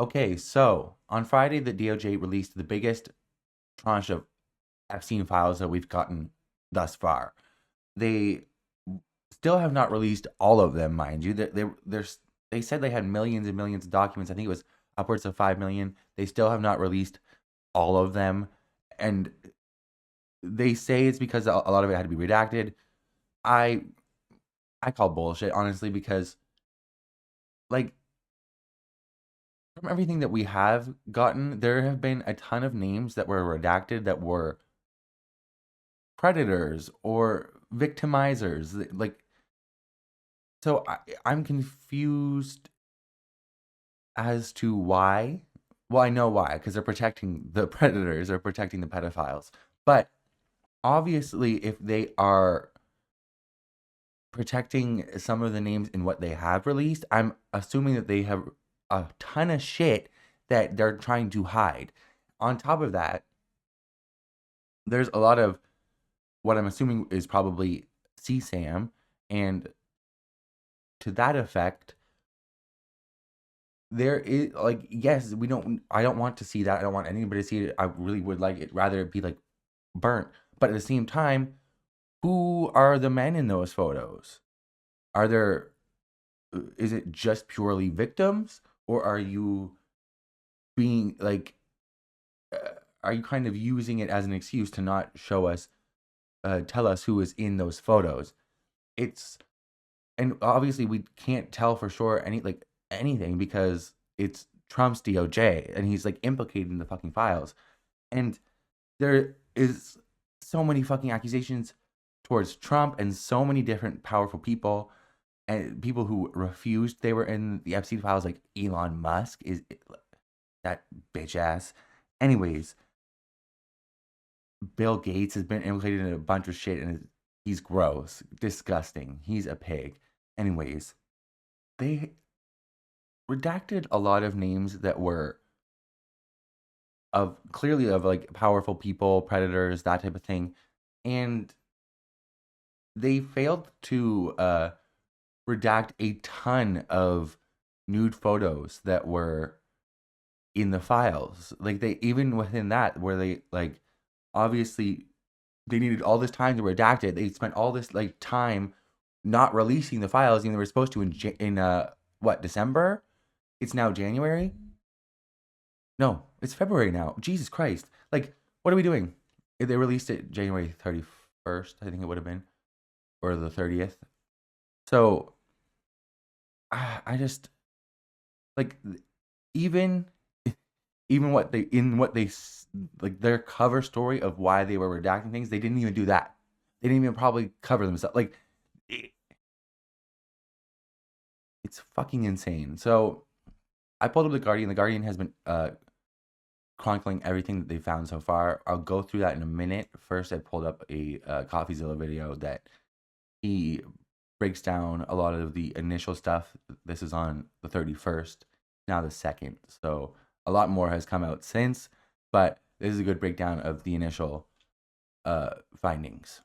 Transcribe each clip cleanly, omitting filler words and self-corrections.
Okay, so on Friday, the DOJ released the biggest tranche of Epstein files that we've gotten thus far. They still have not released all of them, mind you. They said they had millions and millions of documents. I think it was upwards of 5 million. They still have not released all of them. And they say it's because a lot of it had to be redacted. I I call bullshit, honestly, because like from everything that we have gotten, there have been a ton of names that were redacted that were predators or victimizers. Like, so I'm confused as to why. Well, I know why, because they're protecting the predators, they're protecting the pedophiles. But obviously, if they are protecting some of the names in what they have released, I'm assuming that they have a ton of shit that they're trying to hide. On top of that, there's a lot of what I'm assuming is probably CSAM, and to that effect, there is like, yes, we don't. I don't want to see that. I don't want anybody to see it. I really would like it rather it be like burnt. But at the same time, who are the men in those photos? Are there? Is it just purely victims, or are you being like? Are you kind of using it as an excuse to not show us, tell us who is in those photos? It's and obviously we can't tell for sure anything because it's Trump's DOJ and he's like implicated in the fucking files. And there is so many fucking accusations towards Trump and so many different powerful people and people who refused they were in the Epstein files, like Elon Musk is that bitch ass. Anyways, Bill Gates has been implicated in a bunch of shit and he's gross, disgusting. He's a pig. Anyways, they redacted a lot of names that were of clearly of like powerful people, predators, that type of thing. And they failed to redact a ton of nude photos that were in the files. Like they even within that where they like obviously they needed all this time to redact it. They spent all this like time not releasing the files, even they were supposed to in what, December? It's now January. No, it's February now. Jesus Christ! Like, what are we doing? If they released it January 31st, I think it would have been, or the 30th. So I just like even even what they like their cover story of why they were redacting things. They didn't even do that. They didn't even probably cover themselves. Like it's fucking insane. So I pulled up the Guardian. The Guardian has been chronicling everything that they found so far. I'll go through that in a minute. First, I pulled up a coffezilla video that he breaks down a lot of the initial stuff. This is on the 31st, now the 2nd. So a lot more has come out since, but this is a good breakdown of the initial findings.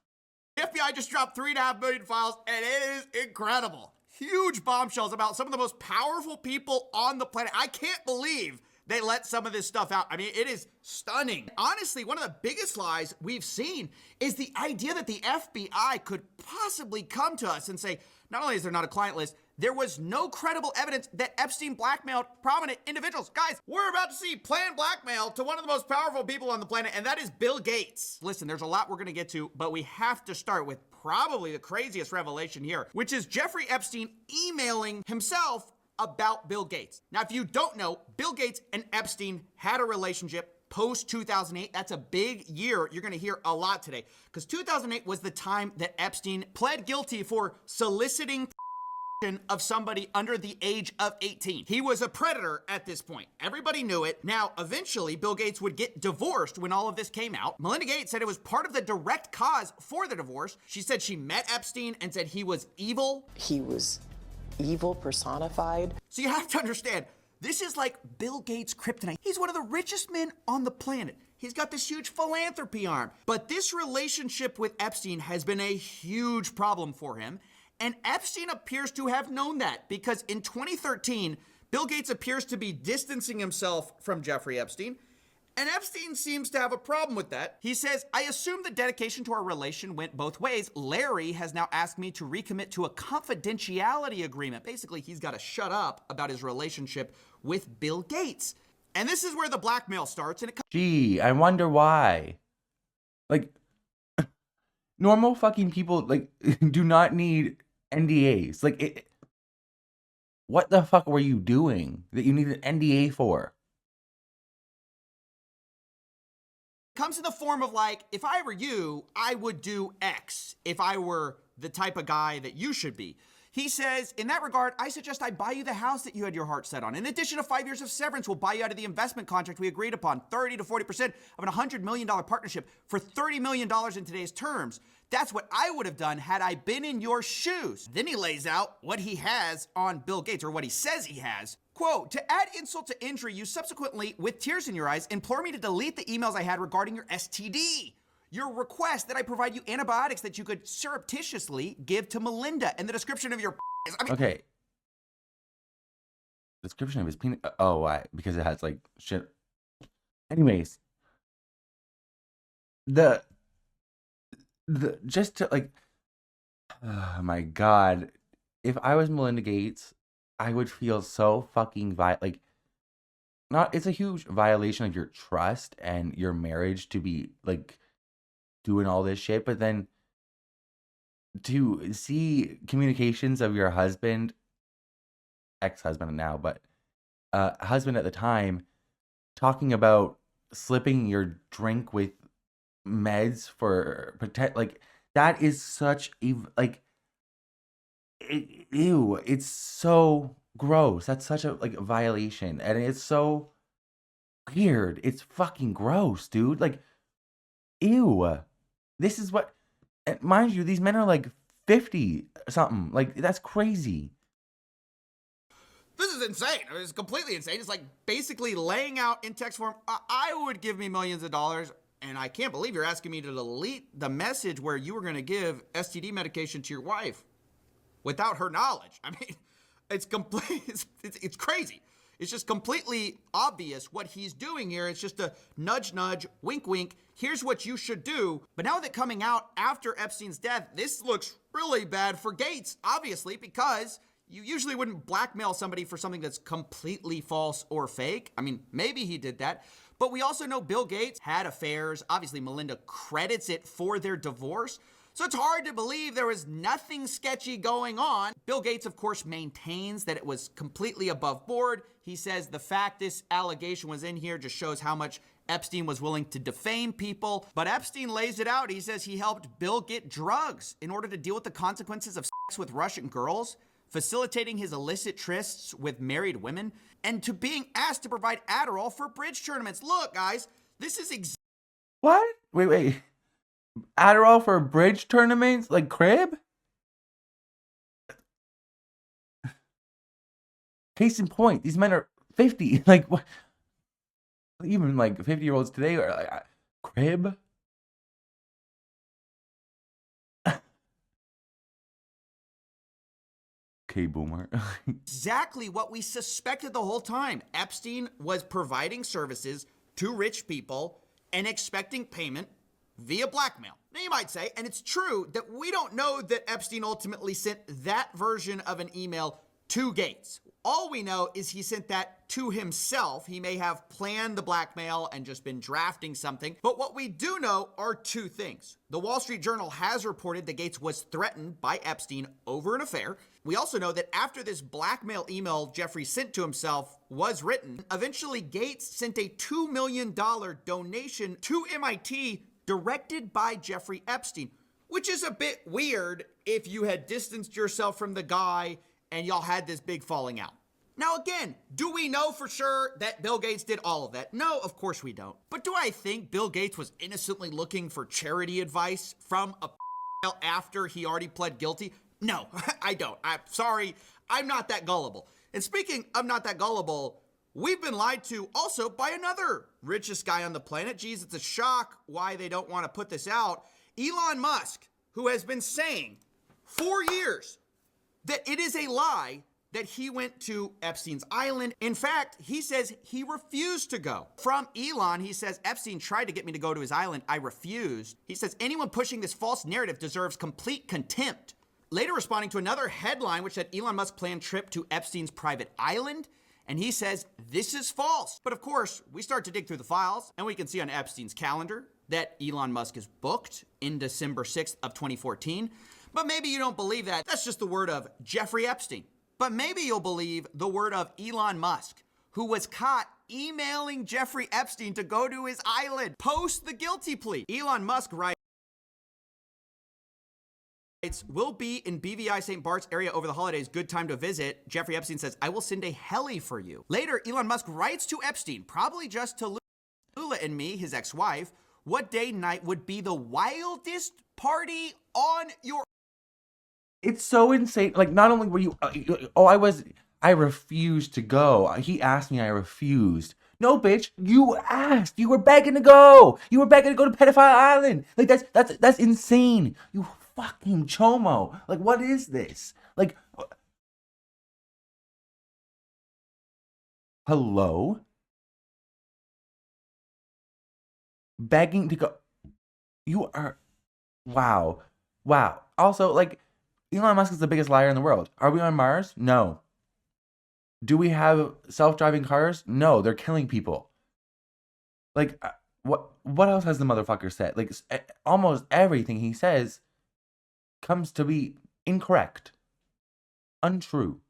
The FBI just dropped 3.5 million files, and it is incredible. Huge bombshells about some of the most powerful people on the planet. I can't believe they let some of this stuff out. I mean, it is stunning. Honestly, one of the biggest lies we've seen is the idea that the FBI could possibly come to us and say, not only is there not a client list, there was no credible evidence that Epstein blackmailed prominent individuals. Guys, we're about to see planned blackmail to one of the most powerful people on the planet, and that is Bill Gates. Listen, there's a lot we're gonna get to, but we have to start with probably the craziest revelation here, which is Jeffrey Epstein emailing himself about Bill Gates. Now, if you don't know, Bill Gates and Epstein had a relationship post 2008. That's a big year. You're going to hear a lot today because 2008 was the time that Epstein pled guilty for soliciting of somebody under the age of 18. He was a predator at this point. Everybody knew it. Now, eventually, Bill Gates would get divorced when all of this came out. Melinda Gates said it was part of the direct cause for the divorce. She said she met Epstein and said he was evil. He was evil personified. So you have to understand, this is like Bill Gates' kryptonite. He's one of the richest men on the planet. He's got this huge philanthropy arm. But this relationship with Epstein has been a huge problem for him. And Epstein appears to have known that because in 2013, Bill Gates appears to be distancing himself from Jeffrey Epstein, and Epstein seems to have a problem with that. He says, I assume the dedication to our relation went both ways. Larry has now asked me to recommit to a confidentiality agreement. Basically, he's got to shut up about his relationship with Bill Gates. And this is where the blackmail starts, and it Gee, I wonder why. Like, normal fucking people, like, do not need NDAs. Like, what the fuck were you doing that you need an NDA for? comes in the form of like, if I were you, I would do X if I were the type of guy that you should be. He says, in that regard, I suggest I buy you the house that you had your heart set on. In addition to 5 years of severance, we'll buy you out of the investment contract we agreed upon, 30 to 40% of an $100 million partnership for $30 million in today's terms. That's what I would have done had I been in your shoes. Then he lays out what he has on Bill Gates, or what he says he has. Quote, to add insult to injury, you subsequently, with tears in your eyes, implore me to delete the emails I had regarding your STD. Your request that I provide you antibiotics that you could surreptitiously give to Melinda, and the description of your Okay. Description of his penis. Oh, why? Because it has like shit. Anyways, the just to like, oh my God, if I was Melinda Gates, I would feel so fucking like, not. It's a huge violation of your trust and your marriage to be like doing all this shit, but then to see communications of your husband, ex-husband now, but husband at the time, talking about slipping your drink with meds for protect, like, that is such like, ew, it's so gross. That's such a like violation, and it's so weird. It's fucking gross, dude. Like, ew. This is what, and mind you, these men are like 50 something. Like, that's crazy. This is insane. I mean, it's completely insane. It's like basically laying out in text form, I would give me millions of dollars, and I can't believe you're asking me to delete the message where you were going to give STD medication to your wife without her knowledge. I mean, it's complete. It's crazy. It's just completely obvious what he's doing here. It's just a nudge, nudge, wink, wink. Here's what you should do. But now that coming out after Epstein's death, this looks really bad for Gates, obviously, because you usually wouldn't blackmail somebody for something that's completely false or fake. I mean, maybe he did that. But we also know Bill Gates had affairs. Obviously, Melinda credits it for their divorce. So it's hard to believe there was nothing sketchy going on. Bill Gates, of course, maintains that it was completely above board. He says the fact this allegation was in here just shows how much Epstein was willing to defame people. But Epstein lays it out. He says he helped Bill get drugs in order to deal with the consequences of sex with Russian girls, facilitating his illicit trysts with married women, and to being asked to provide Adderall for bridge tournaments. Look, guys, this is What? Wait. Adderall for bridge tournaments? Like crib? Case in point, these men are 50. Like, what? Even like 50-year-olds today are like, crib? Okay, boomer. exactly what we suspected the whole time. Epstein was providing services to rich people and expecting payment via blackmail. Now you might say, and it's true, that we don't know that Epstein ultimately sent that version of an email to Gates. All we know is he sent that to himself. He may have planned the blackmail and just been drafting something. But what we do know are two things. The Wall Street Journal has reported that Gates was threatened by Epstein over an affair. We also know that after this blackmail email Jeffrey sent to himself was written, eventually Gates sent a $2 million donation to MIT directed by Jeffrey Epstein, which is a bit weird if you had distanced yourself from the guy and y'all had this big falling out. Now again, do we know for sure that Bill Gates did all of that? No, of course we don't. But do I think Bill Gates was innocently looking for charity advice from a after he already pled guilty? No, I don't. I'm sorry, I'm not that gullible. And speaking of not that gullible, we've been lied to also by another richest guy on the planet. Geez, it's a shock why they don't want to put this out. Elon Musk, who has been saying for years that it is a lie that he went to Epstein's island. In fact, he says he refused to go. From Elon, he says, Epstein tried to get me to go to his island. I refused. He says, anyone pushing this false narrative deserves complete contempt. Later responding to another headline, which said Elon Musk planned trip to Epstein's private island. And he says, this is false. But of course, we start to dig through the files and we can see on Epstein's calendar that Elon Musk is booked in December 6th of 2014. But maybe you don't believe that. That's just the word of Jeffrey Epstein. But maybe you'll believe the word of Elon Musk, who was caught emailing Jeffrey Epstein to go to his island post the guilty plea. Elon Musk writes, will be in BVI St. Bart's area over the holidays. Good time to visit. Jeffrey Epstein says, I will send a heli for you. Later, Elon Musk writes to Epstein, probably just to Lula and me, his ex-wife, what day night would be the wildest party on your... It's so insane. Like, not only were you, I refused to go. He asked me, I refused. No, bitch, you asked. You were begging to go. You were begging to go to Pedophile Island. Like, that's insane. You fucking chomo. Like, what is this? Like, hello? Begging to go. You are, wow. Also, like, Elon Musk is the biggest liar in the world. Are we on Mars? No. Do we have self-driving cars? No, they're killing people. Like, what else has the motherfucker said? Like, almost everything he says comes to be incorrect, untrue.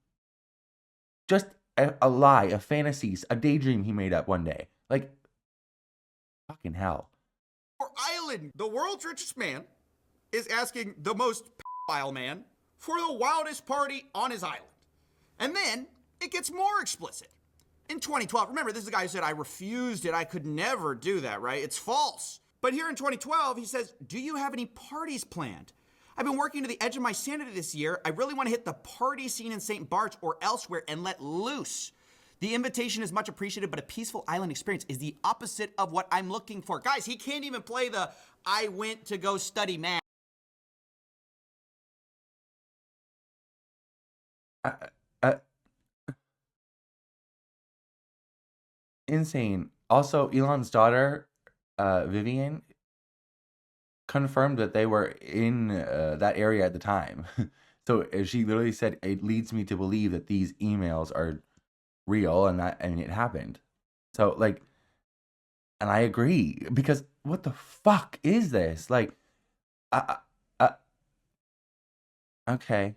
Just a lie, a fantasy, a daydream he made up one day. Like, fucking hell. Island, the world's richest man is asking the most pedophile man for the wildest party on his island. And then it gets more explicit. In 2012, remember, this is the guy who said, I refused it. I could never do that, right? It's false. But here in 2012, he says, do you have any parties planned? I've been working to the edge of my sanity this year. I really want to hit the party scene in St. Bart's or elsewhere and let loose. The invitation is much appreciated, but a peaceful island experience is the opposite of what I'm looking for. Guys, he can't even play the, I went to go study math. Insane. Also, Elon's daughter, Vivian, confirmed that they were in that area at the time. So she literally said, it leads me to believe that these emails are real and it happened. So, like, and I agree, because what the fuck is this? Like, okay.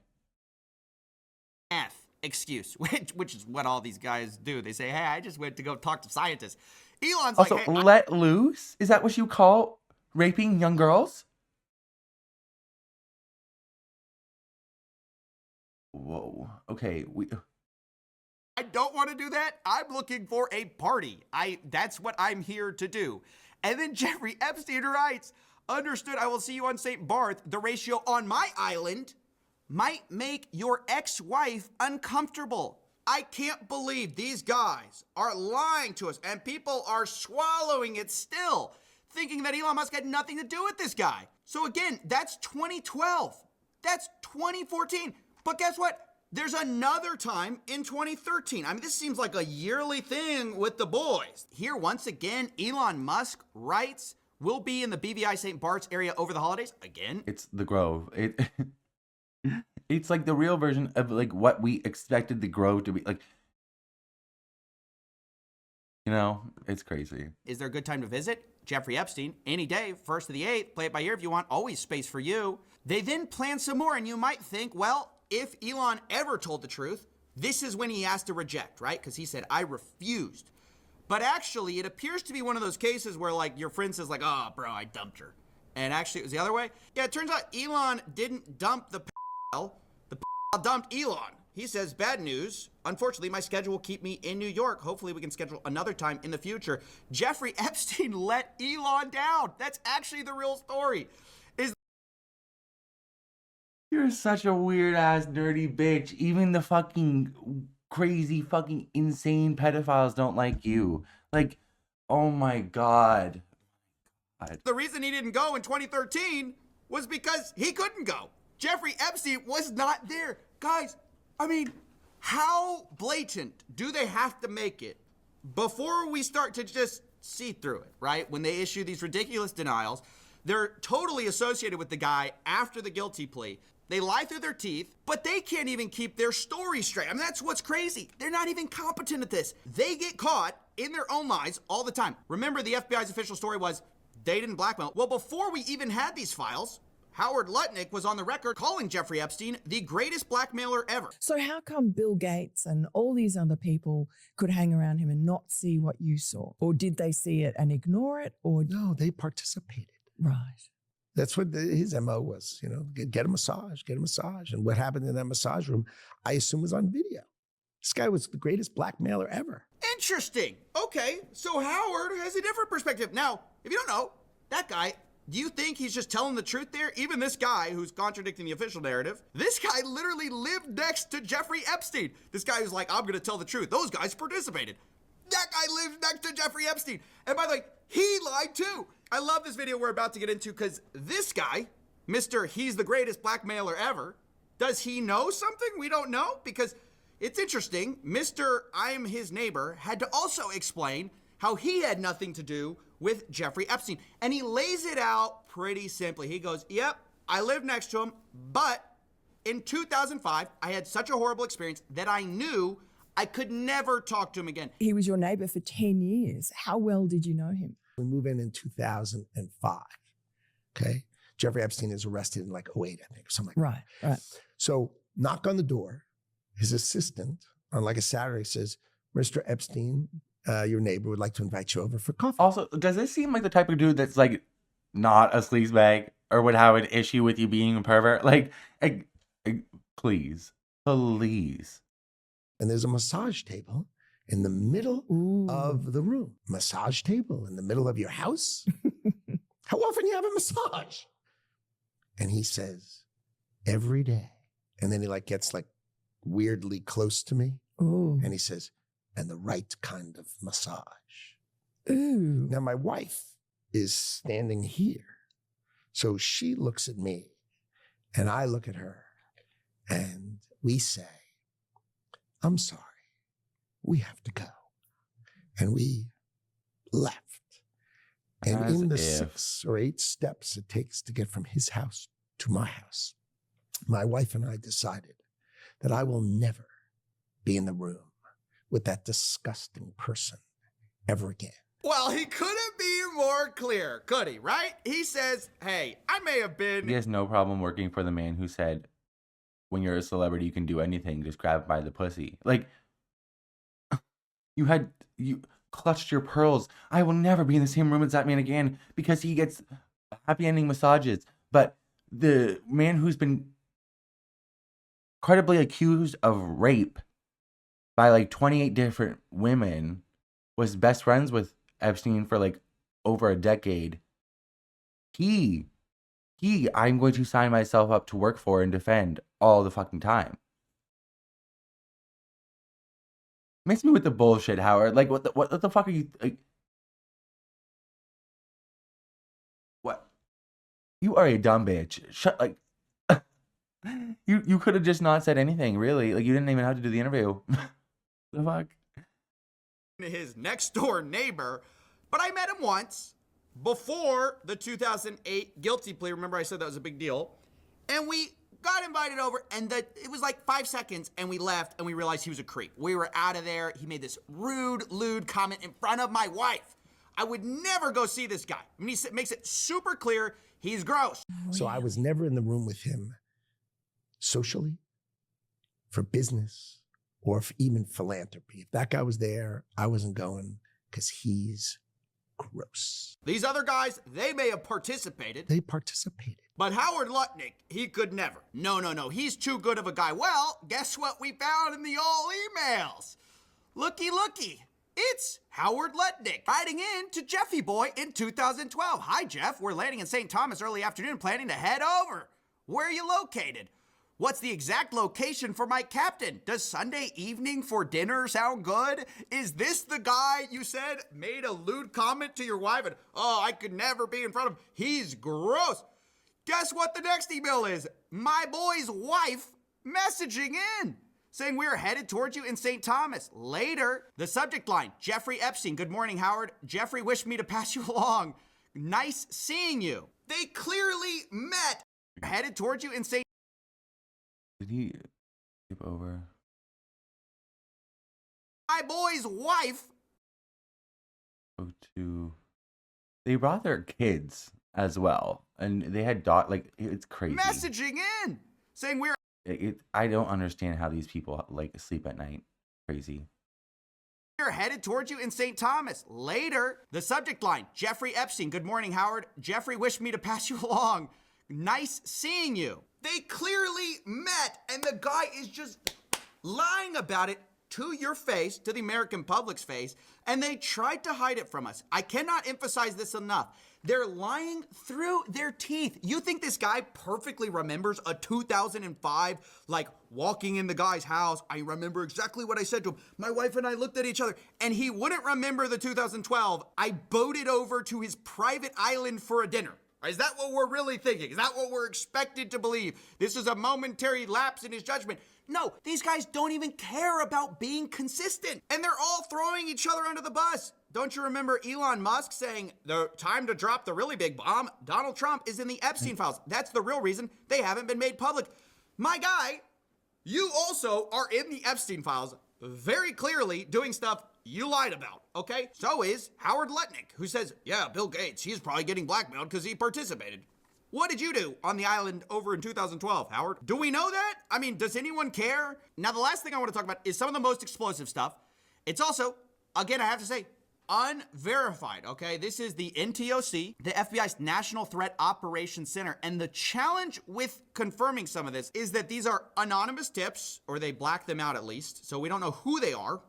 Excuse, which is what all these guys do. They say, hey, I just went to go talk to scientists. Elon's also, like, hey, let loose? Is that what you call raping young girls? Whoa. Okay. I don't want to do that. I'm looking for a party. That's what I'm here to do. And then Jeffrey Epstein writes, understood, I will see you on St. Barth. The ratio on my island might make your ex-wife uncomfortable. I can't believe these guys are lying to us and people are swallowing it still, thinking that Elon Musk had nothing to do with this guy. So again, that's 2012. That's 2014. But guess what? There's another time in 2013. I mean, this seems like a yearly thing with the boys. Here, once again, Elon Musk writes, we'll be in the BVI St. Bart's area over the holidays. Again. It's the Grove. It's like the real version of like what we expected the Grove to be. Like, you know, it's crazy. Is there a good time to visit? Jeffrey Epstein, any day, 1st to the 8th, play it by ear if you want, always space for you. They then plan some more, and you might think, well, if Elon ever told the truth, this is when he has to reject, right? Because he said, I refused. But actually, it appears to be one of those cases where, like, your friend says, like, oh, bro, I dumped her. And actually, it was the other way. Yeah, it turns out Elon didn't dump the The dumped Elon. He says, bad news. Unfortunately, my schedule will keep me in New York. Hopefully, we can schedule another time in the future. Jeffrey Epstein let Elon down. That's actually the real story. You're such a weird ass nerdy bitch. Even the fucking crazy fucking insane pedophiles don't like you. Like, oh my god. The reason he didn't go in 2013 was because he couldn't go. Jeffrey Epstein was not there. Guys, I mean, How blatant do they have to make it before we start to just see through it, right? When they issue these ridiculous denials, they're totally associated with the guy after the guilty plea. They lie through their teeth, but they can't even keep their story straight. I mean, that's what's crazy. They're not even competent at this. They get caught in their own lies all the time. Remember, the FBI's official story was they didn't blackmail. Well, before we even had these files, Howard Lutnick was on the record calling Jeffrey Epstein the greatest blackmailer ever. So how come Bill Gates and all these other people could hang around him and not see what you saw? Or did they see it and ignore it? Or No, they participated. right. That's what his MO was, get a massage, get a massage. And what happened in that massage room, I assume was on video. This guy was the greatest blackmailer ever. Interesting. Okay, so Howard has a different perspective. Now, if you don't know, that guy, do you think he's just telling the truth there? Even this guy who's contradicting the official narrative, this guy literally lived next to Jeffrey Epstein. This guy who's like, I'm gonna tell the truth. Those guys participated. That guy lives next to Jeffrey Epstein. And by the way, he lied too. I love this video we're about to get into because this guy, Mr. He's the greatest blackmailer ever, does he know something we don't know? Because it's interesting, Mr. I'm his neighbor had to also explain how he had nothing to do with Jeffrey Epstein. And he lays it out pretty simply. He goes, yep, I lived next to him, but in 2005, I had such a horrible experience that I knew I could never talk to him again. He was your neighbor for 10 years. How well did you know him? We move in 2005, okay? Jeffrey Epstein is arrested in like '08, I think, or something like that. Right. So knock on the door. His assistant on like a Saturday says, Mr. Epstein, your neighbor would like to invite you over for coffee. Also, does this seem like the type of dude that's like not a sleazebag or would have an issue with you being a pervert? Please. And there's a massage table in the middle of the room. Massage table in the middle of your house? How often you have a massage? And he says, every day. And then he gets weirdly close to me. Ooh. And he says, and the right kind of massage. Ooh. Now my wife is standing here. So she looks at me and I look at her and we say, I'm sorry, we have to go. And we left. And As in the if. 6 or 8 steps it takes to get from his house to my house, my wife and I decided that I will never be in the room with that disgusting person ever again. Well, he couldn't be more clear, could he, right? He says, hey, I may have been... He has no problem working for the man who said, when you're a celebrity, you can do anything, just grab by the pussy. You clutched your pearls. I will never be in the same room as that man again because he gets happy ending massages. But the man who's been credibly accused of rape by 28 different women was best friends with Epstein for over a decade. I'm going to sign myself up to work for and defend all the fucking time. Miss me with the bullshit, Howard. What the fuck are you what? You are a dumb bitch. Shut you could have just not said anything, really. You didn't even have to do the interview. The fuck? His next door neighbor, but I met him once before the 2008 guilty plea. Remember I said that was a big deal? And we got invited over and it was 5 seconds and we left and we realized he was a creep. We were out of there. He made this rude, lewd comment in front of my wife. I would never go see this guy. I mean, he makes it super clear he's gross. So I was never in the room with him socially, for business, or for even philanthropy. If that guy was there, I wasn't going because he's gross. These other guys, they may have participated. They participated. But Howard Lutnick, he could never. No. He's too good of a guy. Well, guess what we found in the old emails? Looky. It's Howard Lutnick writing in to Jeffy Boy in 2012. Hi, Jeff. We're landing in St. Thomas early afternoon, planning to head over. Where are you located? What's the exact location for my captain? Does Sunday evening for dinner sound good? Is this the guy you said made a lewd comment to your wife and, I could never be in front of him. He's gross. Guess what the next email is? My boy's wife messaging in. saying we are headed towards you in St. Thomas. Later, the subject line, Jeffrey Epstein. Good morning, Howard. Jeffrey wished me to pass you along. Nice seeing you. They clearly met. Headed towards you in St. Did he skip over? My boy's wife. Go to. They brought their kids as well, and they had like it's crazy. Messaging in, saying we're. I don't understand how these people like sleep at night. Crazy. We're headed towards you in St. Thomas. Later, the subject line, Jeffrey Epstein. Good morning, Howard. Jeffrey wished me to pass you along. Nice seeing you. They clearly met, and the guy is just lying about it to your face, to the American public's face, and they tried to hide it from us. I cannot emphasize this enough. They're lying through their teeth. You think this guy perfectly remembers a 2005, like walking in the guy's house? I remember exactly what I said to him. My wife and I looked at each other, and he wouldn't remember the 2012. I boated over to his private island for a dinner. Is that what we're really thinking? Is that what we're expected to believe? This is a momentary lapse in his judgment. No, these guys don't even care about being consistent. And they're all throwing each other under the bus. Don't you remember Elon Musk saying the time to drop the really big bomb? Donald Trump is in the Epstein files. That's the real reason they haven't been made public. My guy, you also are in the Epstein files very clearly doing stuff you lied about, okay? So is Howard Lutnick, who says, yeah, Bill Gates, he's probably getting blackmailed because he participated. What did you do on the island over in 2012, Howard? Do we know that? I mean, does anyone care? Now, the last thing I want to talk about is some of the most explosive stuff. It's also, again, I have to say, unverified, okay? This is the NTOC, the FBI's National Threat Operations Center. And the challenge with confirming some of this is that these are anonymous tips, or they black them out at least, so we don't know who they are,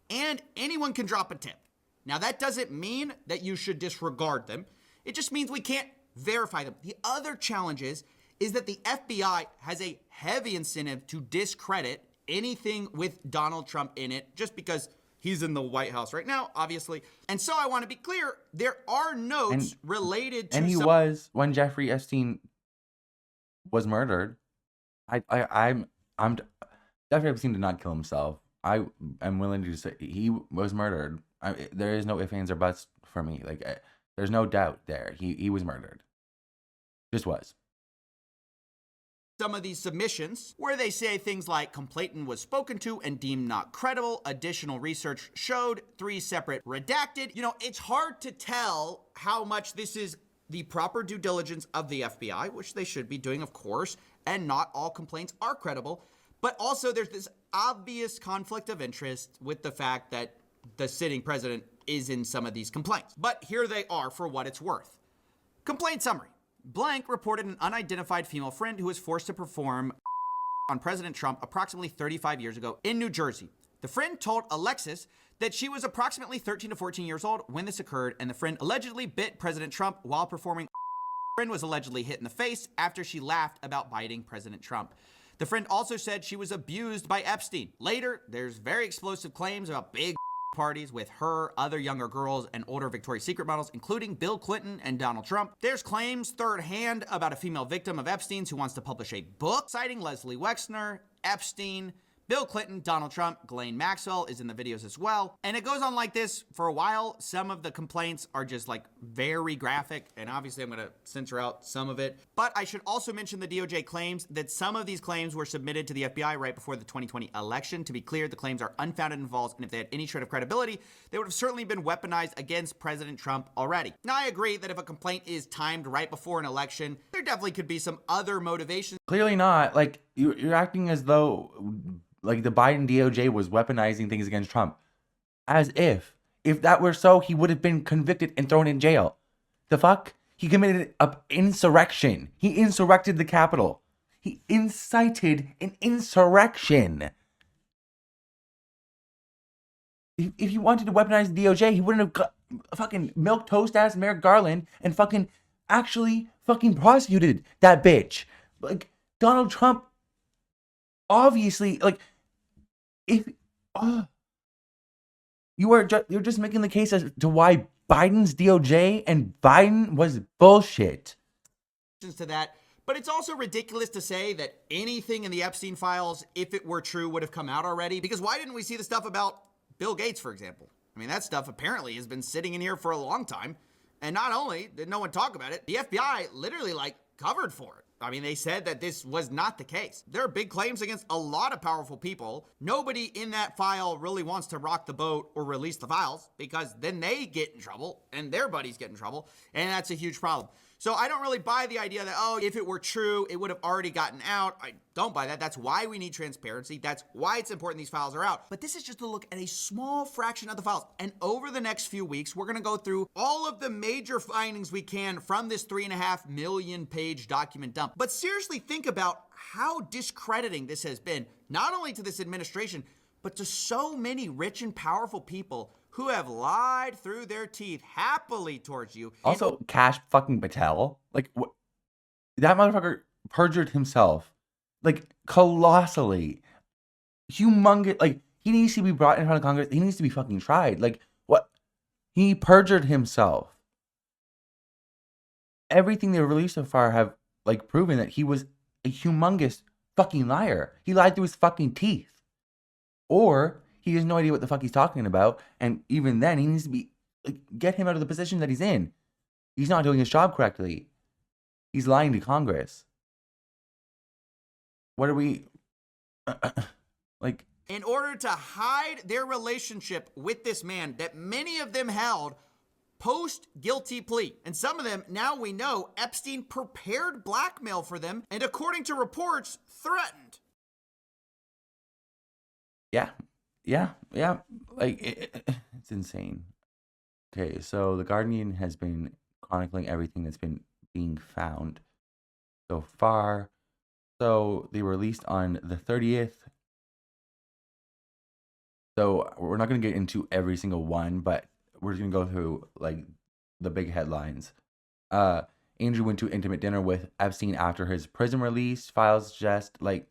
and anyone can drop a tip. Now, that doesn't mean that you should disregard them. It just means we can't verify them. The other challenge is that the FBI has a heavy incentive to discredit anything with Donald Trump in it, just because he's in the White House right now, obviously. And so I want to be clear, there are notes related to he was, when Jeffrey Epstein was murdered, I'm Jeffrey Epstein did not kill himself. I am willing to say he was murdered. There is no ifs, ands, or buts for me. Like, there's no doubt there. He was murdered. Just was. Some of these submissions where they say things like complainant was spoken to and deemed not credible. Additional research showed 3 separate redacted. You know, it's hard to tell how much this is the proper due diligence of the FBI, which they should be doing, of course, and not all complaints are credible. But also there's this obvious conflict of interest with the fact that the sitting president is in some of these complaints. But here they are for what it's worth. Complaint summary. Blank reported an unidentified female friend who was forced to perform on President Trump approximately 35 years ago in New Jersey. The friend told Alexis that she was approximately 13 to 14 years old when this occurred, and the friend allegedly bit President Trump while performing. The friend was allegedly hit in the face after she laughed about biting President Trump. The friend also said she was abused by Epstein. Later, there's very explosive claims about big parties with her, other younger girls, and older Victoria's Secret models, including Bill Clinton and Donald Trump. There's claims third hand about a female victim of Epstein's who wants to publish a book citing Leslie Wexner, Epstein, Bill Clinton, Donald Trump, Ghislaine Maxwell is in the videos as well. And it goes on like this for a while. Some of the complaints are just like very graphic, and obviously I'm gonna censor out some of it. But I should also mention the DOJ claims that some of these claims were submitted to the FBI right before the 2020 election. To be clear, the claims are unfounded and false, and if they had any shred of credibility, they would have certainly been weaponized against President Trump already. Now, I agree that if a complaint is timed right before an election, there definitely could be some other motivations. Clearly not. Like, you're acting as though like the Biden DOJ was weaponizing things against Trump. As if that were so, he would have been convicted and thrown in jail. The fuck? He committed an insurrection. He insurrected the Capitol. He incited an insurrection. If he wanted to weaponize the DOJ, he wouldn't have got fucking milk toast ass Merrick Garland and fucking actually fucking prosecuted that bitch. Like, Donald Trump, obviously, like, if you're just making the case as to why Biden's DOJ and Biden was bullshit. To that, But it's also ridiculous to say that anything in the Epstein files, if it were true, would have come out already. Because why didn't we see the stuff about Bill Gates, for example? I mean, that stuff apparently has been sitting in here for a long time. And not only did no one talk about it, the FBI literally covered for it. I mean, they said that this was not the case. There are big claims against a lot of powerful people. Nobody in that file really wants to rock the boat or release the files because then they get in trouble and their buddies get in trouble. And that's a huge problem. So I don't really buy the idea that, oh, if it were true, it would have already gotten out. I don't buy that. That's why we need transparency. That's why it's important these files are out. But this is just to look at a small fraction of the files. And over the next few weeks, we're going to go through all of the major findings we can from this 3.5 million page document dump. But seriously, think about how discrediting this has been, not only to this administration, but to so many rich and powerful people who have lied through their teeth happily towards you. Also, Cash fucking Patel, like, what? That motherfucker perjured himself, like, colossally. Humongous. Like, he needs to be brought in front of Congress. He needs to be fucking tried. Like, what? He perjured himself. Everything they released so far have, like, proven that he was a humongous fucking liar. He lied through his fucking teeth. Or he has no idea what the fuck he's talking about. And even then, he needs to be, like, get him out of the position that he's in. He's not doing his job correctly. He's lying to Congress. What are we, like? In order to hide their relationship with this man that many of them held post-guilty plea. And some of them, now we know, Epstein prepared blackmail for them and, according to reports, threatened. Yeah. Like, it's insane. Okay, so The Guardian has been chronicling everything that's been being found so far. So they were released on the 30th. So we're not going to get into every single one, but we're just going to go through, like, the big headlines. Andrew went to intimate dinner with Epstein after his prison release. Files suggest, like,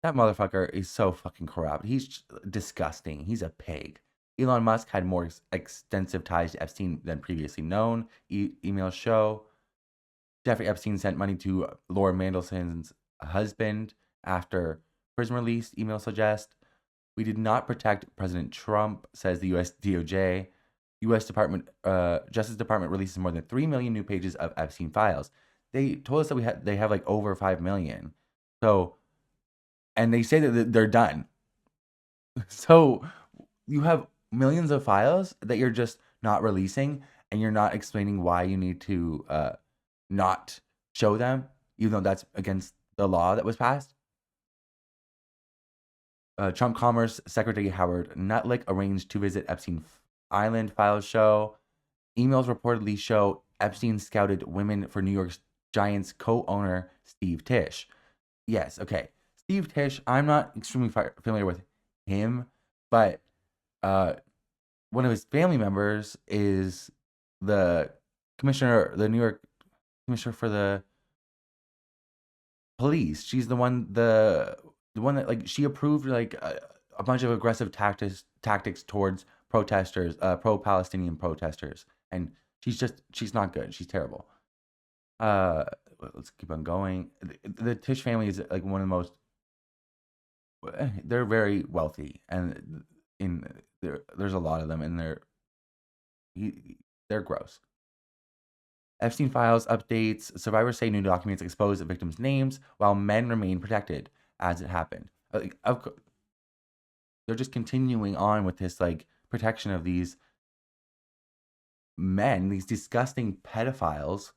that motherfucker is so fucking corrupt. He's disgusting. He's a pig. Elon Musk had more extensive ties to Epstein than previously known. Emails show Jeffrey Epstein sent money to Laura Mandelson's husband after prison release. Emails suggest we did not protect President Trump, says the U.S. DOJ. U.S. Justice Department releases more than 3 million new pages of Epstein files. They told us that they have like over 5 million. So. And they say that they're done. So you have millions of files that you're just not releasing, and you're not explaining why you need to not show them, even though that's against the law that was passed. Trump Commerce Secretary Howard Nutlick arranged to visit Epstein Island, files show. Emails reportedly show Epstein scouted women for New York Giants co-owner Steve Tisch. Yes, okay. Steve Tisch, I'm not extremely familiar with him, but one of his family members is the New York commissioner for the police. She's the one that, like, she approved like a bunch of aggressive tactics towards protesters, pro-Palestinian protesters, and she's not good. She's terrible. Let's keep on going. The Tisch family is like one of the most. They're very wealthy, and there's a lot of them, and they're gross. Epstein files updates. Survivors say new documents expose the victims' names, while men remain protected as it happened. Like, they're just continuing on with this like protection of these men, these disgusting pedophiles,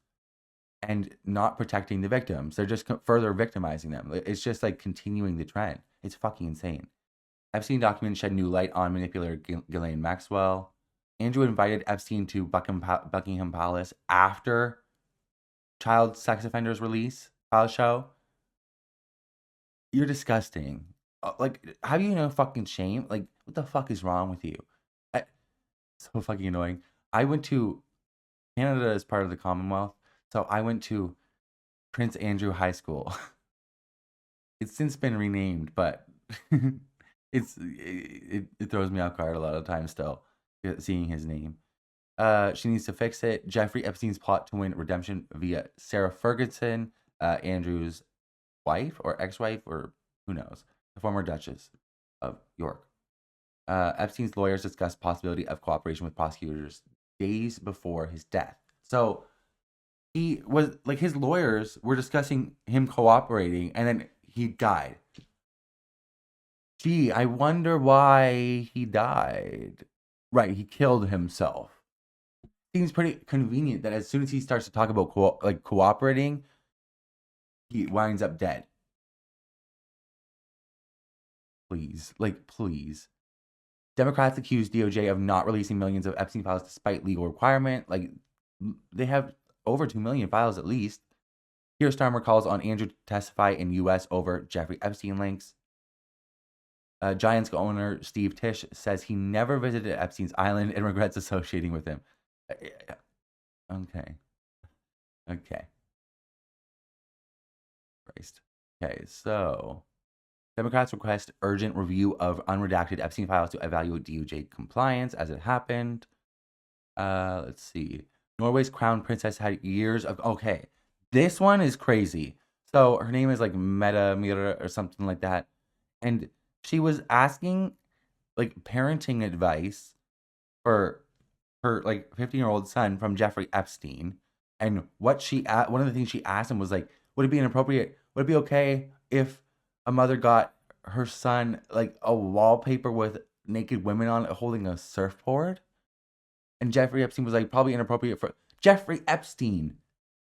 and not protecting the victims. They're just further victimizing them. It's just like continuing the trend. It's fucking insane. Epstein documents shed new light on manipulator Ghislaine Maxwell. Andrew invited Epstein to Buckingham Palace after child sex offenders release. File show. You're disgusting. Like, have you no fucking shame? Like, what the fuck is wrong with you? So fucking annoying. I went to Canada as part of the Commonwealth, so I went to Prince Andrew High School. It's since been renamed, but it throws me off guard a lot of times still, seeing his name. She needs to fix it. Jeffrey Epstein's plot to win redemption via Sarah Ferguson. Andrew's wife or ex-wife, or who knows, the former Duchess of York. Epstein's lawyers discussed possibility of cooperation with prosecutors days before his death. So he was like, his lawyers were discussing him cooperating, and then he died. Gee, I wonder why he died. Right, he killed himself. Seems pretty convenient that as soon as he starts to talk about cooperating, he winds up dead. Please, please. Democrats accuse DOJ of not releasing millions of Epstein files despite legal requirement. Like, they have over 2 million files at least. Keir Starmer calls on Andrew to testify in U.S. over Jeffrey Epstein links. Giants owner Steve Tisch says he never visited Epstein's island and regrets associating with him. Okay. Christ. Okay, so Democrats request urgent review of unredacted Epstein files to evaluate DOJ compliance as it happened. Let's see. Norway's crown princess had years of... Okay, this one is crazy. So her name is like Mira or something like that. And she was asking like parenting advice for her like 15-year-old son from Jeffrey Epstein. And one of the things she asked him was like, would it be okay if a mother got her son like a wallpaper with naked women on it holding a surfboard? And Jeffrey Epstein was like, probably inappropriate for Jeffrey Epstein,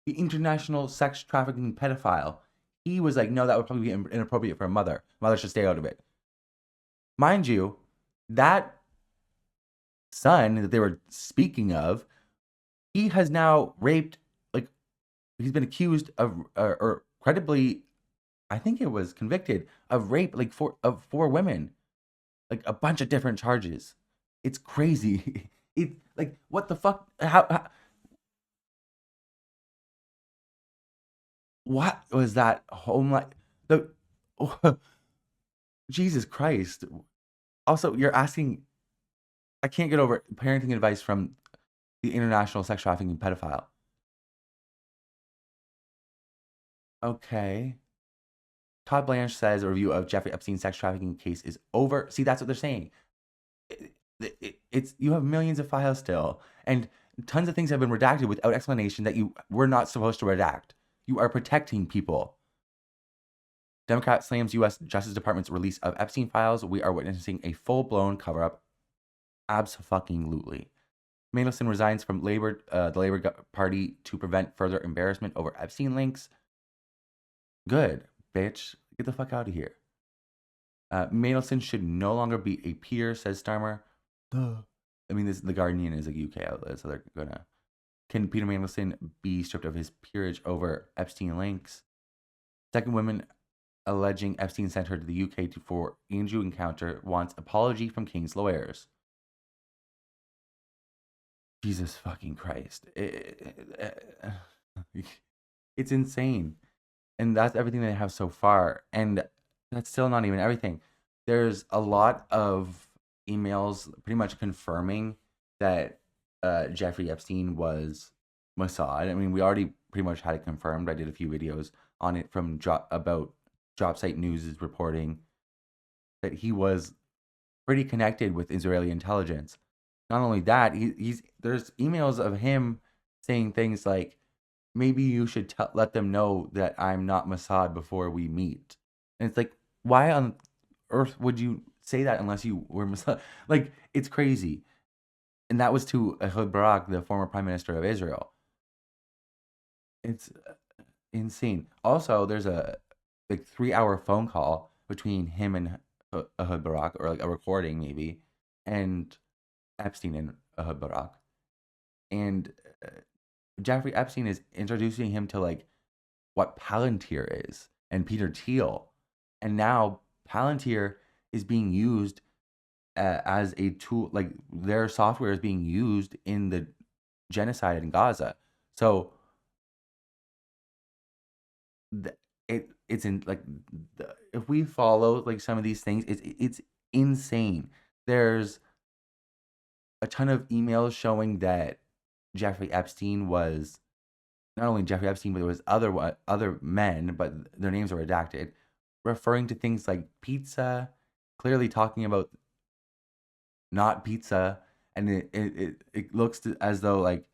the international sex trafficking pedophile. He was like, no, that would probably be inappropriate for a mother. Mother should stay out of it. Mind you, that son that they were speaking of, he has now raped, like, he's been accused of, or credibly, I think it was convicted of rape, like, of four women, like a bunch of different charges. It's crazy. It's like, what the fuck? How what was that home like? The Jesus Christ. Also, you're asking, I can't get over parenting advice from the international sex trafficking pedophile. Okay. Todd Blanche says a review of Jeffrey Epstein's sex trafficking case is over. See, that's what they're saying. It's you have millions of files still, and tons of things have been redacted without explanation that you were not supposed to redact. You are protecting people. Democrat slams U.S. Justice Department's release of Epstein files. We are witnessing a full-blown cover-up. Abso-fucking-lutely. Mandelson resigns from the Labor Party to prevent further embarrassment over Epstein links. Good, bitch. Get the fuck out of here. Mandelson should no longer be a peer, says Starmer. I mean, The Guardian is a UK outlet, so they're gonna... Can Peter Mandelson be stripped of his peerage over Epstein links? Second woman alleging Epstein sent her to the UK for Andrew encounter wants apology from King's lawyers. Jesus fucking Christ. It's insane. And that's everything they have so far. And that's still not even everything. There's a lot of emails pretty much confirming that Jeffrey Epstein was Mossad. I mean, we already pretty much had it confirmed. I did a few videos on it from about Dropsite News' reporting that he was pretty connected with Israeli intelligence. Not only that, there's emails of him saying things like, maybe you should let them know that I'm not Mossad before we meet. And it's like, why on earth would you say that unless you were Mossad? Like, it's crazy. And that was to Ehud Barak, the former prime minister of Israel. It's insane. Also, there's a 3-hour phone call between him and Ehud Barak, or like a recording maybe, and Epstein and Ehud Barak. And Jeffrey Epstein is introducing him to like what Palantir is and Peter Thiel. And now Palantir is being used as a tool, like their software is being used in the genocide in Gaza. So it's in like, if we follow like some of these things, it's insane. There's a ton of emails showing that Jeffrey Epstein was not only Jeffrey Epstein, but there was other men, but their names are redacted, referring to things like pizza, clearly talking about not pizza, and it looks as though like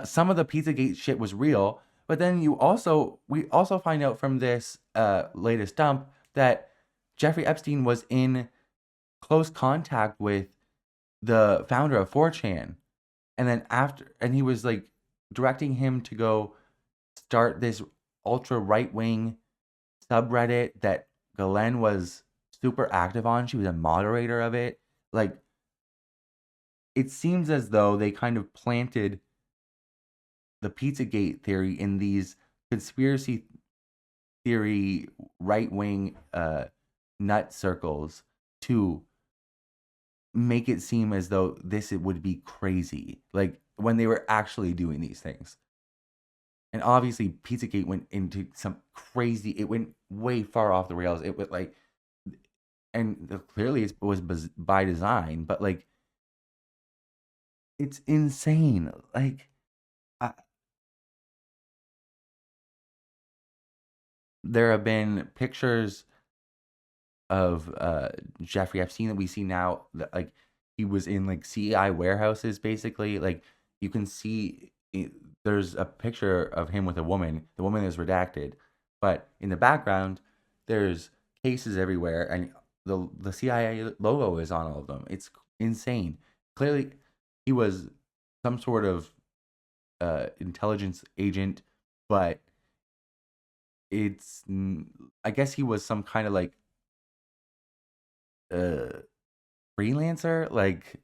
some of the Pizzagate shit was real. But then we also find out from this latest dump that Jeffrey Epstein was in close contact with the founder of 4chan, and then he was like directing him to go start this ultra right wing subreddit that Galen was super active on. She was a moderator of it. Like, it seems as though they kind of planted the Pizzagate theory in these conspiracy theory right wing nut circles to make it seem as though it would be crazy, like when they were actually doing these things. And obviously, Pizzagate went into some crazy. It went way far off the rails. It went like, and clearly it was by design, but like, it's insane. Like, there have been pictures of Jeffrey Epstein that we see now, that like he was in like CI warehouses, basically. Like, you can see there's a picture of him with a woman. The woman is redacted, but in the background there's cases everywhere, and the CIA logo is on all of them. It's insane. Clearly he was some sort of intelligence agent, but I guess he was some kind of like freelancer, like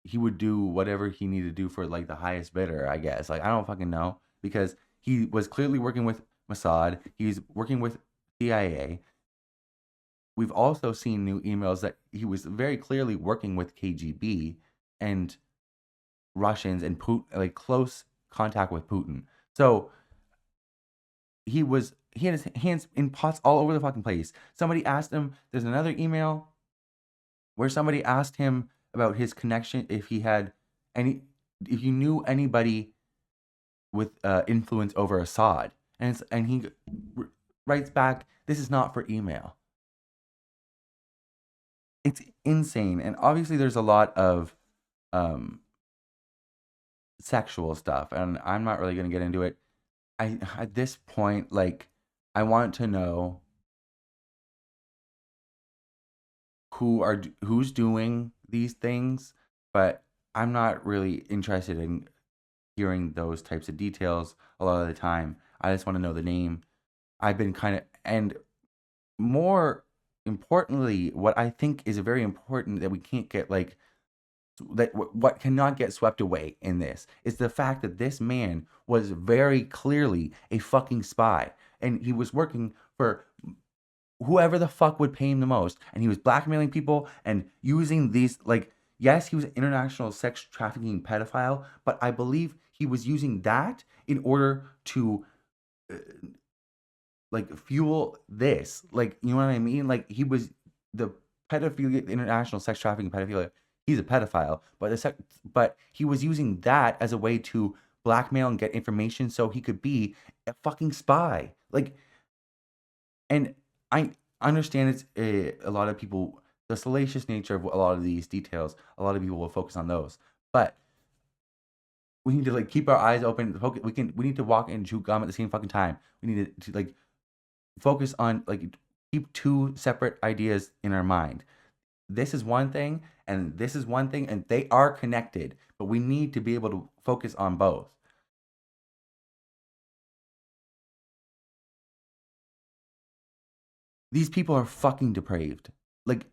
he would do whatever he needed to do for like the highest bidder, I guess. Like, I don't fucking know, because he was clearly working with Mossad. He's working with CIA. We've also seen new emails that he was very clearly working with KGB and Russians and Putin, like close contact with Putin. So he had his hands in pots all over the fucking place. Somebody asked him, there's another email where somebody asked him about his connection, if you knew anybody with influence over Assad. And he writes back, this is not for email. It's insane. And obviously there's a lot of sexual stuff, and I'm not really going to get into it. At this point, like, I want to know who's doing these things, but I'm not really interested in hearing those types of details a lot of the time. I just want to know the name. I've been and more importantly, what I think is very important that we can't get what cannot get swept away in this is the fact that this man was very clearly a fucking spy, and he was working for whoever the fuck would pay him the most, and he was blackmailing people and using these, like, yes, he was an international sex trafficking pedophile, but I believe he was using that in order to like fuel this, like, you know what I mean? Like, he was the pedophilia, international sex trafficking pedophilia. He's a pedophile, but he was using that as a way to blackmail and get information so he could be a fucking spy. Like, and I understand it's a lot of people, the salacious nature of a lot of these details, a lot of people will focus on those, but we need to like keep our eyes open. We need to walk and chew gum at the same fucking time. We need to like focus on, like, keep two separate ideas in our mind. This is one thing, and this is one thing, and they are connected, but we need to be able to focus on both. These people are fucking depraved. Like,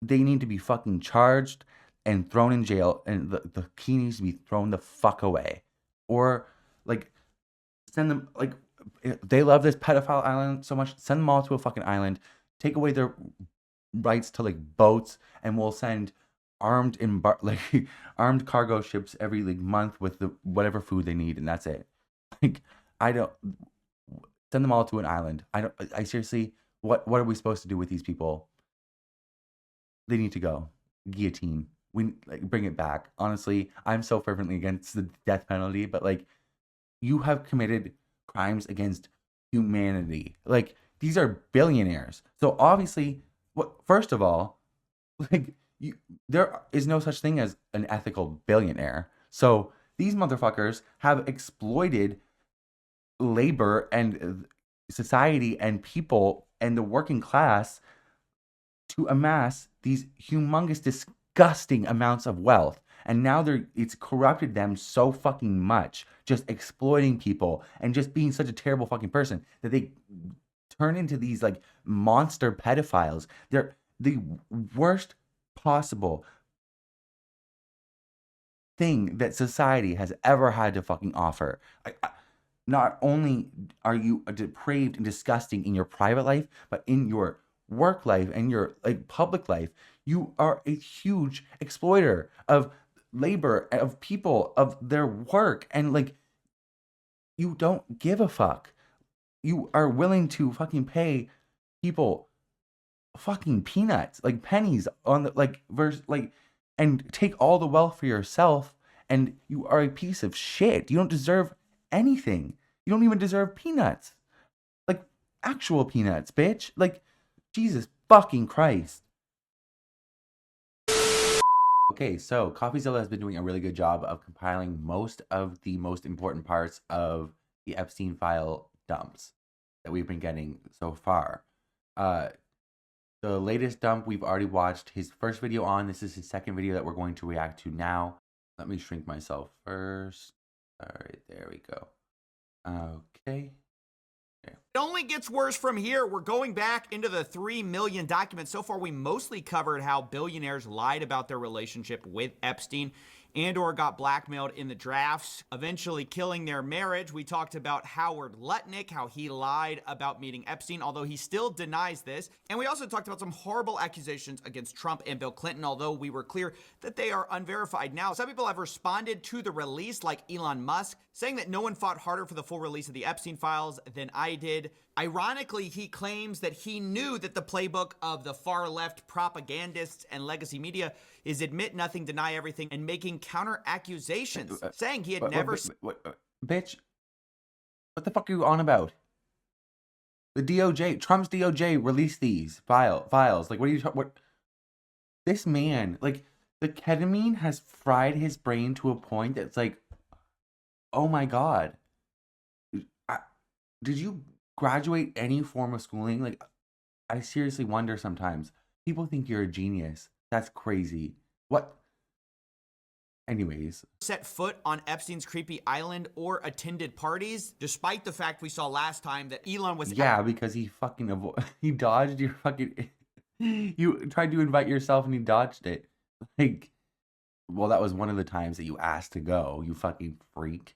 they need to be fucking charged and thrown in jail, and the key needs to be thrown the fuck away. Or, like, send them, like, they love this pedophile island so much, send them all to a fucking island, take away their rights to, like, boats, and we'll send armed armed cargo ships every, like, month with the whatever food they need, and that's it. Like, I don't send them all to an island. I seriously, what are we supposed to do with these people? They need to go. Guillotine. we like bring it back. Honestly, I'm so fervently against the death penalty, but like you have committed crimes against humanity. Like these are billionaires. So obviously, what first of all, like you there is no such thing as an ethical billionaire. So these motherfuckers have exploited labor and society and people and the working class to amass these humongous, disgusting amounts of wealth. And now it's corrupted them so fucking much, just exploiting people and just being such a terrible fucking person that they turn into these like monster pedophiles. They're the worst possible thing that society has ever had to fucking offer. Not only are you depraved and disgusting in your private life, but in your work life and your like public life, you are a huge exploiter of labor, of people, of their work, and like you don't give a fuck. You are willing to fucking pay people fucking peanuts, like pennies on the like verse like and take all the wealth for yourself, and you are a piece of shit. You don't deserve anything. You don't even deserve peanuts. Like actual peanuts, bitch. Like Jesus fucking Christ. Okay, so coffezilla has been doing a really good job of compiling most of the most important parts of the Epstein file dumps that we've been getting so far. The latest dump we've already watched his first video on. This is his second video that we're going to react to now. Let me shrink myself first. All right, there we go. Okay. It only gets worse from here. We're going back into the 3 million documents. So far, we mostly covered how billionaires lied about their relationship with Epstein and or got blackmailed in the drafts, eventually killing their marriage. We talked about Howard Lutnick, how he lied about meeting Epstein, although he still denies this. And we also talked about some horrible accusations against Trump and Bill Clinton, although we were clear that they are unverified. Now, some people have responded to the release, like Elon Musk, saying that no one fought harder for the full release of the Epstein files than I did. Ironically, he claims that he knew that the playbook of the far left propagandists and legacy media is admit nothing, deny everything, and making counter accusations, saying he had never. Bitch, what the fuck are you on about? The DOJ, Trump's DOJ released these files. Like, what are you talking? What? This man, like, the ketamine has fried his brain to a point that's like, oh my god, did you graduate any form of schooling? Like, I seriously wonder sometimes. People think you're a genius. That's crazy. What? Anyways. Set foot on Epstein's creepy island or attended parties, despite the fact we saw last time that Elon was. Yeah, because he fucking he dodged your fucking. You tried to invite yourself and he dodged it. Like, well, that was one of the times that you asked to go, you fucking freak.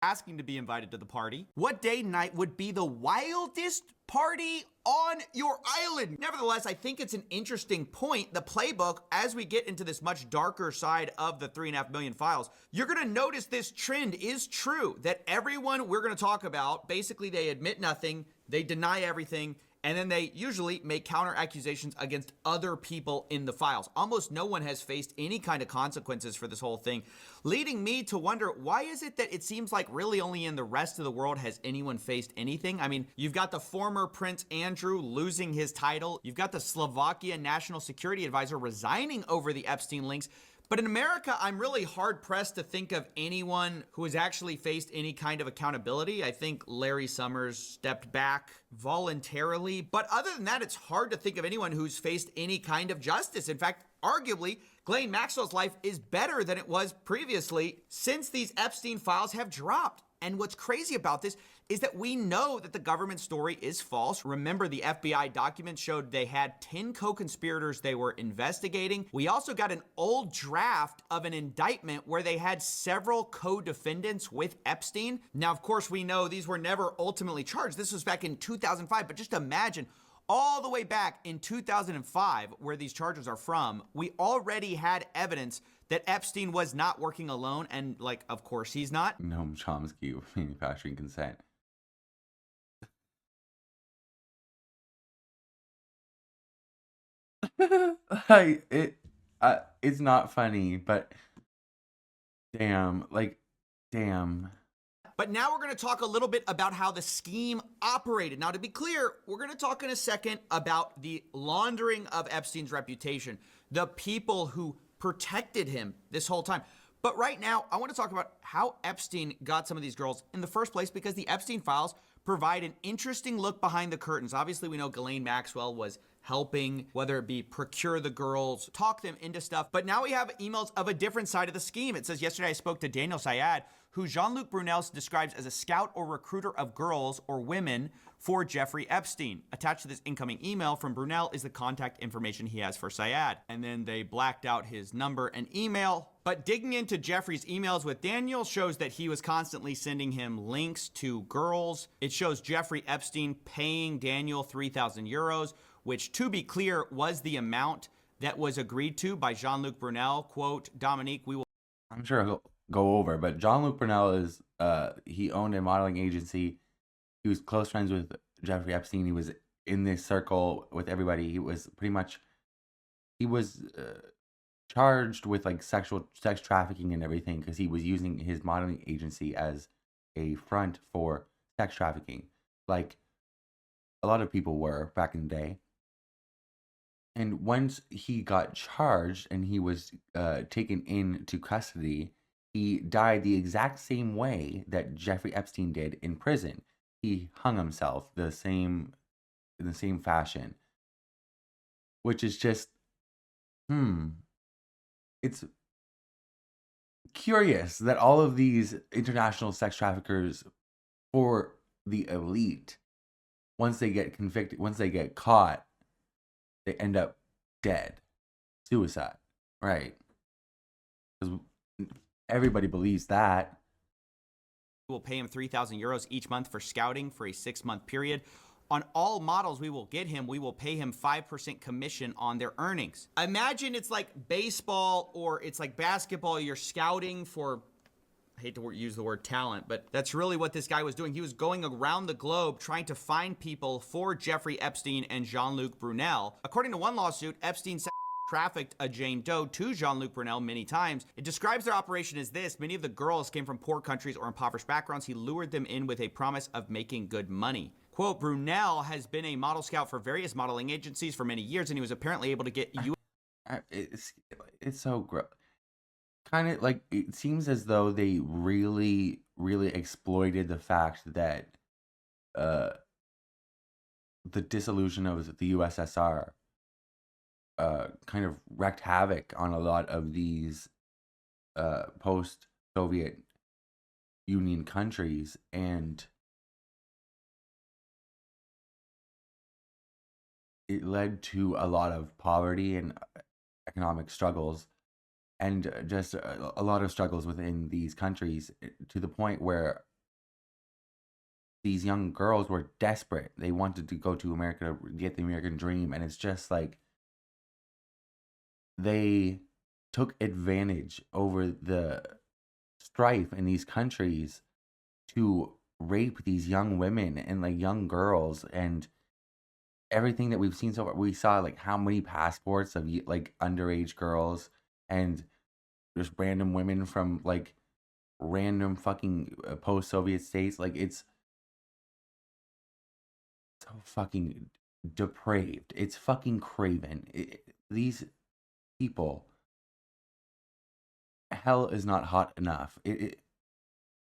Asking to be invited to the party. What day night would be the wildest party on your island? Nevertheless, I think it's an interesting point. The playbook, as we get into this much darker side of the 3.5 million files, you're gonna notice this trend is true, that everyone we're gonna talk about, basically they admit nothing, they deny everything, and then they usually make counter accusations against other people in the files. Almost no one has faced any kind of consequences for this whole thing, leading me to wonder, why is it that it seems like really only in the rest of the world has anyone faced anything? I mean, you've got the former Prince Andrew losing his title. You've got the Slovakia National Security Advisor resigning over the Epstein links. But in America, I'm really hard-pressed to think of anyone who has actually faced any kind of accountability. I think Larry Summers stepped back voluntarily. But other than that, it's hard to think of anyone who's faced any kind of justice. In fact, arguably, Ghislaine Maxwell's life is better than it was previously since these Epstein files have dropped. And what's crazy about this is that we know that the government story is false. Remember, the FBI documents showed they had 10 co-conspirators they were investigating. We also got an old draft of an indictment where they had several co-defendants with Epstein. Now, of course, we know these were never ultimately charged. This was back in 2005, but just imagine all the way back in 2005, where these charges are from, we already had evidence that Epstein was not working alone, and, like, of course he's not. Noam Chomsky with manufacturing consent. It's not funny, but damn, like, damn. But now we're going to talk a little bit about how the scheme operated. Now, to be clear, we're going to talk in a second about the laundering of Epstein's reputation, the people who protected him this whole time. But right now, I want to talk about how Epstein got some of these girls in the first place, because the Epstein files provide an interesting look behind the curtains. Obviously, we know Ghislaine Maxwell was helping, whether it be procure the girls, talk them into stuff. But now we have emails of a different side of the scheme. It says, yesterday I spoke to Daniel Syed, who Jean-Luc Brunel describes as a scout or recruiter of girls or women for Jeffrey Epstein. Attached to this incoming email from Brunel is the contact information he has for Syed. And then they blacked out his number and email. But digging into Jeffrey's emails with Daniel shows that he was constantly sending him links to girls. It shows Jeffrey Epstein paying Daniel 3,000 euros, which, to be clear, was the amount that was agreed to by Jean-Luc Brunel. Quote, Dominique, we will... I'm sure he'll go over, but Jean-Luc Brunel is, he owned a modeling agency. He was close friends with Jeffrey Epstein. He was in this circle with everybody. He was pretty much, he was charged with like sex trafficking and everything, because he was using his modeling agency as a front for sex trafficking, like a lot of people were back in the day. And once he got charged and he was taken into custody, he died the exact same way that Jeffrey Epstein did in prison. He hung himself in the same fashion, which is just, it's curious that all of these international sex traffickers for the elite, once they get convicted, once they get caught, they end up dead. Suicide, right? Because everybody believes that. We will pay him 3,000 euros each month for scouting for a 6-month period. On all models we will get him, we will pay him 5% commission on their earnings. Imagine it's like baseball or it's like basketball. You're scouting for, I hate to use the word talent, but that's really what this guy was doing. He was going around the globe trying to find people for Jeffrey Epstein and Jean-Luc Brunel. According to one lawsuit, Epstein trafficked a Jane Doe to Jean-Luc Brunel many times. It describes their operation as this: many of the girls came from poor countries or impoverished backgrounds. He lured them in with a promise of making good money. Quote, Brunel has been a model scout for various modeling agencies for many years, and he was apparently able to get you. It's so gross. Kind of like, it seems as though they really, really exploited the fact that the dissolution of the USSR kind of wreaked havoc on a lot of these post-Soviet Union countries, and it led to a lot of poverty and economic struggles, and just a lot of struggles within these countries, to the point where these young girls were desperate. They wanted to go to America to get the American dream, and it's just like they took advantage over the strife in these countries to rape these young women and like young girls, and everything that we've seen so far. We saw like how many passports of like underage girls and just random women from like random fucking post-Soviet states. Like, it's so fucking depraved. It's fucking craven. These people, hell is not hot enough.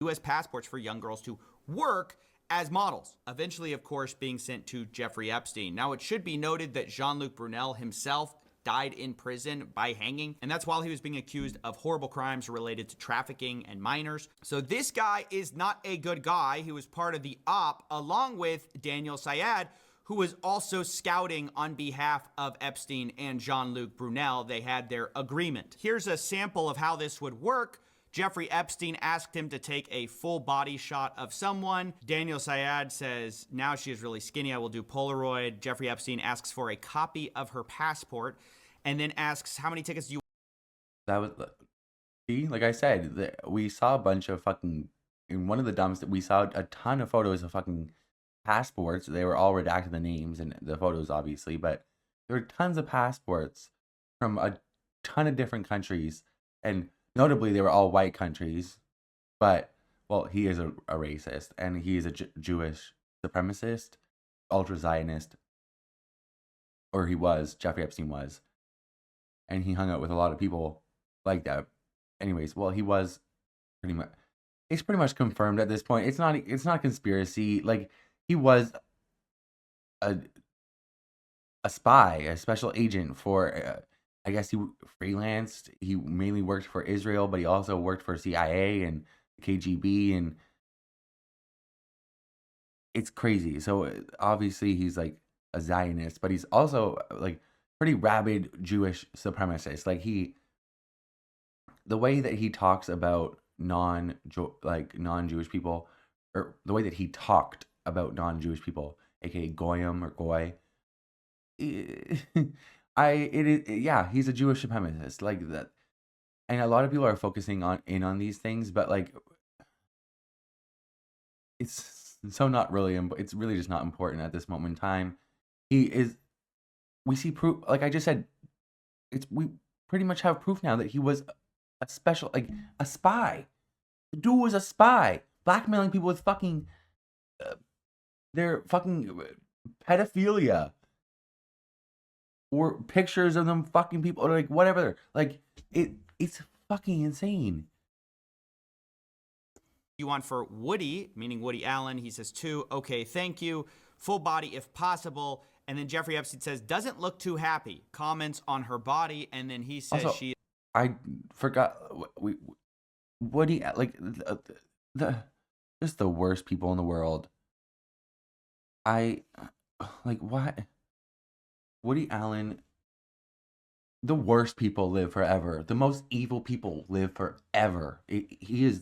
U.S. passports for young girls to work as models, eventually, of course, being sent to Jeffrey Epstein. Now, it should be noted that Jean-Luc Brunel himself died in prison by hanging, and that's while he was being accused of horrible crimes related to trafficking and minors. So this guy is not a good guy. He was part of the op, along with Daniel Syed, who was also scouting on behalf of Epstein and Jean-Luc Brunel. They had their agreement. Here's a sample of how this would work. Jeffrey Epstein asked him to take a full body shot of someone. Daniel Syed says, now she is really skinny, I will do Polaroid. Jeffrey Epstein asks for a copy of her passport and then asks, how many tickets do you... That was, see, like I said, we saw a bunch of fucking, in one of the dumps, that we saw a ton of photos of fucking passports. They were all redacted, the names and the photos, obviously, but there were tons of passports from a ton of different countries, and notably they were all white countries. But well, he is a racist, and he is a Jewish supremacist, ultra Zionist, or he was. Jeffrey Epstein was, and he hung out with a lot of people like that. Anyways, well, he was pretty much. It's pretty much confirmed at this point. It's not. It's not a conspiracy. Like, he was a spy, a special agent for. I guess he freelanced. He mainly worked for Israel, but he also worked for CIA and KGB, and it's crazy. So obviously he's like a Zionist, but he's also like pretty rabid Jewish supremacist. Like, the way that he talks about non-Jewish people, or the way that he talked about non-Jewish people, aka goyim or goy, yeah, he's a Jewish supremacist like that. And a lot of people are focusing on these things, but like, it's so not really. It's really just not important at this moment in time. He is. We see proof. Like I just said, we pretty much have proof now that he was a special, like a spy. The dude was a spy, blackmailing people with fucking their fucking pedophilia, or pictures of them fucking people, or like whatever. Like, it's fucking insane. You want for Woody, meaning Woody Allen. He says 2. Okay, thank you. Full body if possible. And then Jeffrey Epstein says, doesn't look too happy. Comments on her body. And then he says Also, I forgot. Woody, like, just the worst people in the world. Like, what? Woody Allen, the worst people live forever. The most evil people live forever. He's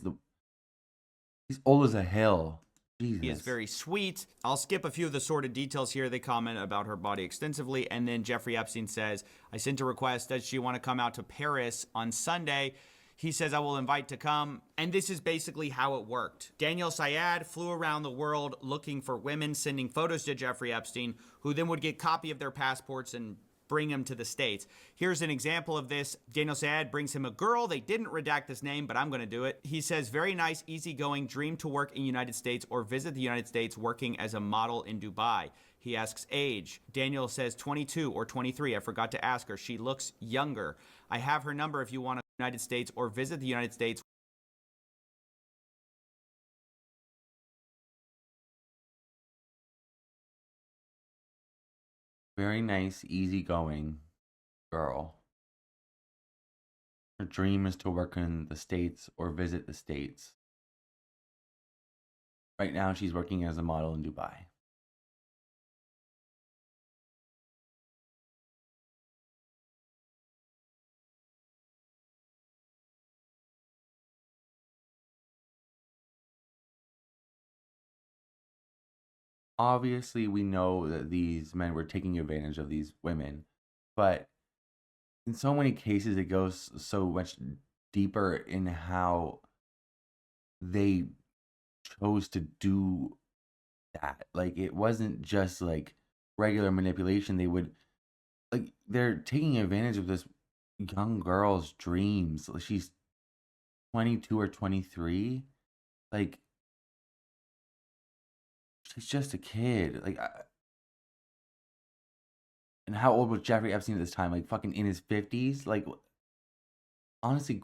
old as a hill. Jesus. He is very sweet. I'll skip a few of the sordid details here. They comment about her body extensively. And then Jeffrey Epstein says, I sent a request. Does she want to come out to Paris on Sunday? He says, I will invite to come. And this is basically how it worked. Daniel Syed flew around the world looking for women, sending photos to Jeffrey Epstein, who then would get copy of their passports and bring him to the States. Here's an example of this. Daniel Syed brings him a girl. They didn't redact this name, but I'm going to do it. He says, very nice, easygoing, dream to work in the United States or visit the United States working as a model in Dubai. He asks age. Daniel says 22 or 23. I forgot to ask her. She looks younger. I have her number if you want to go to the United States or visit the United States. Very nice, easygoing girl. Her dream is to work in the States or visit the States. Right now, she's working as a model in Dubai. Obviously, we know that these men were taking advantage of these women, but in so many cases, it goes so much deeper in how they chose to do that. Like, it wasn't just like regular manipulation. They're taking advantage of this young girl's dreams. She's 22 or 23. Like, she's just a kid. And how old was Jeffrey Epstein at this time? Like, fucking in his 50s? Like, honestly,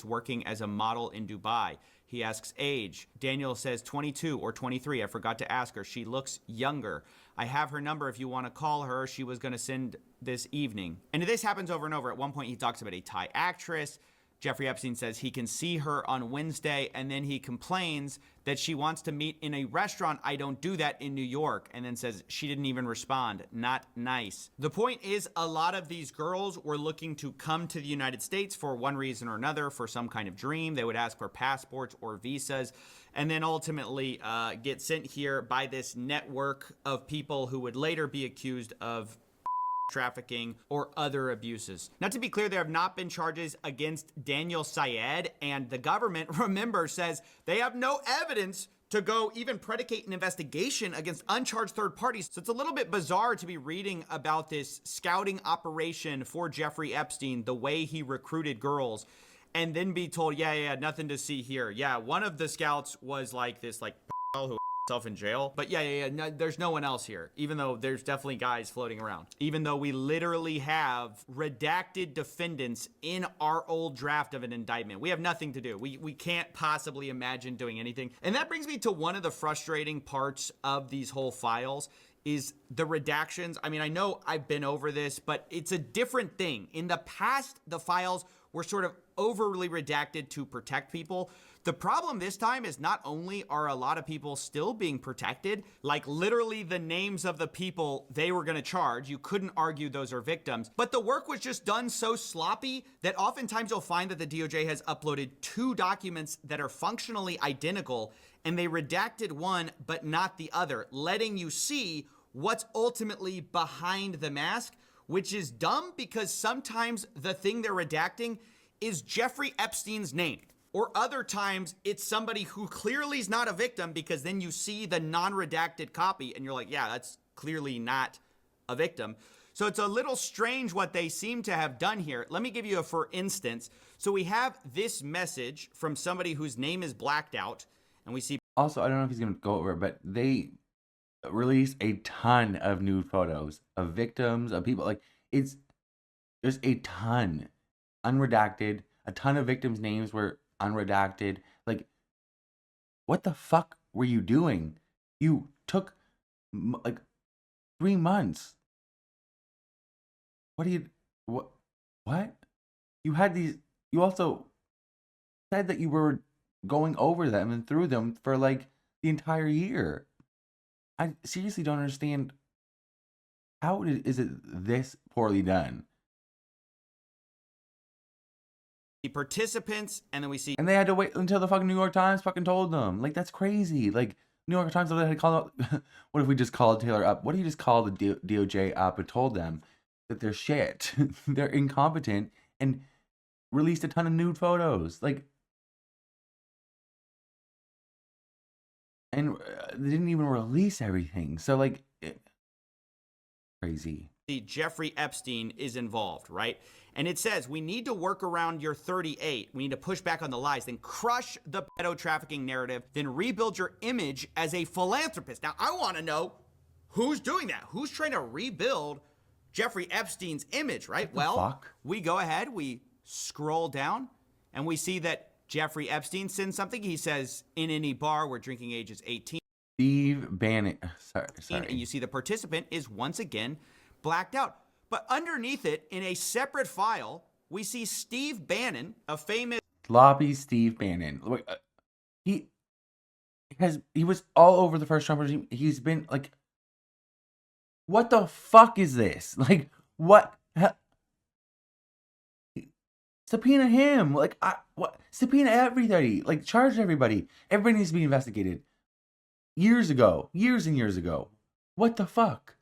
working as a model in Dubai. He asks age. Daniel says 22 or 23. I forgot to ask her. She looks younger. I have her number if you want to call her. She was going to send this evening. And this happens over and over. At one point, he talks about a Thai actress. Jeffrey Epstein says he can see her on Wednesday, and then he complains that she wants to meet in a restaurant. I don't do that in New York, and then says she didn't even respond. Not nice. The point is, a lot of these girls were looking to come to the United States for one reason or another, for some kind of dream. They would ask for passports or visas, and then ultimately get sent here by this network of people who would later be accused of trafficking or other abuses. Now, to be clear, there have not been charges against Daniel Syed, and the government, remember, says they have no evidence to go even predicate an investigation against uncharged third parties. So it's a little bit bizarre to be reading about this scouting operation for Jeffrey Epstein, the way he recruited girls, and then be told, yeah, nothing to see here. Yeah, one of the scouts was like this, like, who himself in jail. But no, there's no one else here, even though there's definitely guys floating around. Even though we literally have redacted defendants in our old draft of an indictment. We have nothing to do. We can't possibly imagine doing anything. And that brings me to one of the frustrating parts of these whole files is the redactions. I mean, I know I've been over this, but it's a different thing. In the past, the files were sort of overly redacted to protect people. The problem this time is not only are a lot of people still being protected, like literally the names of the people they were going to charge, you couldn't argue those are victims, but the work was just done so sloppy that oftentimes you'll find that the DOJ has uploaded 2 documents that are functionally identical and they redacted one but not the other, letting you see what's ultimately behind the mask, which is dumb because sometimes the thing they're redacting is Jeffrey Epstein's name. Or other times it's somebody who clearly is not a victim because then you see the non-redacted copy and you're like, yeah, that's clearly not a victim. So it's a little strange what they seem to have done here. Let me give you a for instance. So we have this message from somebody whose name is blacked out and we see. Also, I don't know if he's going to go over it, but they released a ton of nude photos of victims, of people. Like, there's a ton unredacted. A ton of victims' names were unredacted. Like, what the fuck were you doing? You took like 3 months. What? You had these. You also said that you were going over them and through them for like the entire year. I seriously don't understand. How is it this poorly done? The participants, and then we see. And they had to wait until the fucking New York Times fucking told them. Like, that's crazy. Like, New York Times had to call up. What if we just called Taylor up? What if you just called the DOJ up and told them that they're shit, they're incompetent, and released a ton of nude photos? Like, and they didn't even release everything. So, like, crazy. Jeffrey Epstein is involved, right? And it says, we need to work around your 38. We need to push back on the lies, then crush the pedo trafficking narrative, then rebuild your image as a philanthropist. Now, I want to know who's doing that. Who's trying to rebuild Jeffrey Epstein's image, right? Well, we go ahead, we scroll down, and we see that Jeffrey Epstein sends something. He says, in any bar where drinking age is 18. Steve Bannon. Sorry. And you see the participant is once again blacked out. But underneath it, in a separate file, we see Steve Bannon, a famous sloppy Steve Bannon. He was all over the first Trump regime. He's been like, what the fuck is this? Like, what? Subpoena him. Like, what? Subpoena everybody. Like, charge everybody. Everybody needs to be investigated. Years and years ago. What the fuck?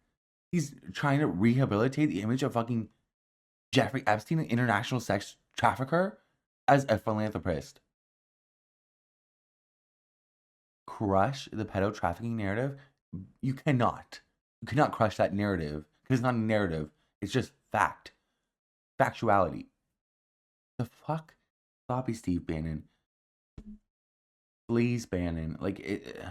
He's trying to rehabilitate the image of fucking Jeffrey Epstein, an international sex trafficker, as a philanthropist. Crush the pedo trafficking narrative? You cannot. You cannot crush that narrative. Because it's not a narrative. It's just fact. Factuality. The fuck? Sloppy Steve Bannon. Please, Bannon. Like,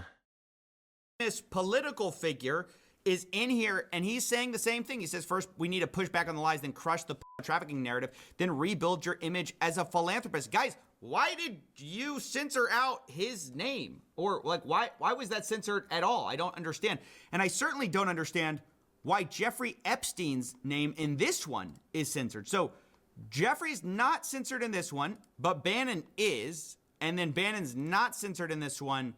this political figure is in here and he's saying the same thing. He says, first, we need to push back on the lies, then crush the trafficking narrative, then rebuild your image as a philanthropist. Guys, why did you censor out his name? Or like, why was that censored at all? I don't understand. And I certainly don't understand why Jeffrey Epstein's name in this one is censored. So Jeffrey's not censored in this one, but Bannon is. And then Bannon's not censored in this one,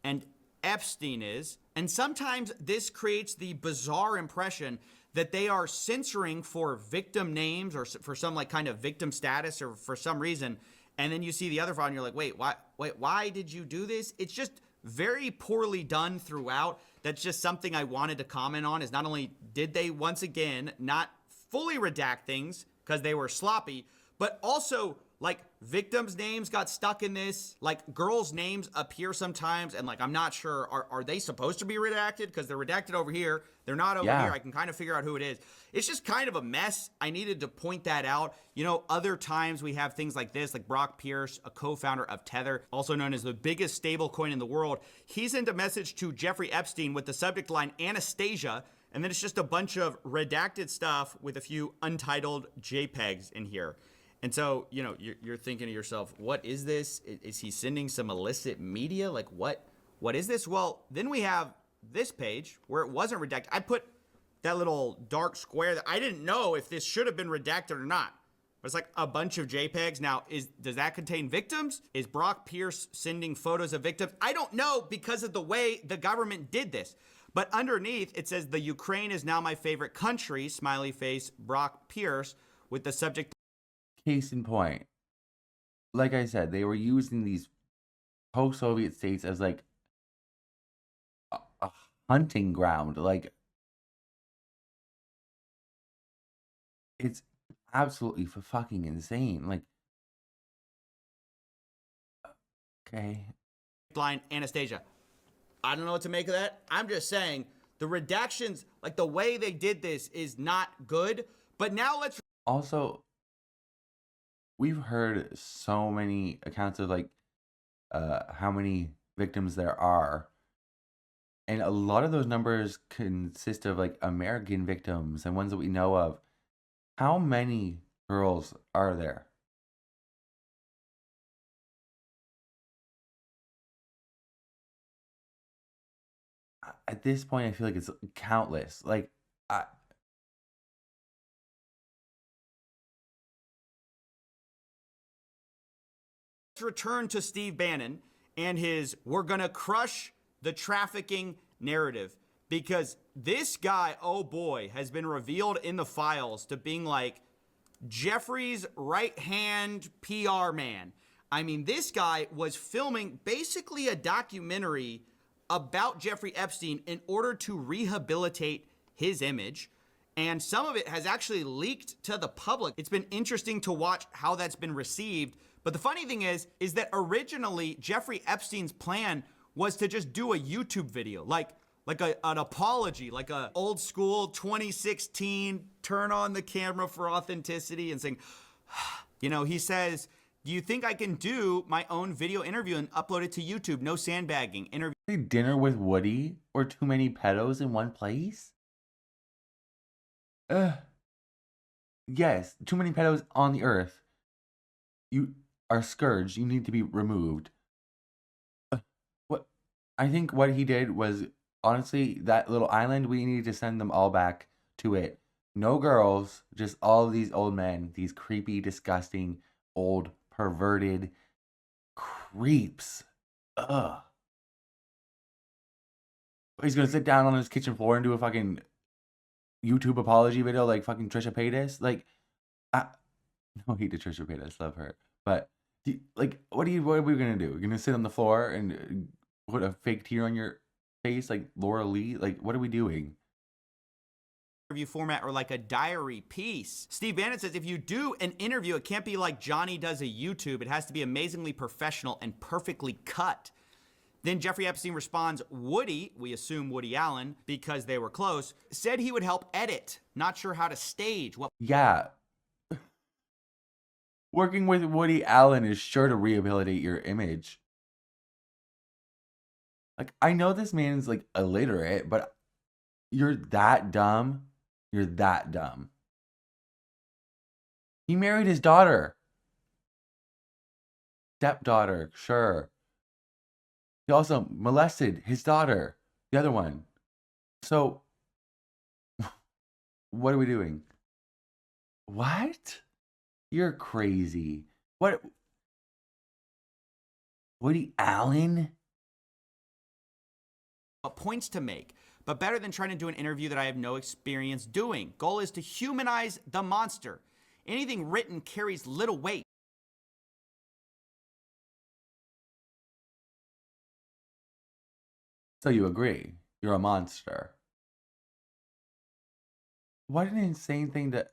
and Epstein is. And sometimes this creates the bizarre impression that they are censoring for victim names or for some like kind of victim status or for some reason. And then you see the other file and you're like, why did you do this? It's just very poorly done throughout. That's just something I wanted to comment on, is not only did they once again not fully redact things because they were sloppy, but also Like, victims' names got stuck in this. Like, girls' names appear sometimes, and like, I'm not sure, are they supposed to be redacted? Because they're redacted over here. They're not over here. I can kind of figure out who it is. It's just kind of a mess. I needed to point that out. You know, other times we have things like this, like Brock Pierce, a co-founder of Tether, also known as the biggest stable coin in the world. He sent a message to Jeffrey Epstein with the subject line Anastasia, and then it's just a bunch of redacted stuff with a few untitled JPEGs in here. And so, you know, you're thinking to yourself, what is this? Is he sending some illicit media? Like, what is this? Well, then we have this page where it wasn't redacted. I put that little dark square that I didn't know if this should have been redacted or not. But it's like a bunch of JPEGs. Now, does that contain victims? Is Brock Pierce sending photos of victims? I don't know because of the way the government did this. But underneath, it says, the Ukraine is now my favorite country, smiley face, Brock Pierce, with the subject. Case in point, like I said, they were using these post-Soviet states as like a hunting ground. Like, it's absolutely fucking insane. Like, okay. Line Anastasia. I don't know what to make of that. I'm just saying the redactions, like the way they did this is not good. But now let's Also, we've heard so many accounts of like how many victims there are. And a lot of those numbers consist of like American victims and ones that we know of. How many girls are there? At this point, I feel like it's countless. Like, return to Steve Bannon and his we're gonna crush the trafficking narrative, because this guy, oh boy, has been revealed in the files to being like Jeffrey's right-hand PR man. I mean, this guy was filming basically a documentary about Jeffrey Epstein in order to rehabilitate his image. And some of it has actually leaked to the public. It's been interesting to watch how that's been received. But the funny thing is that originally Jeffrey Epstein's plan was to just do a YouTube video, like an apology, like a old school 2016, turn on the camera for authenticity and saying, you know, he says, do you think I can do my own video interview and upload it to YouTube? No sandbagging. Dinner with Woody or too many pedos in one place? Yes, too many pedos on the earth. You are scourged. You need to be removed. What I think what he did was, honestly, that little island, we need to send them all back to it. No girls, just all of these old men, these creepy, disgusting, old, perverted creeps. Ugh. He's gonna sit down on his kitchen floor and do a fucking YouTube apology video like fucking Trisha Paytas. Like, no hate to Trisha Paytas, love her, but like, what are we gonna do? You're gonna sit on the floor and put a fake tear on your face like Laura Lee? Like, what are we doing? Interview format or like a diary piece. Steve Bannon says if you do an interview, it can't be like Johnny does a YouTube. It has to be amazingly professional and perfectly cut. Then Jeffrey Epstein responds, Woody, we assume Woody Allen, because they were close, said he would help edit. Not sure how to stage. Yeah. Working with Woody Allen is sure to rehabilitate your image. Like, I know this man's like illiterate, but you're that dumb. You're that dumb. He married his daughter. Stepdaughter, sure. He also molested his daughter, the other one. So, what are we doing? What? You're crazy. What? Woody Allen? Points to make, but better than trying to do an interview that I have no experience doing. Goal is to humanize the monster. Anything written carries little weight. So you agree? You're a monster. What an insane thing to...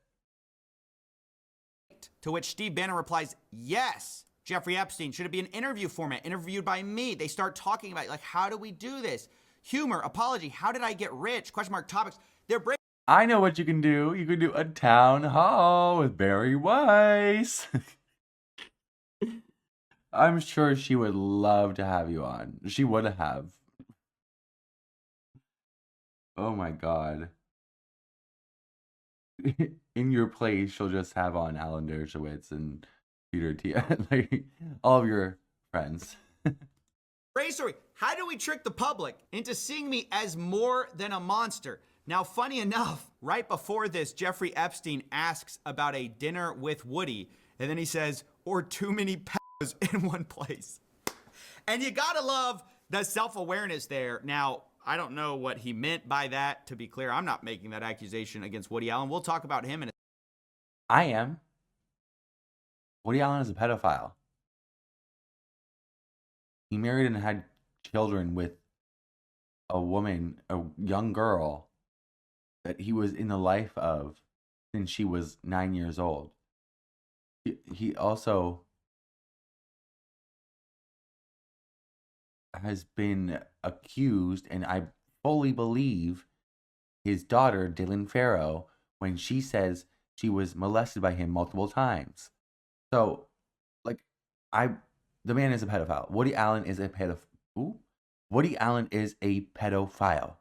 To which Steve Bannon replies, yes, Jeffrey Epstein. Should it be an interview format, interviewed by me? They start talking about, like, how do we do this? Humor, apology, how did I get rich? Question mark topics. They're breaking. I know what you can do. You can do a town hall with Barry Weiss. I'm sure she would love to have you on. She would have. Oh my God. In your place, she'll just have on Alan Dershowitz and Peter T. Like all of your friends. Great story. How do we trick the public into seeing me as more than a monster? Now, funny enough, right before this, Jeffrey Epstein asks about a dinner with Woody, and then he says, or too many pedos in one place. And you gotta love the self-awareness there. Now, I don't know what he meant by that. To be clear, I'm not making that accusation against Woody Allen. We'll talk about him in a I am. Woody Allen is a pedophile. He married and had children with a woman, a young girl, that he was in the life of since she was 9 years old. He also has been accused, and I fully believe his daughter, Dylan Farrow, when she says she was molested by him multiple times. So, like, the man is a pedophile. Woody Allen is a pedophile. Woody Allen is a pedophile.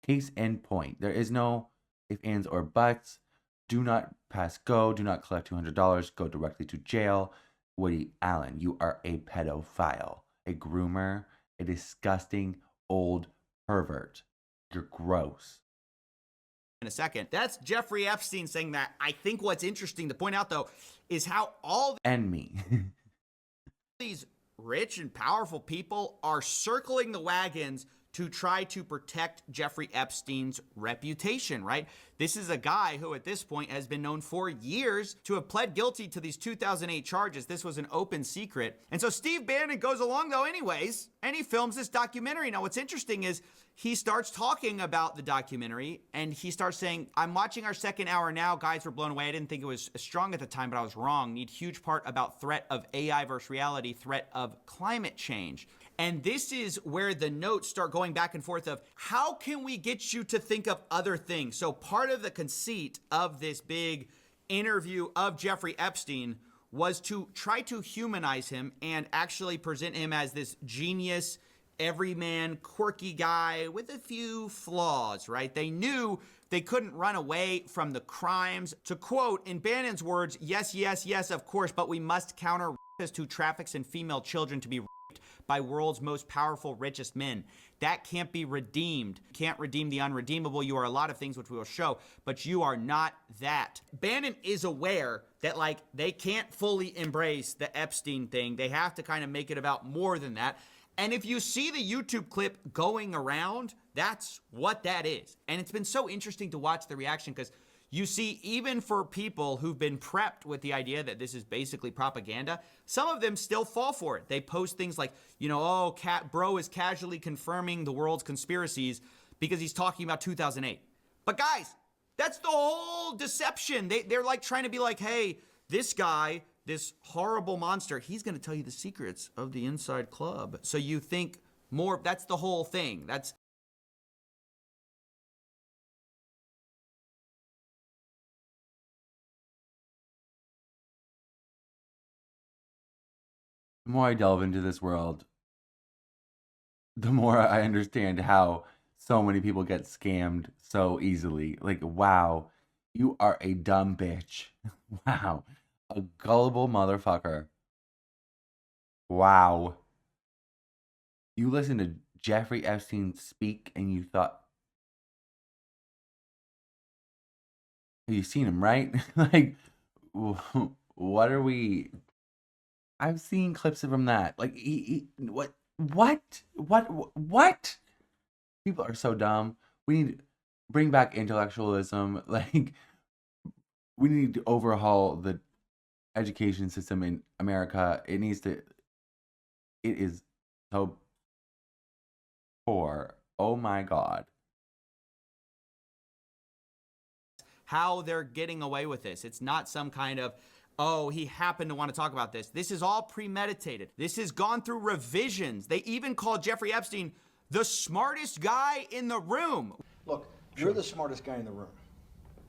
Case and point. There is no if, ands, or buts. Do not pass go. Do not collect $200. Go directly to jail. Woody Allen, you are a pedophile, a groomer, a disgusting old pervert. You're gross. in a second. That's Jeffrey Epstein saying that. I think what's interesting to point out, though, is how all And me. these rich and powerful people are circling the wagons to try to protect Jeffrey Epstein's reputation, right? This is a guy who at this point has been known for years to have pled guilty to these 2008 charges. This was an open secret. And so Steve Bannon goes along though anyways, and he films this documentary. Now what's interesting is he starts talking about the documentary and he starts saying, I'm watching our second hour now. Guys were blown away. I didn't think it was as strong at the time, but I was wrong. Need huge part about threat of AI versus reality, threat of climate change. And this is where the notes start going back and forth of how can we get you to think of other things? So part of the conceit of this big interview of Jeffrey Epstein was to try to humanize him and actually present him as this genius, everyman, quirky guy with a few flaws, right? They knew they couldn't run away from the crimes. To quote, in Bannon's words, yes, yes, yes, of course, but we must counter rapists who traffics in female children to be by world's most powerful, richest men. That can't be redeemed. Can't redeem the unredeemable. You are a lot of things which we will show, but you are not that. Bannon is aware that like they can't fully embrace the Epstein thing. They have to kind of make it about more than that. And if you see the YouTube clip going around, that's what that is. And it's been so interesting to watch the reaction because you see, even for people who've been prepped with the idea that this is basically propaganda, some of them still fall for it. They post things like, you know, oh, bro is casually confirming the world's conspiracies because he's talking about 2008. But guys, that's the whole deception. They're like trying to be like, hey, this guy, this horrible monster, he's going to tell you the secrets of the inside club. So you think more, that's the whole thing. That's The more I delve into this world, the more I understand how so many people get scammed so easily. Like, wow, you are a dumb bitch. Wow, a gullible motherfucker. Wow. You listened to Jeffrey Epstein speak and you thought, you've seen him, right? Like, what are we... I've seen clips from that. Like, what? People are so dumb. We need to bring back intellectualism. Like, we need to overhaul the education system in America. It is so poor. Oh my God. how they're getting away with this. It's not some kind of Oh, he happened to want to talk about this. This is all premeditated. This has gone through revisions. They even called Jeffrey Epstein the smartest guy in the room. Look, you're the smartest guy in the room,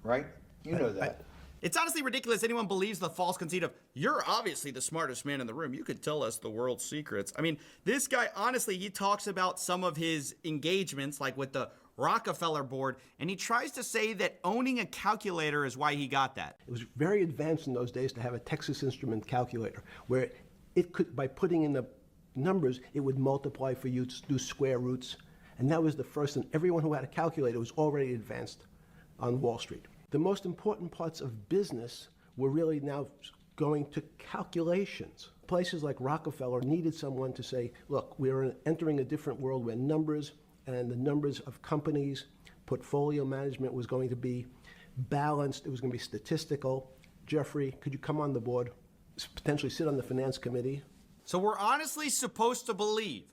right? You know that. It's honestly ridiculous anyone believes the false conceit of, you're obviously the smartest man in the room. You could tell us the world's secrets. I mean, this guy, honestly, he talks about some of his engagements, like with the Rockefeller board, and he tries to say that owning a calculator is why he got that. It was very advanced in those days to have a Texas Instrument calculator, where it could, by putting in the numbers, it would multiply for you to do square roots. And that was the first, and everyone who had a calculator was already advanced on Wall Street. The most important parts of business were really now going to calculations. Places like Rockefeller needed someone to say, look, we're entering a different world where numbers and the numbers of companies, portfolio management was going to be balanced, it was going to be statistical. Jeffrey, could you come on the board, potentially sit on the finance committee? So we're honestly supposed to believe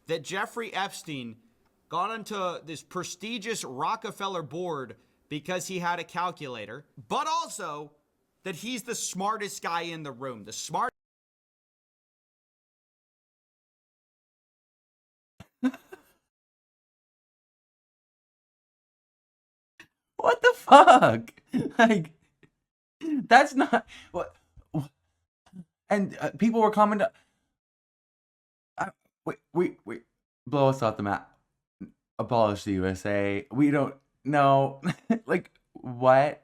that Jeffrey Epstein got onto this prestigious Rockefeller board because he had a calculator, but also that he's the smartest guy in the room. The smart. What the fuck? Like, that's not what. And people were commenting. Wait. Blow us off the map. Abolish the USA. We don't know. Like, what?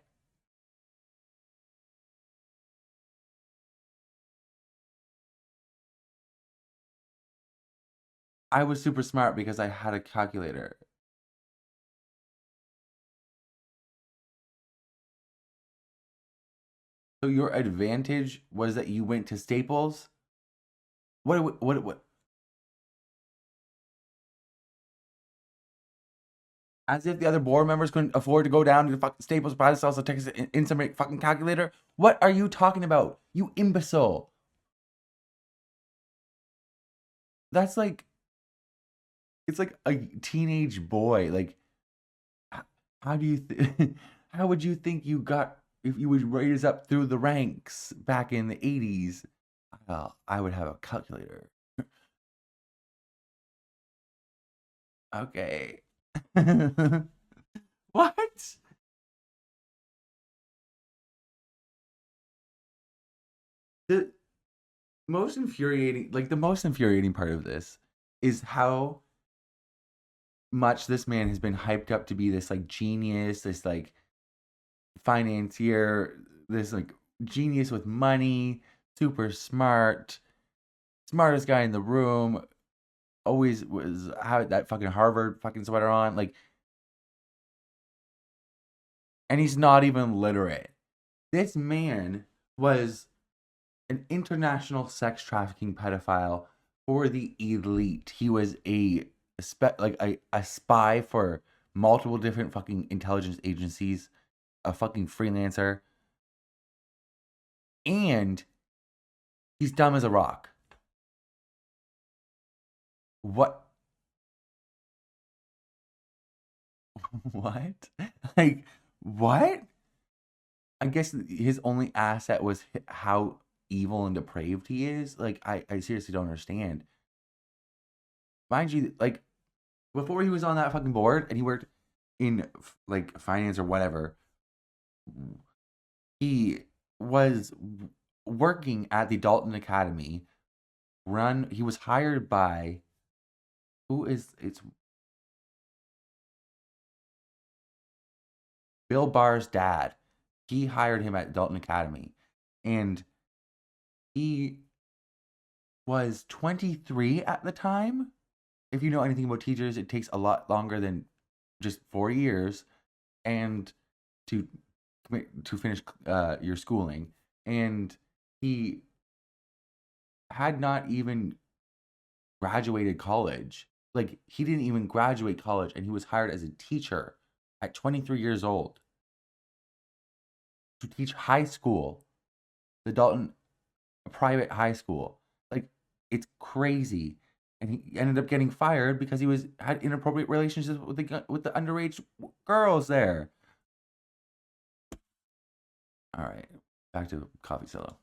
I was super smart because I had a calculator. So your advantage was that you went to Staples? What? As if the other board members couldn't afford to go down to the fucking Staples, buy themselves a Texas Instrument fucking calculator? What are you talking about? You imbecile. That's like, it's like a teenage boy. Like, how do you how would you think you got, if you would raise up through the ranks back in the 80s? I would have a calculator. Okay. What? The most infuriating part of this is how much this man has been hyped up to be this like genius, this like financier, this like genius with money, super smart, smartest guy in the room, always was had that fucking Harvard fucking sweater on, like, and he's not even literate. This man was an international sex trafficking pedophile for the elite. He was a spy for multiple different fucking intelligence agencies, a fucking freelancer, and he's dumb as a rock. What? What? Like, what? I guess his only asset was how evil and depraved he is. Like, I seriously don't understand. Mind you, like, before he was on that fucking board and he worked in like finance or whatever, he was working at the Dalton Academy. He was hired by, it's Bill Barr's dad. He hired him at Dalton Academy, and he was 23 at the time. If you know anything about teachers, it takes a lot longer than just 4 years and to finish your schooling. And he had not even graduated college. Like, he didn't even graduate college, and he was hired as a teacher at 23 years old to teach high school, the Dalton private high school. Like, it's crazy. And he ended up getting fired because he had inappropriate relationships with the underage girls there. All right, back to coffezilla.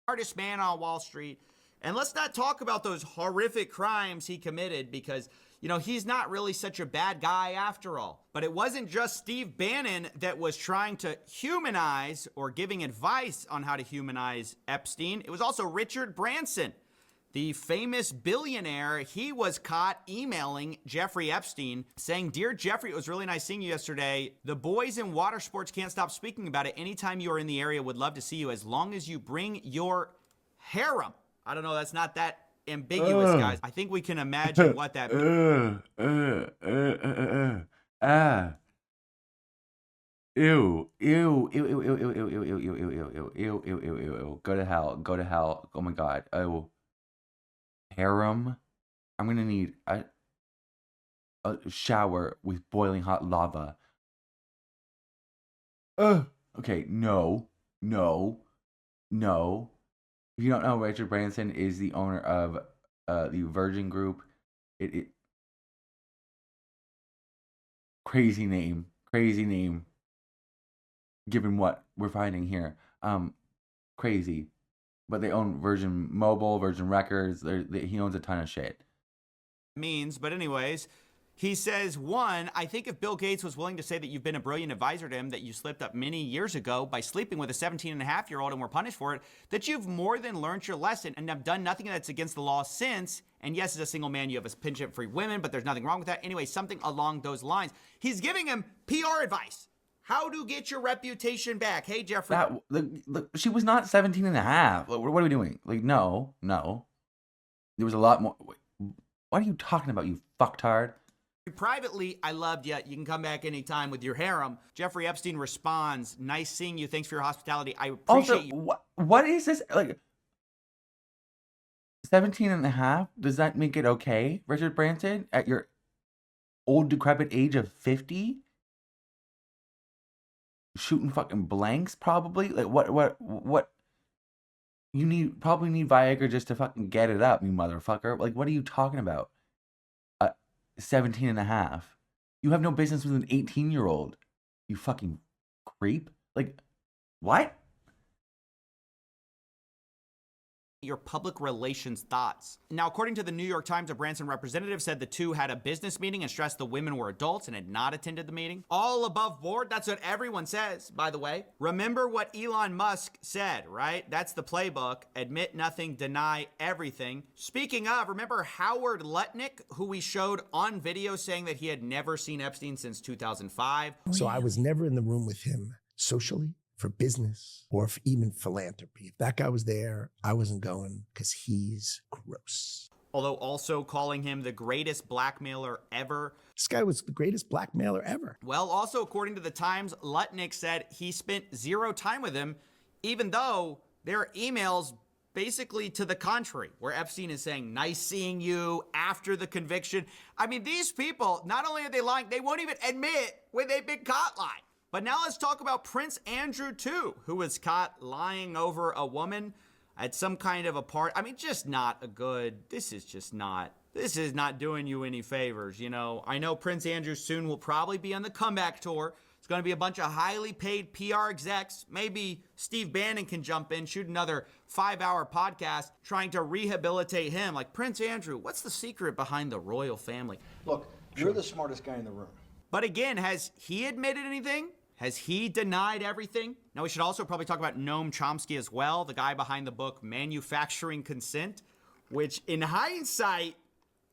Smartest man on Wall Street. And let's not talk about those horrific crimes he committed because, you know, he's not really such a bad guy after all. But it wasn't just Steve Bannon that was trying to humanize or giving advice on how to humanize Epstein. It was also Richard Branson, the famous billionaire. He was caught emailing Jeffrey Epstein saying, "Dear Jeffrey, it was really nice seeing you yesterday. The boys in water sports can't stop speaking about it. Anytime you are in the area, would love to see you as long as you bring your harem." I don't know. That's not that ambiguous, guys. I think we can imagine what that means. Ew, ew, ew, ew, ew, ew, ew, ew, ew, ew, ew, ew, ew, ew, ew, ew. Go to hell. Go to hell. Oh my God. Oh. Harem. I'm gonna need a shower with boiling hot lava. Okay, no. If you don't know, Richard Branson is the owner of the Virgin Group. It crazy name. Given what we're finding here, crazy. But they own Virgin Mobile, Virgin Records. He owns a ton of shit. But anyways, he says, one, I think if Bill Gates was willing to say that you've been a brilliant advisor to him, that you slipped up many years ago by sleeping with a 17-and-a-half-year-old and were punished for it, that you've more than learned your lesson and have done nothing that's against the law since. And yes, as a single man, you have a penchant for women, but there's nothing wrong with that. Anyway, something along those lines. He's giving him PR advice. How to get your reputation back. Hey, Jeffrey. Look, she was not 17 and a half. What are we doing? Like, no. There was a lot more. What are you talking about, you fucktard? Privately, I loved you. You can come back anytime with your harem. Jeffrey Epstein responds, nice seeing you. Thanks for your hospitality. I appreciate you. What is this? Like, 17 and a half? Does that make it okay, Richard Branson? At your old, decrepit age of 50? Shooting fucking blanks, probably? Like, what? You probably need Viagra just to fucking get it up, you motherfucker. Like, what are you talking about? 17 and a half. You have no business with an 18-year-old. You fucking creep. Like, what? Your public relations thoughts. Now, according to the New York Times, a Branson representative said the two had a business meeting and stressed the women were adults and had not attended the meeting. All above board. That's what everyone says, by the way. Remember what Elon Musk said, right? That's the playbook. Admit nothing, deny everything. Speaking of, remember Howard Lutnick, who we showed on video saying that he had never seen Epstein since 2005. So I was never in the room with him socially, for business, or for even philanthropy. If that guy was there, I wasn't going because he's gross. Although also calling him the greatest blackmailer ever. This guy was the greatest blackmailer ever. Well, also according to the Times, Lutnick said he spent zero time with him, even though there are emails basically to the contrary, where Epstein is saying, nice seeing you after the conviction. I mean, these people, not only are they lying, they won't even admit when they've been caught lying. But now let's talk about Prince Andrew, too, who was caught lying over a woman at some kind of a party. I mean, just not a good, this is not doing you any favors, you know. I know Prince Andrew soon will probably be on the comeback tour. It's going to be a bunch of highly paid PR execs. Maybe Steve Bannon can jump in, shoot another 5-hour podcast trying to rehabilitate him. Like, Prince Andrew, what's the secret behind the royal family? Look, you're the smartest guy in the room. But again, has he admitted anything? Has he denied everything? Now, we should also probably talk about Noam Chomsky as well, the guy behind the book Manufacturing Consent, which in hindsight,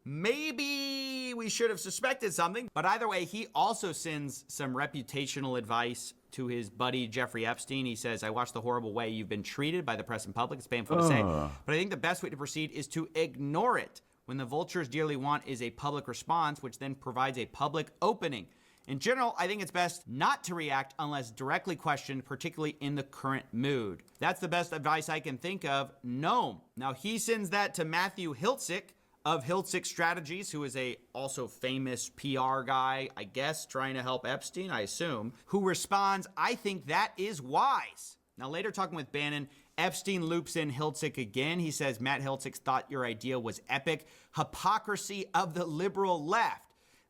maybe we should have suspected something. But either way, he also sends some reputational advice to his buddy Jeffrey Epstein. He says, I watched the horrible way you've been treated by the press and public. It's painful to say. But I think the best way to proceed is to ignore it when the vultures dearly want is a public response, which then provides a public opening. In general, I think it's best not to react unless directly questioned, particularly in the current mood. That's the best advice I can think of. Noam. Now, he sends that to Matthew Hiltzik of Hiltzik Strategies, who is a also famous PR guy, I guess, trying to help Epstein, I assume, who responds, I think that is wise. Now, later talking with Bannon, Epstein loops in Hiltzik again. He says, Matt Hiltzik thought your idea was epic. Hypocrisy of the liberal left.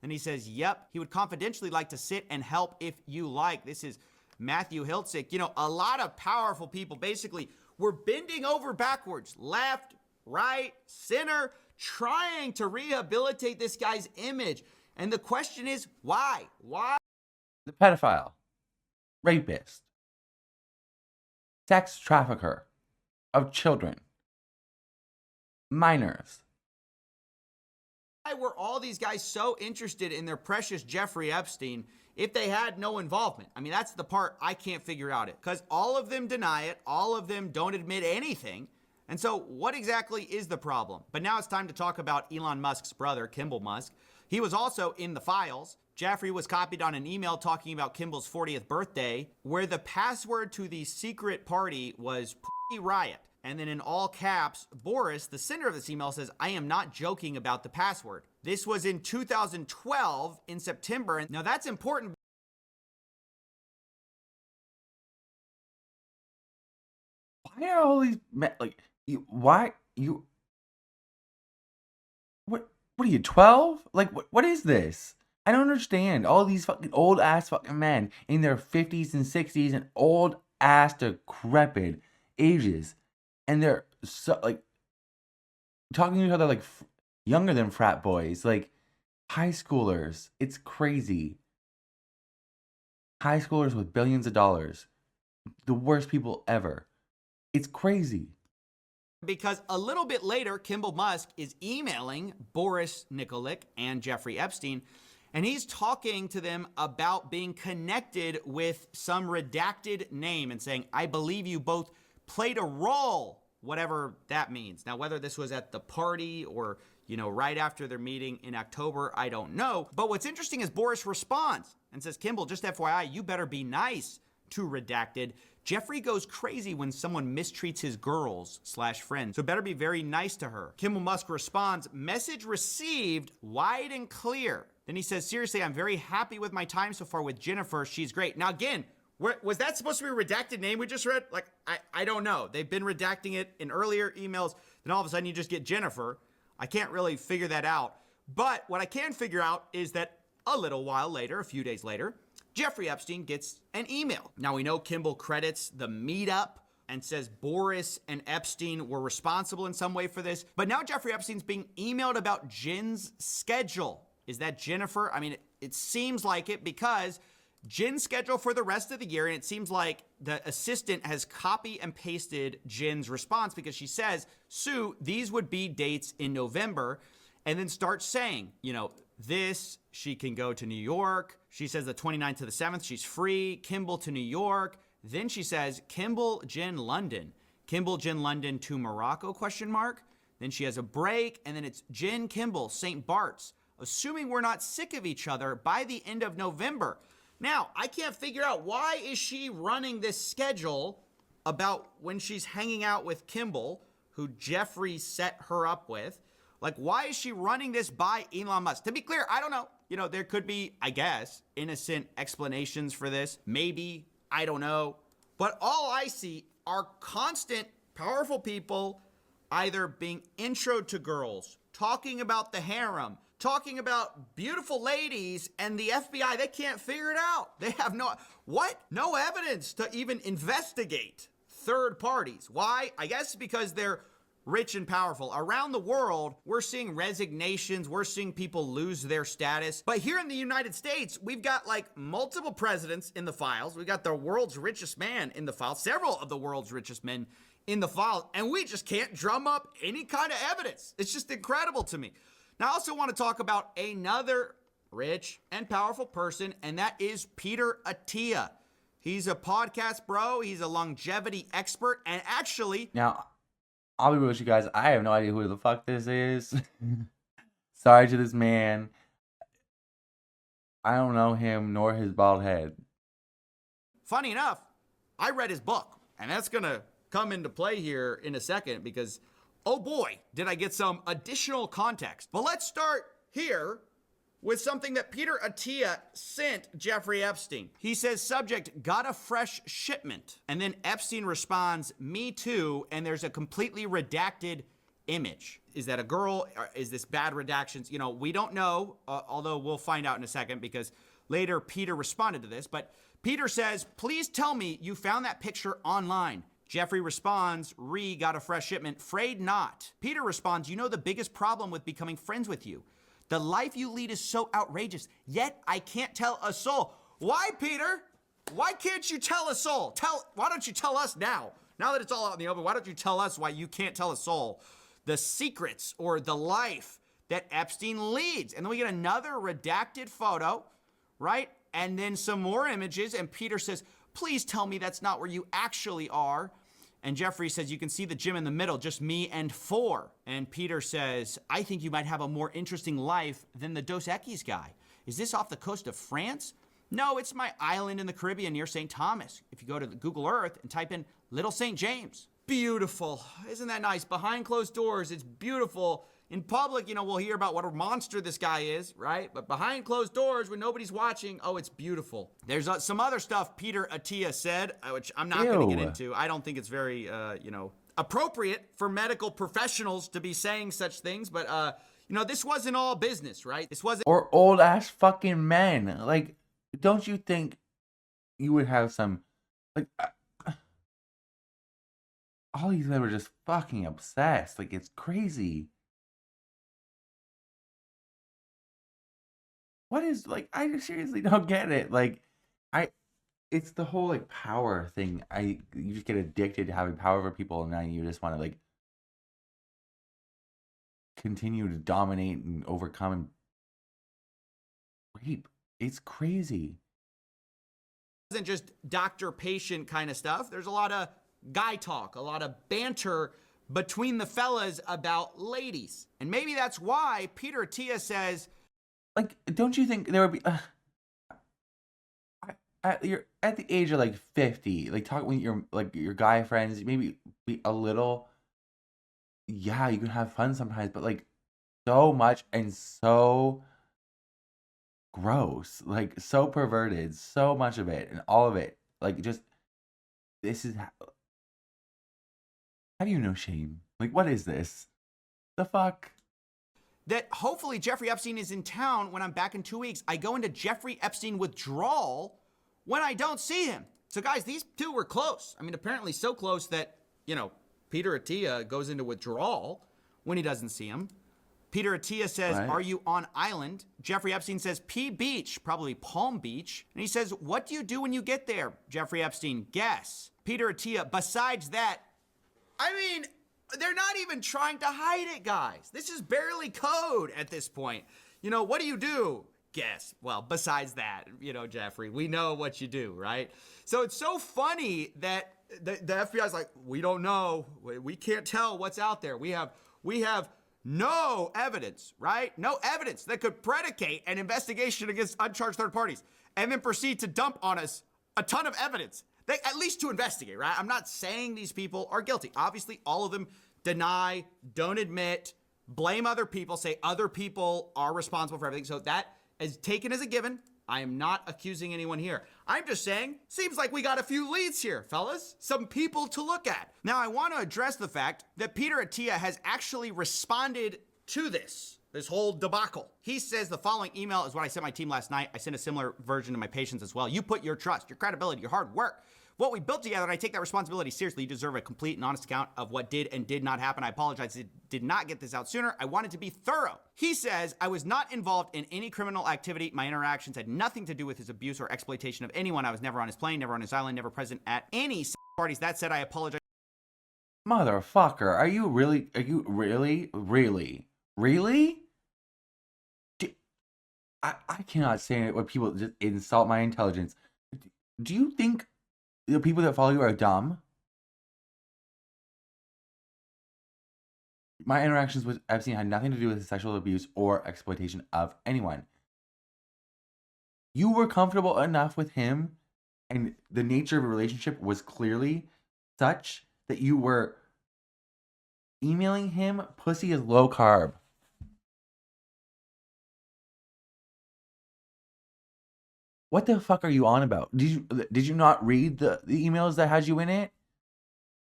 And he says, yep, he would confidentially like to sit and help if you like. This is Matthew Hiltzik. You know, a lot of powerful people basically were bending over backwards, left, right, center, trying to rehabilitate this guy's image. And the question is, why? Why? The pedophile, rapist, sex trafficker of children, minors. Why were all these guys so interested in their precious Jeffrey Epstein if they had no involvement? I mean, that's the part I can't figure out it, because all of them deny it. All of them don't admit anything. And so what exactly is the problem? But now it's time to talk about Elon Musk's brother, Kimball Musk. He was also in the files. Jeffrey was copied on an email talking about Kimball's 40th birthday, where the password to the secret party was P riot. And then in all caps, Boris, the sender of this email, says, I am not joking about the password. This was in 2012 in September. And now that's important. Why are all these what are you, 12? Like, what is this? I don't understand. All these fucking old ass fucking men in their 50s and 60s and old ass decrepit ages, and they're so like talking to each other like younger than frat boys, like high schoolers. It's crazy. High schoolers with billions of dollars, the worst people ever. It's crazy. Because a little bit later, Kimball Musk is emailing Boris Nikolic and Jeffrey Epstein, and he's talking to them about being connected with some redacted name and saying, I believe you both played a role, whatever that means. Now, whether this was at the party or, you know, right after their meeting in October, I don't know. But what's interesting is Boris responds and says, Kimball, just FYI, you better be nice to redacted. Jeffrey goes crazy when someone mistreats his girls/friends, so better be very nice to her. Kimball Musk responds, message received, wide and clear. Then he says, seriously, I'm very happy with my time so far with Jennifer. She's great. Now again, was that supposed to be a redacted name we just read? Like, I don't know. They've been redacting it in earlier emails. Then all of a sudden you just get Jennifer. I can't really figure that out. But what I can figure out is that a little while later, a few days later, Jeffrey Epstein gets an email. Now we know Kimball credits the meetup and says Boris and Epstein were responsible in some way for this. But now Jeffrey Epstein's being emailed about Jen's schedule. Is that Jennifer? I mean, it seems like it, because Jen's schedule for the rest of the year, and it seems like the assistant has copy and pasted Jen's response, because she says, Sue, these would be dates in November, and then starts saying, you know, she can go to New York. She says the 29th to the 7th, she's free. Kimball to New York. Then she says, Kimball, Jen, London. Kimball, Jen, London to Morocco, ? Then she has a break, and then it's Jen, Kimball, St. Bart's, assuming we're not sick of each other by the end of November. Now, I can't figure out, why is she running this schedule about when she's hanging out with Kimball, who Jeffrey set her up with? Like, why is she running this by Elon Musk? To be clear, I don't know. You know, there could be, I guess, innocent explanations for this. Maybe, I don't know. But all I see are constant, powerful people either being introed to girls, talking about the harem, talking about beautiful ladies, and the FBI, they can't figure it out. They have no evidence to even investigate third parties. Why? I guess because they're rich and powerful. Around the world, we're seeing resignations. We're seeing people lose their status. But here in the United States, we've got like multiple presidents in the files. We've got the world's richest man in the files, several of the world's richest men in the files, and we just can't drum up any kind of evidence. It's just incredible to me. Now, I also want to talk about another rich and powerful person, and that is Peter Attia. He's a podcast bro. He's a longevity expert, and actually... Now, I'll be real with you guys. I have no idea who the fuck this is. Sorry to this man. I don't know him nor his bald head. Funny enough, I read his book, and that's going to come into play here in a second because, oh boy, did I get some additional context. But let's start here with something that Peter Attia sent Jeffrey Epstein. He says, subject, got a fresh shipment. And then Epstein responds, me too, and there's a completely redacted image. Is that a girl? Is this bad redactions? You know, we don't know, although we'll find out in a second, because Later, Peter responded to this, but Peter says, please tell me you found that picture online. Jeffrey responds, Ree got a fresh shipment, afraid not. Peter responds, you know the biggest problem with becoming friends with you. The life you lead is so outrageous, yet I can't tell a soul. Why, Peter? Why can't you tell a soul? Why don't you tell us now? Now that it's all out in the open, why don't you tell us why you can't tell a soul the secrets or the life that Epstein leads? And then we get another redacted photo, right? And then some more images, and Peter says, please tell me that's not where you actually are. And Jeffrey says, you can see the gym in the middle, just me and 4. And Peter says, I think you might have a more interesting life than the Dos Equis guy. Is this off the coast of France? No, it's my island in the Caribbean near St. Thomas. If you go to Google Earth and type in Little St. James. Beautiful. Isn't that nice? Behind closed doors, it's beautiful. In public, we'll hear about what a monster this guy is, right? But behind closed doors, when nobody's watching, oh, it's beautiful. There's some other stuff Peter Attia said, which I'm not going to get into. I don't think it's very, appropriate for medical professionals to be saying such things. But, this wasn't all business, right? This wasn't. Or old ass fucking men. Like, don't you think you would have some, like, all these men were just fucking obsessed. Like, it's crazy. What is, like, I seriously don't get it. Like, it's the whole, like, power thing. You just get addicted to having power over people, and now you just want to, like, continue to dominate and overcome and rape. It's crazy. It wasn't just doctor-patient kind of stuff. There's a lot of guy talk, a lot of banter between the fellas about ladies. And maybe that's why Peter Attia says, like, don't you think there would be you're at the age of like 50, like talk with your guy friends, maybe be a little, yeah, you can have fun sometimes, but like so much and so gross, like so perverted, so much of it and all of it, like just this is have you no shame? Like, what is this? The fuck? that hopefully Jeffrey Epstein is in town when I'm back in 2 weeks. I go into Jeffrey Epstein withdrawal when I don't see him. So guys, these two were close. I mean, apparently so close that, Peter Attia goes into withdrawal when he doesn't see him. Peter Attia says, Right. Are you on island? Jeffrey Epstein says, P Beach, probably Palm Beach. And he says, what do you do when you get there? Jeffrey Epstein, guess. Peter Attia, besides that, I mean, they're not even trying to hide it, guys. This is barely code at this point. What do you do? Guess. Well, besides that, Jeffrey, we know what you do, right? So it's so funny that the FBI's like, we don't know. We can't tell what's out there. We have no evidence, right? No evidence that could predicate an investigation against uncharged third parties and then proceed to dump on us a ton of evidence. At least to investigate, right? I'm not saying these people are guilty. Obviously, all of them deny, don't admit, blame other people, say other people are responsible for everything. So that is taken as a given. I am not accusing anyone here. I'm just saying, seems like we got a few leads here, fellas. Some people to look at. Now, I want to address the fact that Peter Attia has actually responded to this whole debacle. He says the following email is what I sent my team last night. I sent a similar version to my patients as well. You put your trust, your credibility, your hard work, what we built together, and I take that responsibility seriously. You deserve a complete and honest account of what did and did not happen. I apologize. I did not get this out sooner. I wanted to be thorough. He says, I was not involved in any criminal activity. My interactions had nothing to do with his abuse or exploitation of anyone. I was never on his plane, never on his island, never present at any parties. That said, I apologize. Motherfucker, are you really? I cannot say it when people just insult my intelligence. Do you think the people that follow you are dumb? My interactions with Epstein had nothing to do with sexual abuse or exploitation of anyone. You were comfortable enough with him, and the nature of a relationship was clearly such that you were emailing him pussy is low carb. What the fuck are you on about? Did you not read the emails that had you in it?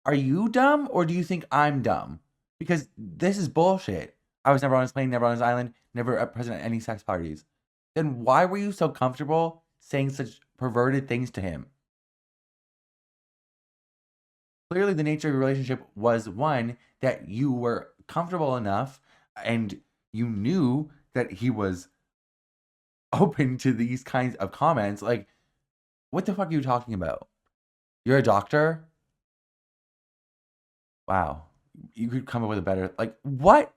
Are you dumb or do you think I'm dumb? Because this is bullshit. I was never on his plane, never on his island, never present at any sex parties. then why were you so comfortable saying such perverted things to him? Clearly, the nature of your relationship was one that you were comfortable enough and you knew that he was open to these kinds of comments. Like, what the fuck are you talking about? You're a doctor? Wow. You could come up with a better, like, what?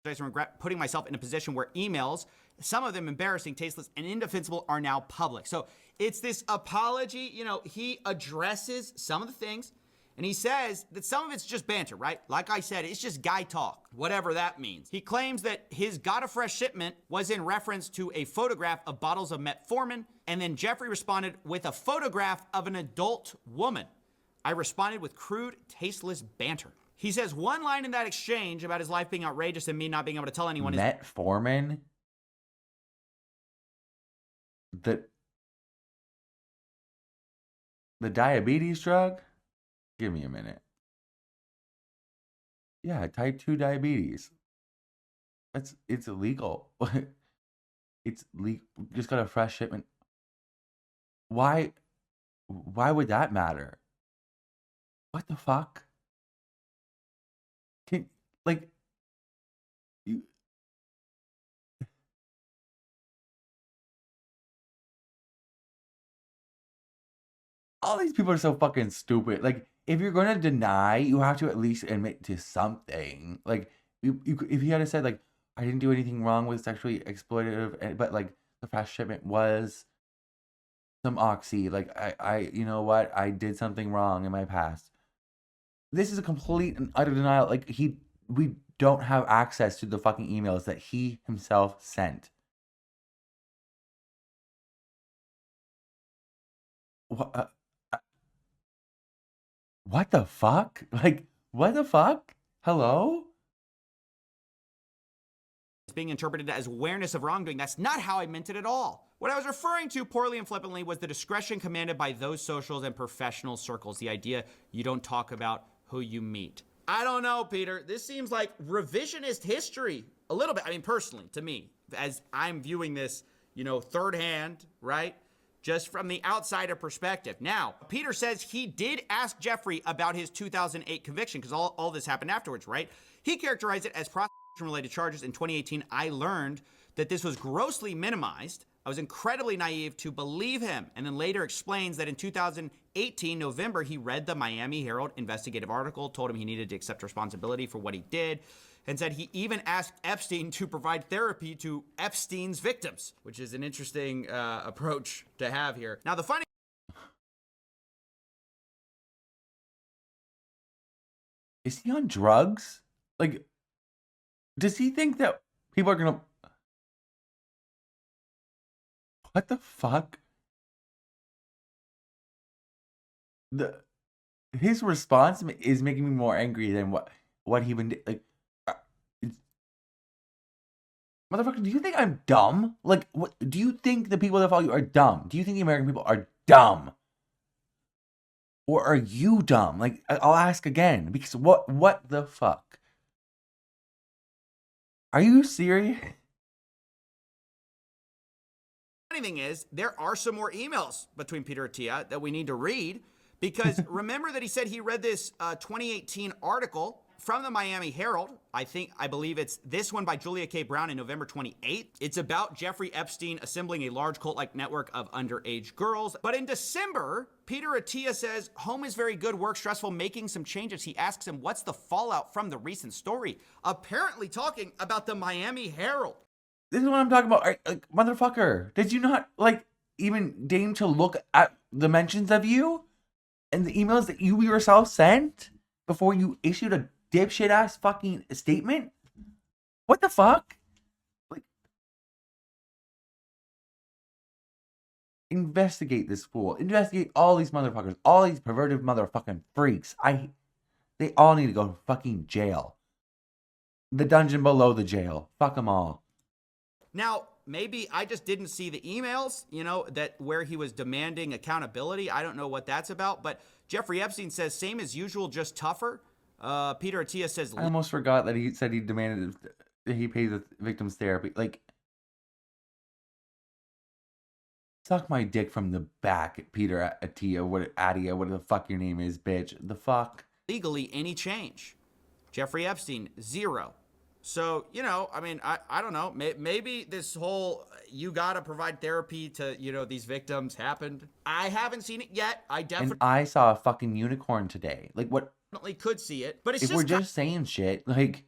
I regret putting myself in a position where emails, some of them embarrassing, tasteless, and indefensible, are now public. So it's this apology. You know, he addresses some of the things, and he says that some of it's just banter, right? Like I said, it's just guy talk, whatever that means. He claims that his got a fresh shipment was in reference to a photograph of bottles of metformin, and then Jeffrey responded with a photograph of an adult woman. I responded with crude, tasteless banter. He says one line in that exchange about his life being outrageous and me not being able to tell anyone is Metformin? The diabetes drug? Give me a minute. Yeah, type 2 diabetes. It's illegal. It's legal. Just got a fresh shipment. Why would that matter? What the fuck? Like, you, all these people are so fucking stupid. Like, if you're gonna deny, you have to at least admit to something. Like, if you had said, like, I didn't do anything wrong with sexually exploitative, but like the fast shipment was some oxy. Like, you know what? I did something wrong in my past. This is a complete and utter denial. Like, we don't have access to the fucking emails that he himself sent. What the fuck? Like, what the fuck? Hello? it's being interpreted as awareness of wrongdoing. That's not how I meant it at all. What I was referring to poorly and flippantly was the discretion commanded by those socials and professional circles. The idea you don't talk about who you meet. I don't know, Peter. This seems like revisionist history. A little bit. I mean, personally, to me, as I'm viewing this, you know, third hand, right? Just from the outsider perspective. Now, Peter says he did ask Jeffrey about his 2008 conviction because all this happened afterwards, right? He characterized it as prostitution-related charges. In 2018, I learned that this was grossly minimized. I was incredibly naive to believe him, and then later explains that in 2018, November, he read the Miami Herald investigative article, told him he needed to accept responsibility for what he did, and said he even asked Epstein to provide therapy to Epstein's victims, which is an interesting approach to have here. Now, the funny... Is he on drugs? Like, does he think that people are gonna... What the fuck? His response is making me more angry than what he been like. Motherfucker, do you think I'm dumb? Like, what do you think the people that follow you are dumb? Do you think the American people are dumb? Or are you dumb? Like, I'll ask again, because what the fuck? Are you serious? Funny thing is, there are some more emails between Peter Attia that we need to read, because remember that he said he read this 2018 article from the Miami Herald. I believe it's this one by Julia K. Brown in November 28th. It's about Jeffrey Epstein assembling a large cult-like network of underage girls. But in December, Peter Attia says, home is very good, work stressful, making some changes. He asks him, what's the fallout from the recent story? Apparently talking about the Miami Herald. This is what I'm talking about. Like, motherfucker, did you not, like, even deign to look at the mentions of you and the emails that you yourself sent before you issued a dipshit ass fucking statement? What the fuck? Like, investigate this fool. Investigate all these motherfuckers. All these perverted motherfucking freaks. They all need to go to fucking jail. The dungeon below the jail. Fuck them all. Now, maybe I just didn't see the emails, you know, that where he was demanding accountability. I don't know what that's about, but Jeffrey Epstein says, same as usual, just tougher. Peter Attia says... I almost forgot that he said he demanded that he pay the victim's therapy. Like, Suck my dick from the back, Peter Attia, whatever the fuck your name is, bitch. The fuck? Legally, any change. Jeffrey Epstein, 0. So, you know, I mean, I don't know. Maybe this whole you gotta provide therapy to, you know, these victims happened. I haven't seen it yet. I And definitely I saw a fucking unicorn today. Like, what? could see it. But it's If just we're just saying shit, like,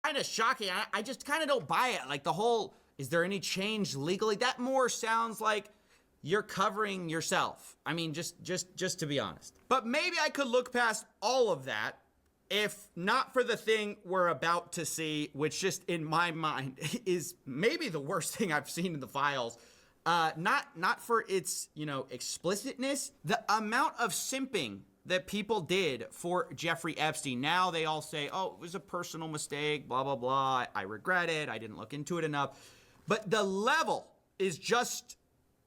kind of shocking. I just kind of don't buy it. Like the whole, is there any change legally? That more sounds like you're covering yourself. I mean, just to be honest. But maybe I could look past all of that if not for the thing we're about to see, which just in my mind is maybe the worst thing I've seen in the files. Not for its, you know, explicitness, the amount of simping that people did for Jeffrey Epstein. Now they all say, oh, it was a personal mistake, blah, blah, blah. I regret it. I didn't look into it enough. But the level is just,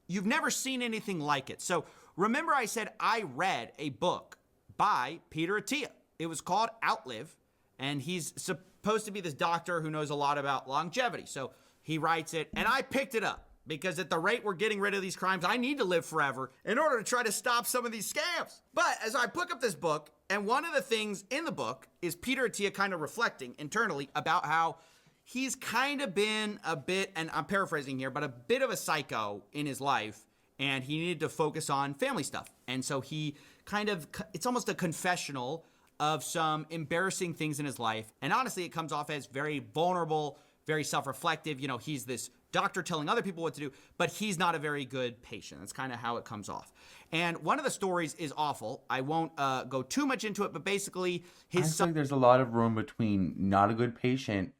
you've never seen anything like it. So remember I said I read a book by Peter Attia. It was called Outlive, and he's supposed to be this doctor who knows a lot about longevity. So he writes it, and I picked it up because at the rate we're getting rid of these crimes, I need to live forever in order to try to stop some of these scams. But as I pick up this book, and one of the things in the book is Peter Attia kind of reflecting internally about how he's kind of been a bit, and I'm paraphrasing here, but a bit of a psycho in his life, and he needed to focus on family stuff. And so he kind of, it's almost a confessional of some embarrassing things in his life. And honestly, it comes off as very vulnerable, very self-reflective. You know, he's this doctor telling other people what to do, but he's not a very good patient. That's kind of how it comes off. And one of the stories is awful. I won't go too much into it, but basically his I feel like there's a lot of room between not a good patient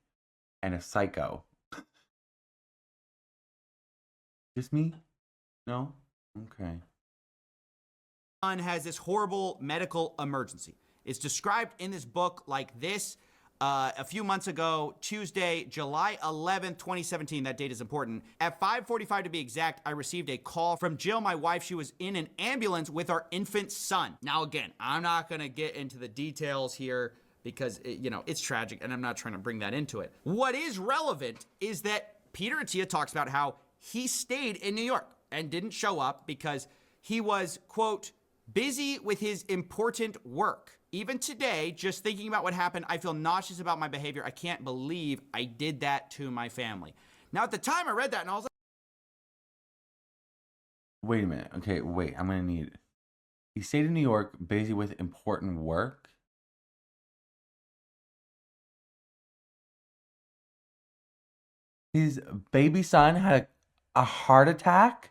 and a psycho. Just me? No? Okay. son has this horrible medical emergency. It's described in this book like this. A few months ago, Tuesday, July 11th, 2017, that date is important. At 5:45 to be exact, I received a call from Jill, my wife. She was in an ambulance with our infant son. Now, again, I'm not gonna get into the details here because, it's tragic and I'm not trying to bring that into it. What is relevant is that Peter Attia talks about how he stayed in New York and didn't show up because he was, quote, busy with his important work. Even today, just thinking about what happened, I feel nauseous about my behavior. I can't believe I did that to my family. Now, at the time I read that and I was like, Wait a minute. Okay, wait. I'm going to need... He stayed in New York, busy with important work? His baby son had a heart attack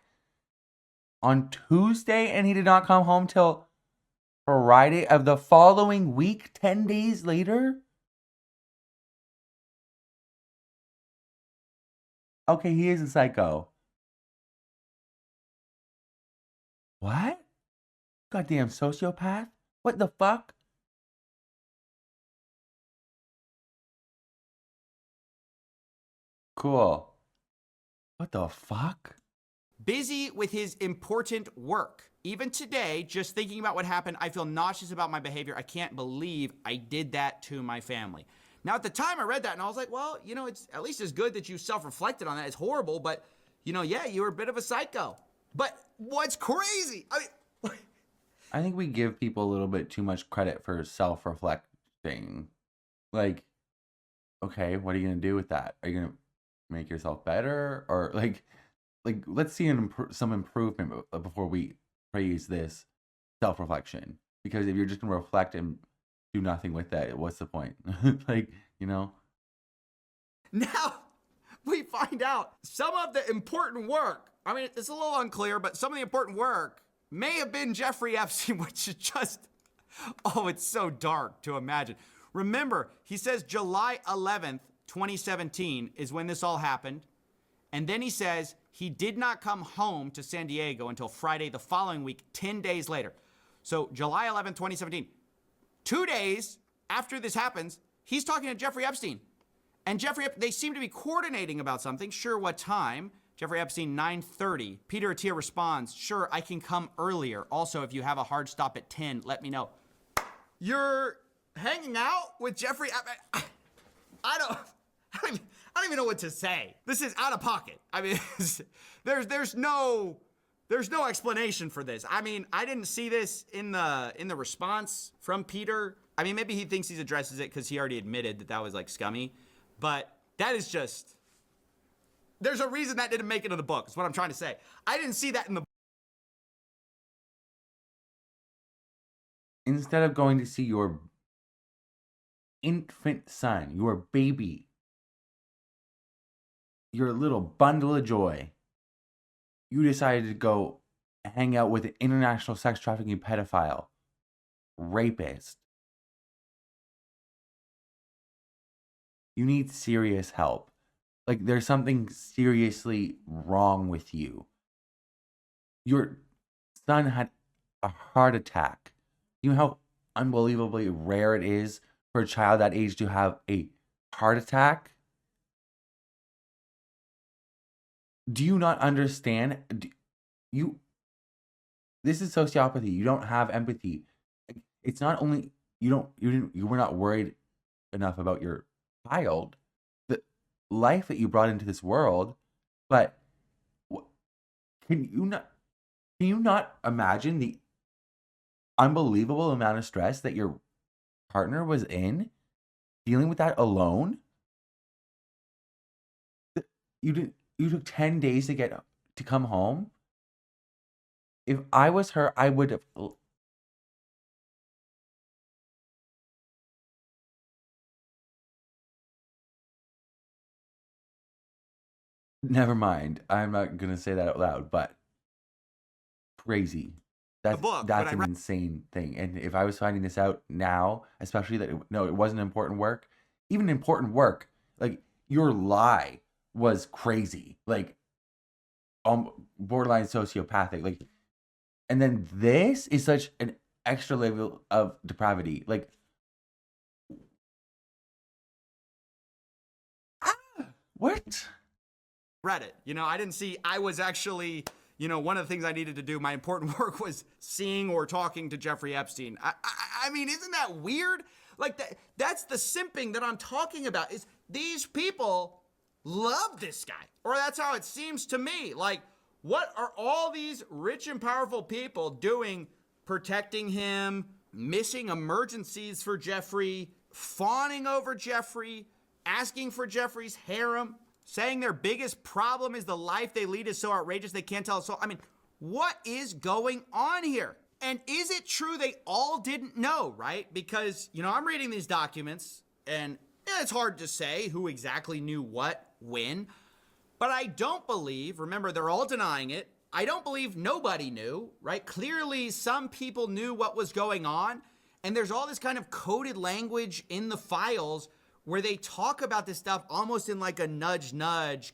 on Tuesday and he did not come home till Friday of the following week, 10 days later? Okay, he is a psycho. What? Goddamn sociopath? What the fuck? Cool. What the fuck? busy with his important work. Even today, just thinking about what happened, I feel nauseous about my behavior. I can't believe I did that to my family. Now, at the time I read that and I was like, well, it's at least as good that you self-reflected on that. It's horrible, but, yeah, you were a bit of a psycho. But what's crazy? I think we give people a little bit too much credit for self-reflecting. Like, okay, what are you going to do with that? Are you going to make yourself better? Or, like let's see some improvement before we praise this self-reflection. Because if you're just going to reflect and do nothing with that, what's the point? Now, we find out some of the important work. I mean, it's a little unclear, but some of the important work may have been Jeffrey Epstein, which is just, it's so dark to imagine. Remember, he says July 11th, 2017 is when this all happened. And then he says he did not come home to San Diego until Friday the following week, 10 days later. So July 11th, 2017, 2 days after this happens, he's talking to Jeffrey Epstein. And they seem to be coordinating about something. Sure, what time? Jeffrey Epstein, 9:30. Peter Attia responds, sure, I can come earlier. Also, if you have a hard stop at 10, let me know. You're hanging out with Jeffrey? I don't even know know what to say. This is out of pocket. I mean, there's no explanation for this. I mean, I didn't see this in the response from Peter. I mean, maybe he thinks he addresses it because he already admitted that was like scummy, but that is just, there's a reason that didn't make it in the book, is what I'm trying to say. I didn't see that in the book. Instead of going to see your infant son, your baby, your little bundle of joy, you decided to go hang out with an international sex trafficking pedophile, rapist. You need serious help. Like, there's something seriously wrong with you. Your son had a heart attack. You know how unbelievably rare it is for a child that age to have a heart attack? Do you not understand? This is sociopathy. You don't have empathy. It's not only you were not worried enough about your child, the life that you brought into this world, but can you not imagine the unbelievable amount of stress that your partner was in, dealing with that alone? You took 10 days to come home. If I was her, I would have. Never mind. I'm not gonna say that out loud, but crazy. That's an insane thing. And if I was finding this out now, especially that it wasn't important work, even important work, like your lie was crazy, like borderline sociopathic, like, and then this is such an extra level of depravity, like. What? Read it. I didn't see, I was actually, one of the things I needed to do, my important work was seeing or talking to Jeffrey Epstein. I mean, isn't that weird? Like, that's the simping that I'm talking about, is these people love this guy. Or that's how it seems to me. Like, what are all these rich and powerful people doing, protecting him, missing emergencies for Jeffrey, fawning over Jeffrey, asking for Jeffrey's harem, saying their biggest problem is the life they lead is so outrageous they can't tell us all. I mean, what is going on here? And is it true they all didn't know, right? Because, I'm reading these documents, and it's hard to say who exactly knew what, when, but I don't believe, remember, they're all denying it, I don't believe nobody knew, right? Clearly, some people knew what was going on, and there's all this kind of coded language in the files where they talk about this stuff almost in like a nudge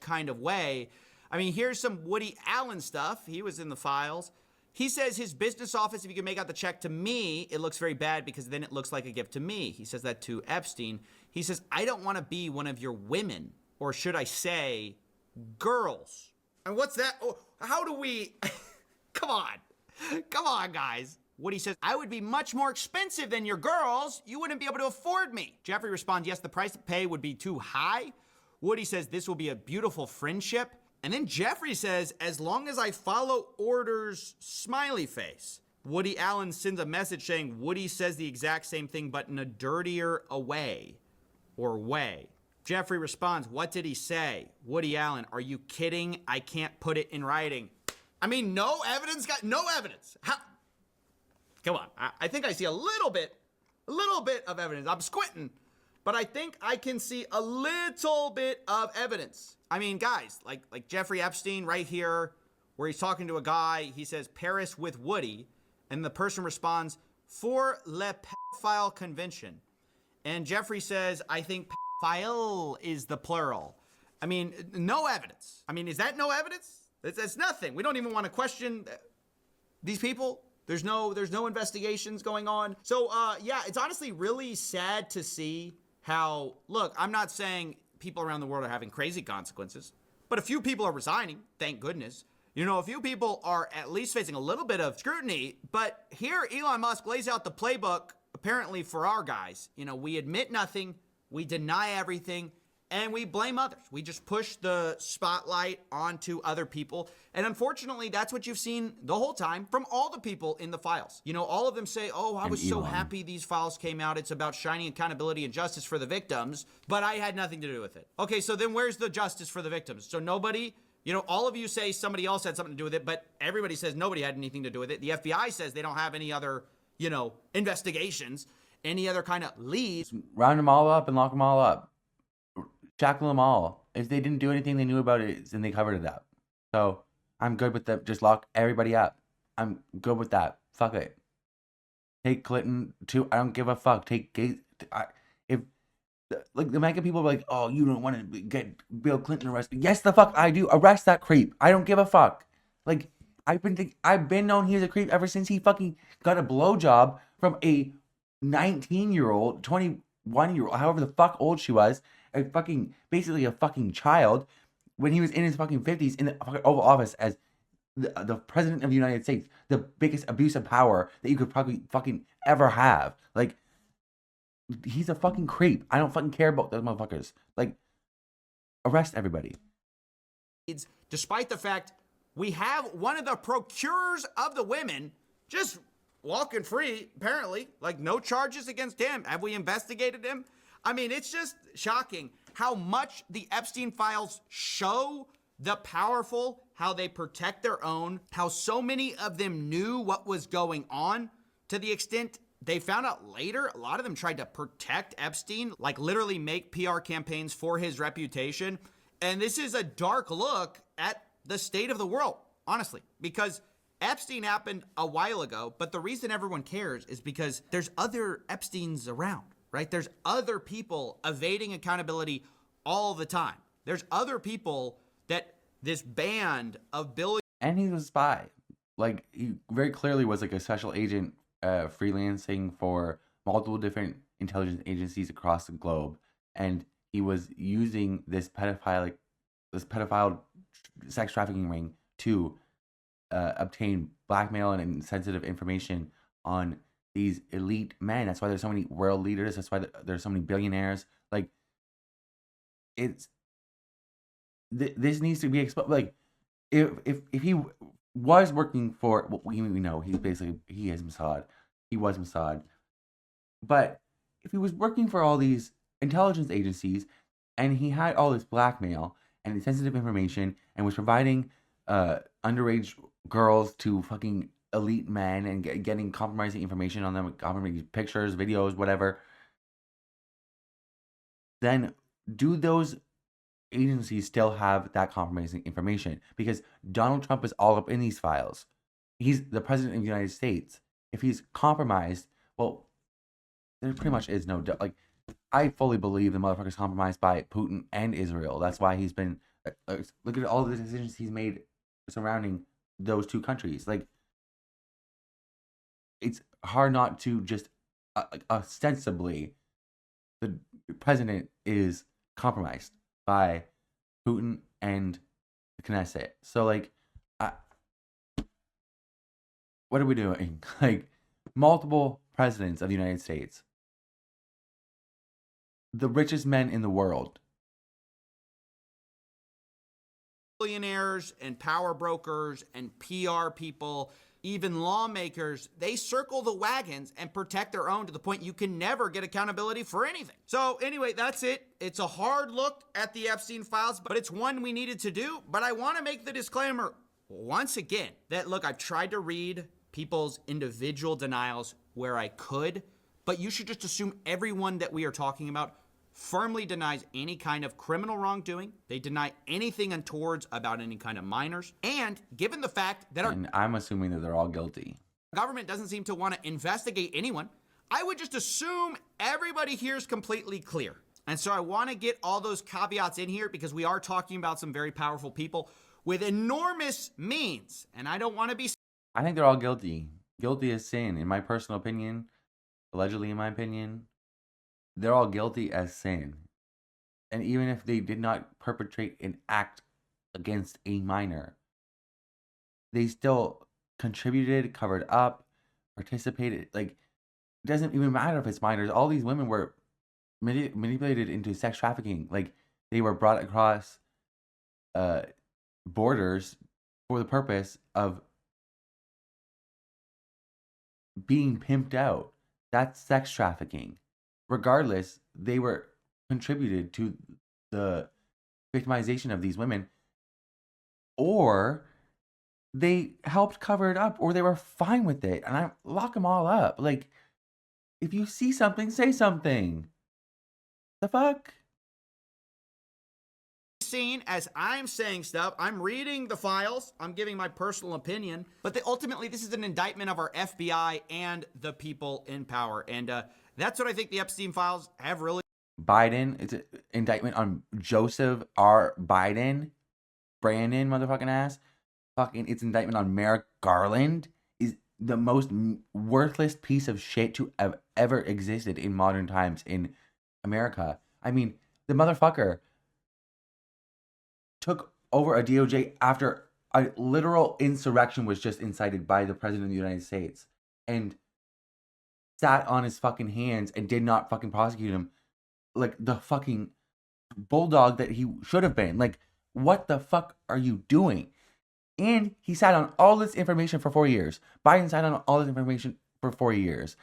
kind of way. I mean, here's some Woody Allen stuff. He was in the files. He says his business office, if you can make out the check to me, it looks very bad because then it looks like a gift to me. He says that to Epstein. He says, I don't want to be one of your women, or should I say girls. And what's that? Oh, how do we, come on, guys. Woody says, I would be much more expensive than your girls. You wouldn't be able to afford me. Jeffrey responds, yes, the price to pay would be too high. Woody says, this will be a beautiful friendship. And then Jeffrey says, as long as I follow orders, smiley face. Woody Allen sends a message saying, Woody says the exact same thing, but in a dirtier way. Jeffrey responds, what did he say? Woody Allen, are you kidding? I can't put it in writing. I mean, no evidence? No evidence. How? Come on, I think I see a little bit of evidence. I'm squinting, but I think I can see a little bit of evidence. I mean, guys, like Jeffrey Epstein right here, where he's talking to a guy, he says, Paris with Woody, and the person responds, for le pedophile convention. And Jeffrey says, I think pedophile is the plural. I mean, no evidence. I mean, is that no evidence? That's nothing. We don't even want to question these people. There's no investigations going on. So, yeah, it's honestly really sad to see how, look, I'm not saying people around the world are having crazy consequences, but a few people are resigning, thank goodness. A few people are at least facing a little bit of scrutiny, but here Elon Musk lays out the playbook, apparently for our guys. We admit nothing, we deny everything, and we blame others. We just push the spotlight onto other people. And unfortunately, that's what you've seen the whole time from all the people in the files. You know, all of them say, oh, I was so happy these files came out. It's about shining accountability and justice for the victims, but I had nothing to do with it. Okay, so then where's the justice for the victims? So nobody, you know, all of you say somebody else had something to do with it, but everybody says nobody had anything to do with it. The FBI says they don't have any other, you know, investigations, any other kind of leads. Round them all up and lock them all up. Shackle them all. If they didn't do anything they knew about it, then they covered it up. So I'm good with that. Just lock everybody up. I'm good with that. Fuck it. Take Clinton too. I don't give a fuck. Take Gates. If like the American people are like, oh, you don't want to get Bill Clinton arrested. Yes, the fuck I do. Arrest that creep. I don't give a fuck. Like I've been known he's a creep ever since he fucking got a blowjob from a 19-year-old, 21-year-old, however the fuck old she was. Basically a fucking child when he was in his fucking 50s in the fucking Oval Office as the president of the United States, the biggest abuse of power that you could probably fucking ever have. Like, he's a fucking creep. I don't fucking care about those motherfuckers. Like, arrest everybody. Despite the fact we have one of the procurers of the women just walking free, apparently, like no charges against him. Have we investigated him? I mean, it's just shocking how much the Epstein files show the powerful, how they protect their own, how so many of them knew what was going on to the extent they found out later. A lot of them tried to protect Epstein, like literally make PR campaigns for his reputation. And this is a dark look at the state of the world, honestly, because Epstein happened a while ago, but the reason everyone cares is because there's other Epsteins around. Right? There's other people evading accountability all the time. There's other people that this band of billion. And he was a spy. Like, he very clearly was like a special agent freelancing for multiple different intelligence agencies across the globe. And he was using this pedophile sex trafficking ring to obtain blackmail and sensitive information on these elite men. That's why there's so many world leaders. That's why there's so many billionaires. Like, this needs to be exposed. Like, if he was working for, well, we know he is Mossad. He was Mossad. But if he was working for all these intelligence agencies and he had all this blackmail and sensitive information and was providing underage girls to fucking elite men and getting compromising information on them, compromising pictures, videos, whatever, then do those agencies still have that compromising information? Because Donald Trump is all up in these files. He's the president of the United States. If he's compromised, well, there pretty much is no doubt. Like, I fully believe the motherfucker's compromised by Putin and Israel. That's why he's been look at all the decisions he's made surrounding those two countries. Like, it's hard not to just ostensibly the president is compromised by Putin and the Knesset. So, like, what are we doing? Like, multiple presidents of the United States, the richest men in the world, billionaires and power brokers and PR people, even lawmakers, they circle the wagons and protect their own to the point you can never get accountability for anything. So anyway, that's it. It's a hard look at the Epstein files, but it's one we needed to do. But I want to make the disclaimer once again that, look, I've tried to read people's individual denials where I could, but you should just assume everyone that we are talking about firmly denies any kind of criminal wrongdoing. They deny anything untowards about any kind of minors. And given the fact that our and I'm assuming that they're all guilty. government doesn't seem to want to investigate anyone, I would just assume everybody here is completely clear. And so I want to get all those caveats in here because we are talking about some very powerful people with enormous means. And I don't want to be... I think they're all guilty. Guilty as sin, in my personal opinion. Allegedly, in my opinion. They're all guilty as sin. And even if they did not perpetrate an act against a minor, they still contributed, covered up, participated. Like, it doesn't even matter if it's minors. All these women were manipulated into sex trafficking. Like, They were brought across borders for the purpose of being pimped out. That's sex trafficking. Regardless, they were contributed to the victimization of these women, or they helped cover it up, or they were fine with it. And I lock them all up. Like, if you see something, say something. The fuck? Seen as I'm saying stuff, I'm reading the files, I'm giving my personal opinion, but ultimately this is an indictment of our FBI and the people in power, and that's what I think the Epstein files have really. Biden, it's an indictment on Joseph R. Biden, Brandon motherfucking ass. Fucking, it's indictment on Merrick Garland, is the most worthless piece of shit to have ever existed in modern times in America. I mean, the motherfucker took over a DOJ after a literal insurrection was just incited by the president of the United States, and sat on his fucking hands and did not fucking prosecute him like the fucking bulldog that he should have been. Like, what the fuck are you doing? And he sat on all this information for 4 years. Biden sat on all this information for 4 years.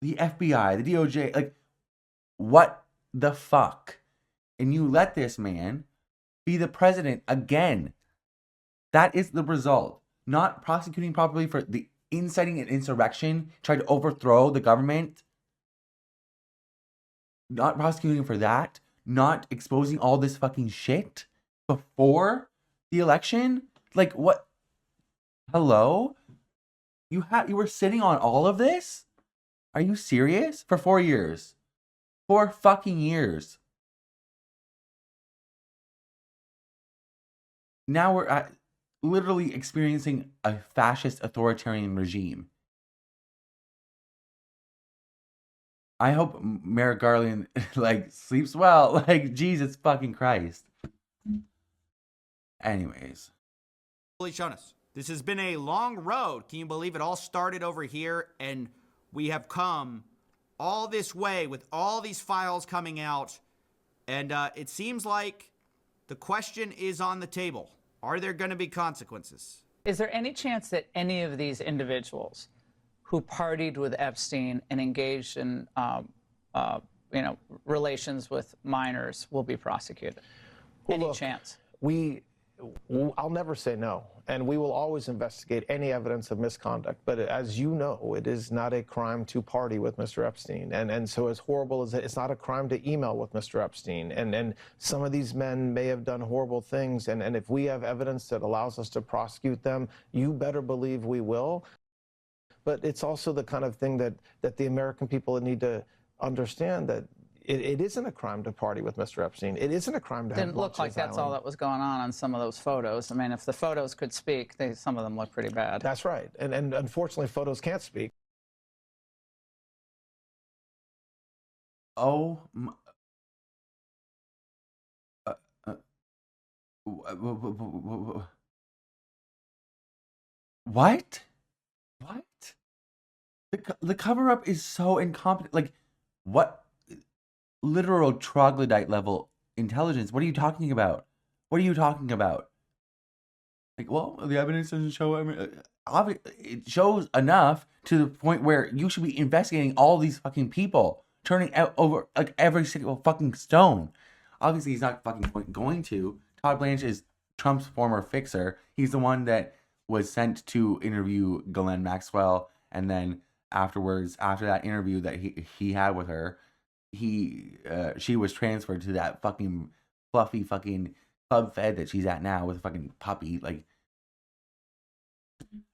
The FBI, the DOJ, like, what the fuck? And you let this man be the president again. That is the result. Not prosecuting properly for the inciting an insurrection, tried to overthrow the government. Not prosecuting for that. Not exposing all this fucking shit before the election. Like, what? Hello? You were sitting on all of this? Are you serious? For 4 years. 4 fucking years. Now we're literally experiencing a fascist authoritarian regime. I hope Merrick Garland like sleeps well. Like, Jesus fucking Christ. Anyways. Really shown us. This has been a long road. Can you believe it all started over here and we have come all this way with all these files coming out, and it seems like the question is on the table. Are there going to be consequences? Is there any chance that any of these individuals who partied with Epstein and engaged in, relations with minors will be prosecuted? Well, Any look, chance? I'll never say no, and we will always investigate any evidence of misconduct. But as you know, it is not a crime to party with Mr. Epstein, and so as horrible as it's not a crime to email with Mr. Epstein. And some of these men may have done horrible things, and if we have evidence that allows us to prosecute them, you better believe we will. But it's also the kind of thing that the American people need to understand, that it isn't a crime to party with Mr. Epstein. It isn't a crime to have Didn't look lunch like at that's Island. all that was going on some of those photos. I mean, if the photos could speak, some of them look pretty bad. That's right. And unfortunately, photos can't speak. Oh what? What? The cover up is so incompetent. Like, what? Literal troglodyte level intelligence. What are you talking about? What are you talking about? Like, well, the evidence doesn't show. I mean, it shows enough to the point where you should be investigating all these fucking people, turning out over like every single fucking stone. Obviously, he's not fucking going to. Todd Blanche is Trump's former fixer. He's the one that was sent to interview Ghislaine Maxwell, and then afterwards, after that interview that he had with her, she was transferred to that fucking fluffy fucking Club Fed that she's at now with a fucking puppy. Like,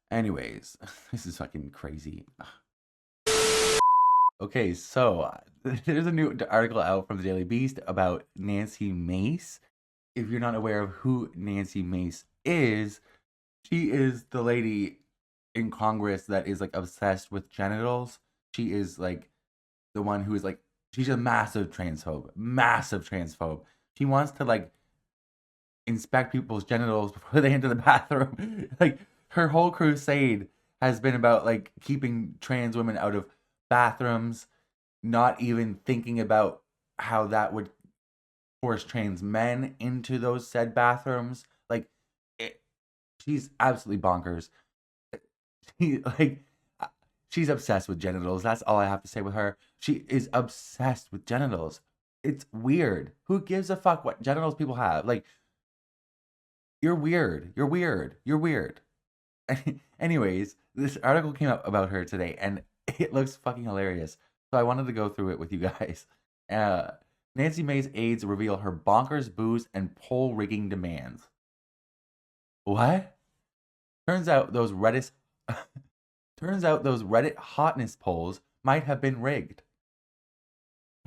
anyways, this is fucking crazy. Okay, so there's a new article out from the Daily Beast about Nancy Mace. If you're not aware of who Nancy Mace is, she is the lady in Congress that is like obsessed with genitals. She is like the one who is like, she's a massive transphobe. She wants to like inspect people's genitals before they enter the bathroom. Like, her whole crusade has been about like keeping trans women out of bathrooms, not even thinking about how that would force trans men into those said bathrooms. Like, she's absolutely bonkers. She's obsessed with genitals. That's all I have to say with her. She is obsessed with genitals. It's weird. Who gives a fuck what genitals people have? Like, you're weird. You're weird. You're weird. Anyways, this article came out about her today, and it looks fucking hilarious. So I wanted to go through it with you guys. Nancy Mace aides reveal her bonkers booze and poll rigging demands. What? Turns out those Reddit hotness polls might have been rigged.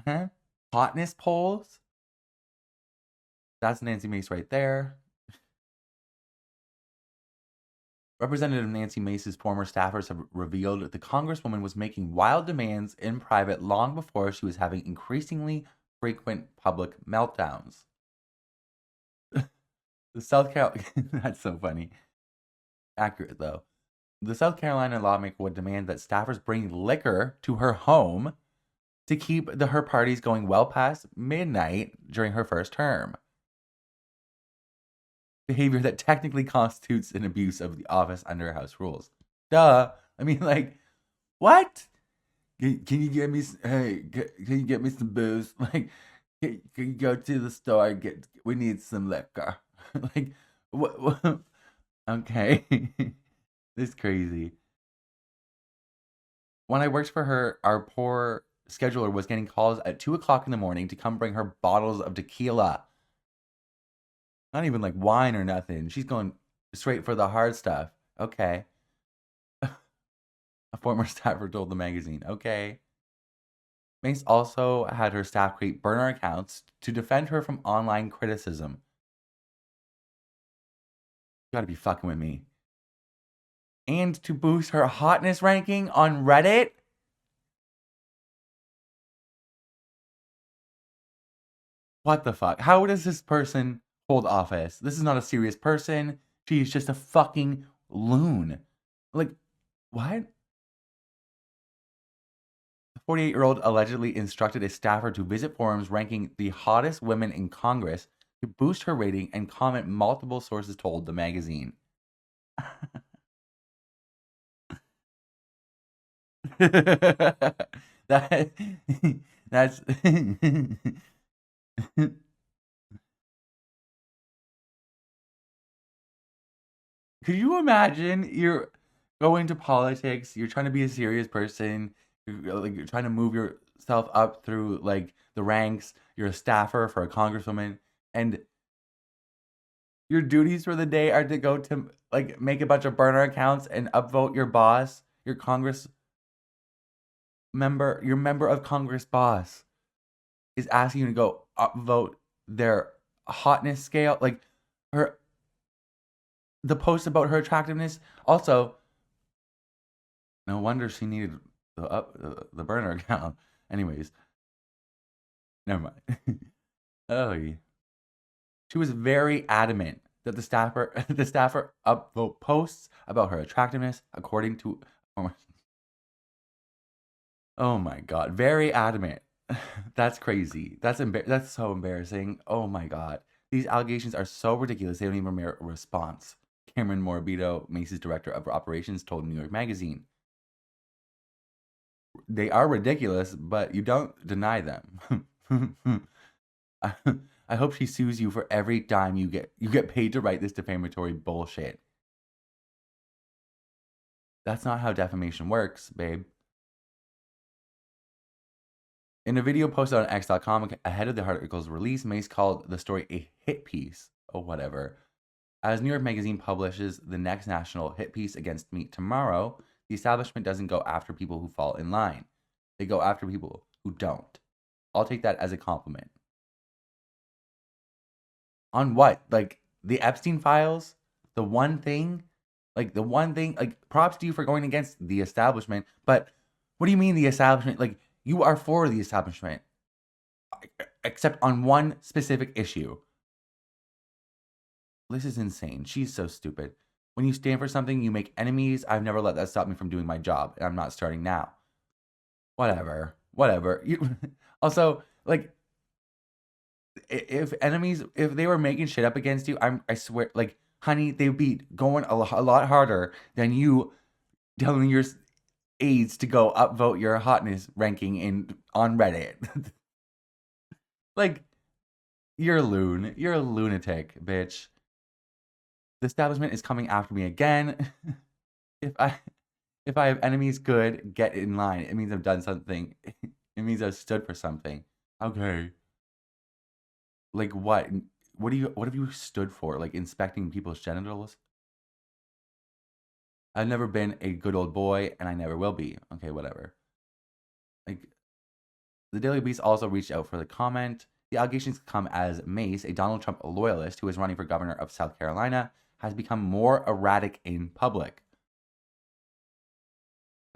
Huh? Hotness polls? That's Nancy Mace right there. Representative Nancy Mace's former staffers have revealed that the Congresswoman was making wild demands in private long before she was having increasingly frequent public meltdowns. The South Carolina, that's so funny. Accurate though. The South Carolina lawmaker would demand that staffers bring liquor to her home to keep her parties going well past midnight during her first term. Behavior that technically constitutes an abuse of the office under House rules. Duh. I mean, like, what? Can you get me? Hey, can you get me some booze? Like, can you go to the store? We need some liquor. Like, what? Okay, this is crazy. When I worked for her, our poor scheduler was getting calls at 2:00 in the morning to come bring her bottles of tequila. Not even like wine or nothing. She's going straight for the hard stuff. Okay. A former staffer told the magazine. Okay. Mace also had her staff create burner accounts to defend her from online criticism. You gotta be fucking with me. And to boost her hotness ranking on Reddit. What the fuck? How does this person hold office? This is not a serious person. She's just a fucking loon. Like, what? The 48-year-old allegedly instructed a staffer to visit forums ranking the hottest women in Congress to boost her rating and comment, multiple sources told the magazine. That's Could you imagine you're going to politics, you're trying to be a serious person, you're trying to move yourself up through like the ranks, you're a staffer for a congresswoman, and your duties for the day are to go to like make a bunch of burner accounts and upvote your boss, your member of Congress boss is asking you to go upvote their hotness scale, like the post about her attractiveness. Also, no wonder she needed the burner account. Anyways, never mind. Oh, she was very adamant that the staffer upvote posts about her attractiveness according to. Oh my god, very adamant. That's crazy. That's so embarrassing. Oh my god, these allegations are so ridiculous. They don't even merit a response. Cameron Morabito, Mace's director of operations, told New York Magazine. They are ridiculous, but you don't deny them. I hope she sues you for every dime you get paid to write this defamatory bullshit. That's not how defamation works, babe. In a video posted on X.com ahead of the article's release, Mace called the story a hit piece. Oh, whatever. As New York Magazine publishes the next national hit piece against me tomorrow, the establishment doesn't go after people who fall in line. They go after people who don't. I'll take that as a compliment. On what? Like, the Epstein files? The one thing? Like, props to you for going against the establishment, but what do you mean the establishment? Like, you are for the establishment, except on one specific issue. This is insane. She's so stupid. When you stand for something, you make enemies. I've never let that stop me from doing my job, and I'm not starting now. Whatever. Also, like, if they were making shit up against you, I swear, like, honey, they would be going a lot harder than you telling your aides to go upvote your hotness ranking on Reddit. Like, you're a loon. You're a lunatic, bitch. The establishment is coming after me again. if I have enemies, good, get in line. It means I've done something. It means I've stood for something. Okay. Like what? What have you stood for? Like inspecting people's genitals? I've never been a good old boy, and I never will be. Okay, whatever. Like, the Daily Beast also reached out for the comment. The allegations come as Mace, a Donald Trump loyalist who is running for governor of South Carolina, has become more erratic in public.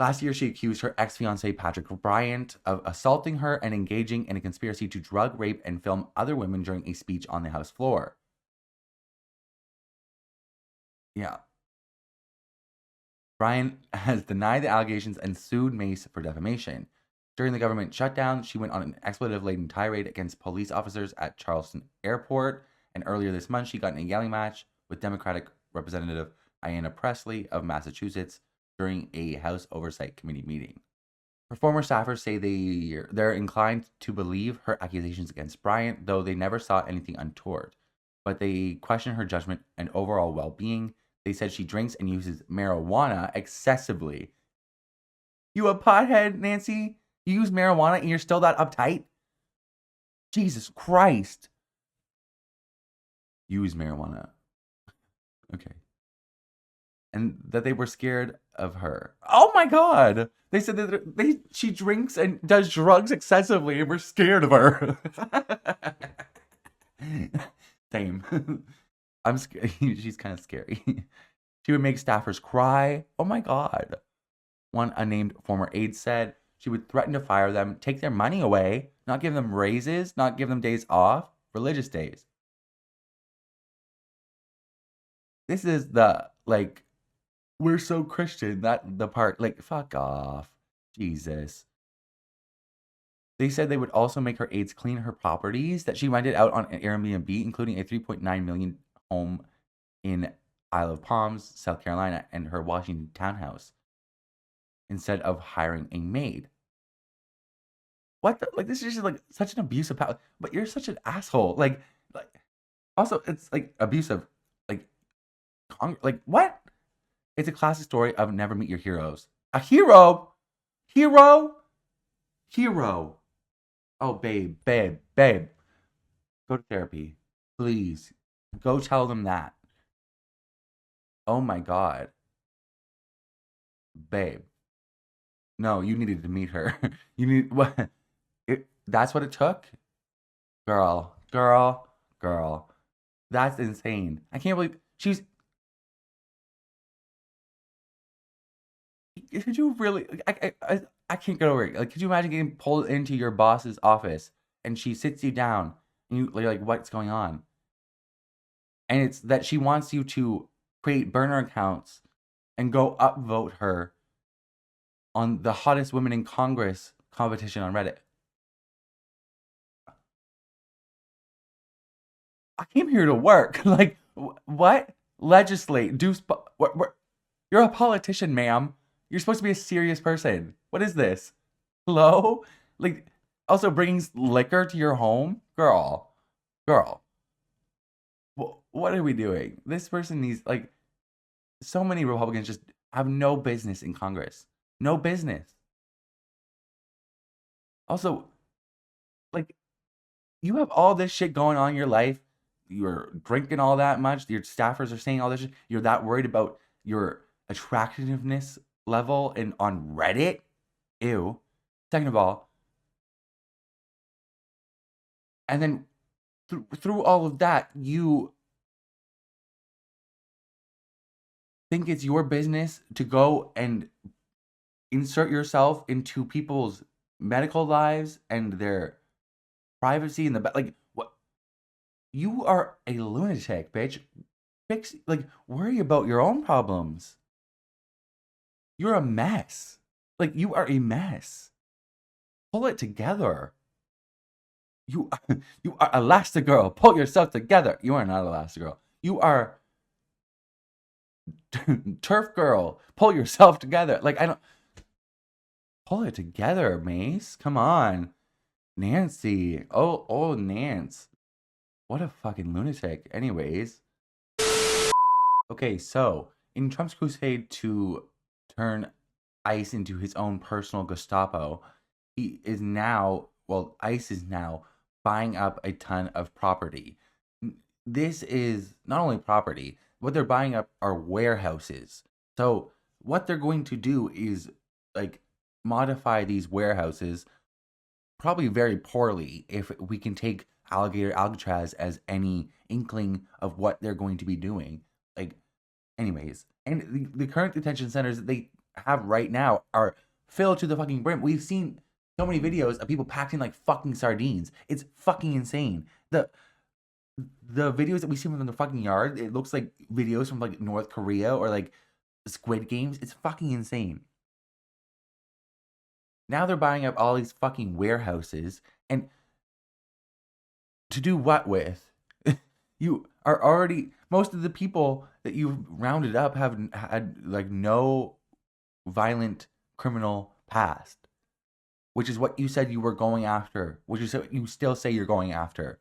Last year, she accused her ex-fiancé Patrick Bryant of assaulting her and engaging in a conspiracy to drug, rape, and film other women during a speech on the House floor. Yeah. Bryant has denied the allegations and sued Mace for defamation. During the government shutdown, she went on an expletive-laden tirade against police officers at Charleston Airport, and earlier this month, she got in a yelling match with Democratic Representative Ayanna Pressley of Massachusetts during a House Oversight Committee meeting. Her former staffers say they're inclined to believe her accusations against Bryant, though they never saw anything untoward. But they question her judgment and overall well-being. They said she drinks and uses marijuana excessively. You a pothead, Nancy? You use marijuana and you're still that uptight? Jesus Christ. Use marijuana. Okay. And that they were scared of her. Oh my God. They said that she drinks and does drugs excessively and we're scared of her. Same. I'm scared. She's kind of scary. She would make staffers cry. Oh my God. One unnamed former aide said she would threaten to fire them, take their money away, not give them raises, not give them days off, religious days. This is the, like, we're so Christian, that the part, like, fuck off. Jesus. They said they would also make her aides clean her properties that she rented out on Airbnb, including a $3.9 million home in Isle of Palms, South Carolina, and her Washington townhouse, instead of hiring a maid. What the, like, this is just like such an abuse of power. But you're such an asshole. Like also it's like abusive. Like what? It's a classic story of never meet your heroes. A hero? Hero? Oh, babe. Go to therapy. Please. Go tell them that. Oh my God. Babe. No, you needed to meet her. You need what? That's what it took? Girl. That's insane. I can't believe she's. Could you really? I can't get over it. Like, could you imagine getting pulled into your boss's office and she sits you down and you're like, what's going on? And it's that she wants you to create burner accounts and go upvote her on the hottest women in Congress competition on Reddit. I came here to work. Like, what? Legislate. You're a politician, ma'am. You're supposed to be a serious person. What is this? Hello? Like, also bringing liquor to your home? Girl. What are we doing? This person needs, like, so many Republicans just have no business in Congress. No business. Also, like, you have all this shit going on in your life. You're drinking all that much. Your staffers are saying all this shit. You're that worried about your attractiveness level on Reddit? Ew. Second of all, and then through all of that, you think it's your business to go and insert yourself into people's medical lives and their privacy in the like what? You are a lunatic, bitch. Worry about your own problems. You're a mess. Like, you are a mess. Pull it together. You you are Elastigirl. Pull yourself together. You are not Elastigirl. You are Turf Girl. Pull yourself together. Like, I don't pull it together, Mace. Come on. Nancy. Oh, Nance. What a fucking lunatic. Anyways. Okay, so in Trump's crusade to turn ICE into his own personal Gestapo, ICE is now buying up a ton of property. This is not only property, what they're buying up are warehouses. So what they're going to do is like modify these warehouses probably very poorly if we can take Alligator Alcatraz as any inkling of what they're going to be doing. Like, anyways, and the current detention centers that they have right now are filled to the fucking brim. We've seen so many videos of people packed in like fucking sardines. It's fucking insane. The videos that we see from the fucking yard, it looks like videos from like North Korea or like Squid Games. It's fucking insane. Now they're buying up all these fucking warehouses, and to do what with? You are already, most of the people that you've rounded up have had like no violent criminal past, which is what you said you were going after, which is what you still say you're going after.